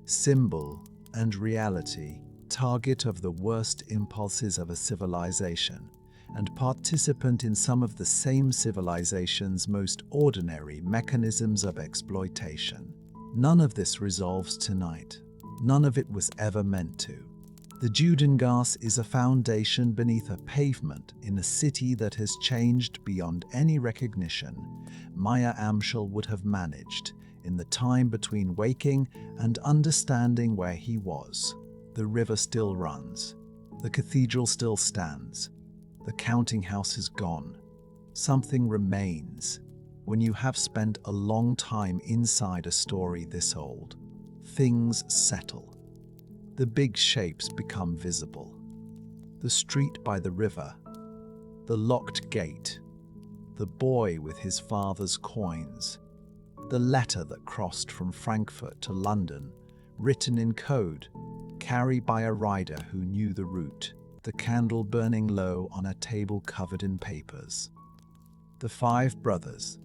symbol and reality, target of the worst impulses of a civilization, and participant in some of the same civilization's most ordinary mechanisms of exploitation. None of this resolves tonight. None of it was ever meant to. The Judengasse is a foundation beneath a pavement in a city that has changed beyond any recognition Mayer Amschel would have managed in the time between waking and understanding where he was. The river still runs. The cathedral still stands. The counting house is gone. Something remains. When you have spent a long time inside a story this old, things settle. The big shapes become visible. The street by the river, the locked gate, the boy with his father's coins, the letter that crossed from Frankfurt to London, written in code, carried by a rider who knew the route, the candle burning low on a table covered in papers. The 5 brothers,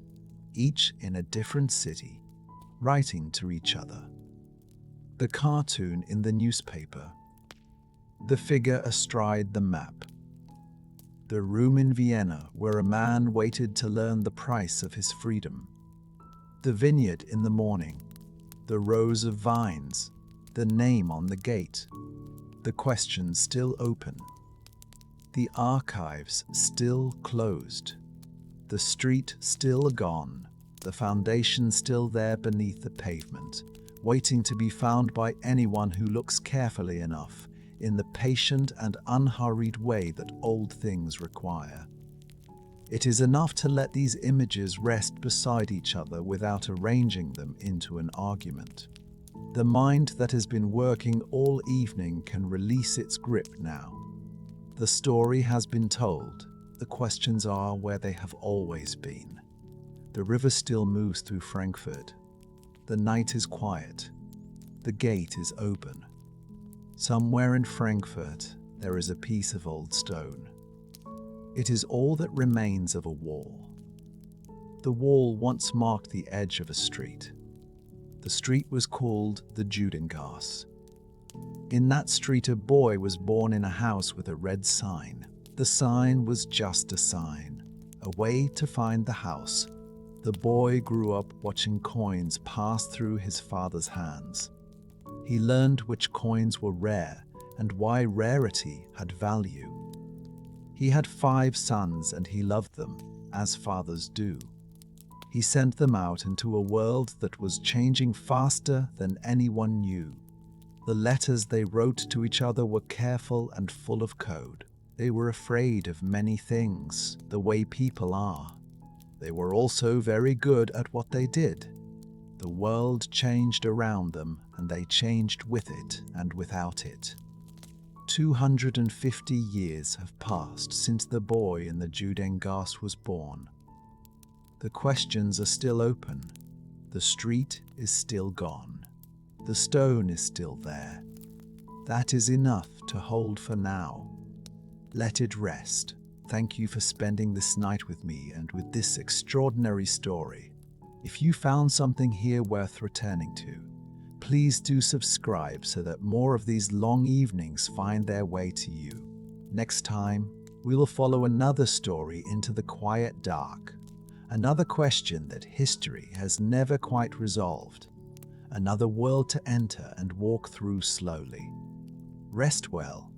each in a different city, writing to each other. The cartoon in the newspaper. The figure astride the map. The room in Vienna where a man waited to learn the price of his freedom. The vineyard in the morning. The rows of vines. The name on the gate. The question still open. The archives still closed. The street still gone. The foundation still there beneath the pavement, waiting to be found by anyone who looks carefully enough, in the patient and unhurried way that old things require. It is enough to let these images rest beside each other without arranging them into an argument. The mind that has been working all evening can release its grip now. The story has been told. The questions are where they have always been. The river still moves through Frankfurt. The night is quiet. The gate is open. Somewhere in Frankfurt, there is a piece of old stone. It is all that remains of a wall. The wall once marked the edge of a street. The street was called the Judengasse. In that street, a boy was born in a house with a red sign. The sign was just a sign, a way to find the house. The boy grew up watching coins pass through his father's hands. He learned which coins were rare and why rarity had value. He had 5 sons and he loved them, as fathers do. He sent them out into a world that was changing faster than anyone knew. The letters they wrote to each other were careful and full of code. They were afraid of many things, the way people are. They were also very good at what they did. The world changed around them, and they changed with it and without it. 250 years have passed since the boy in the Judengasse was born. The questions are still open. The street is still gone. The stone is still there. That is enough to hold for now. Let it rest. Thank you for spending this night with me and with this extraordinary story. If you found something here worth returning to, please do subscribe so that more of these long evenings find their way to you. Next time, we will follow another story into the quiet dark, another question that history has never quite resolved, another world to enter and walk through slowly. Rest well.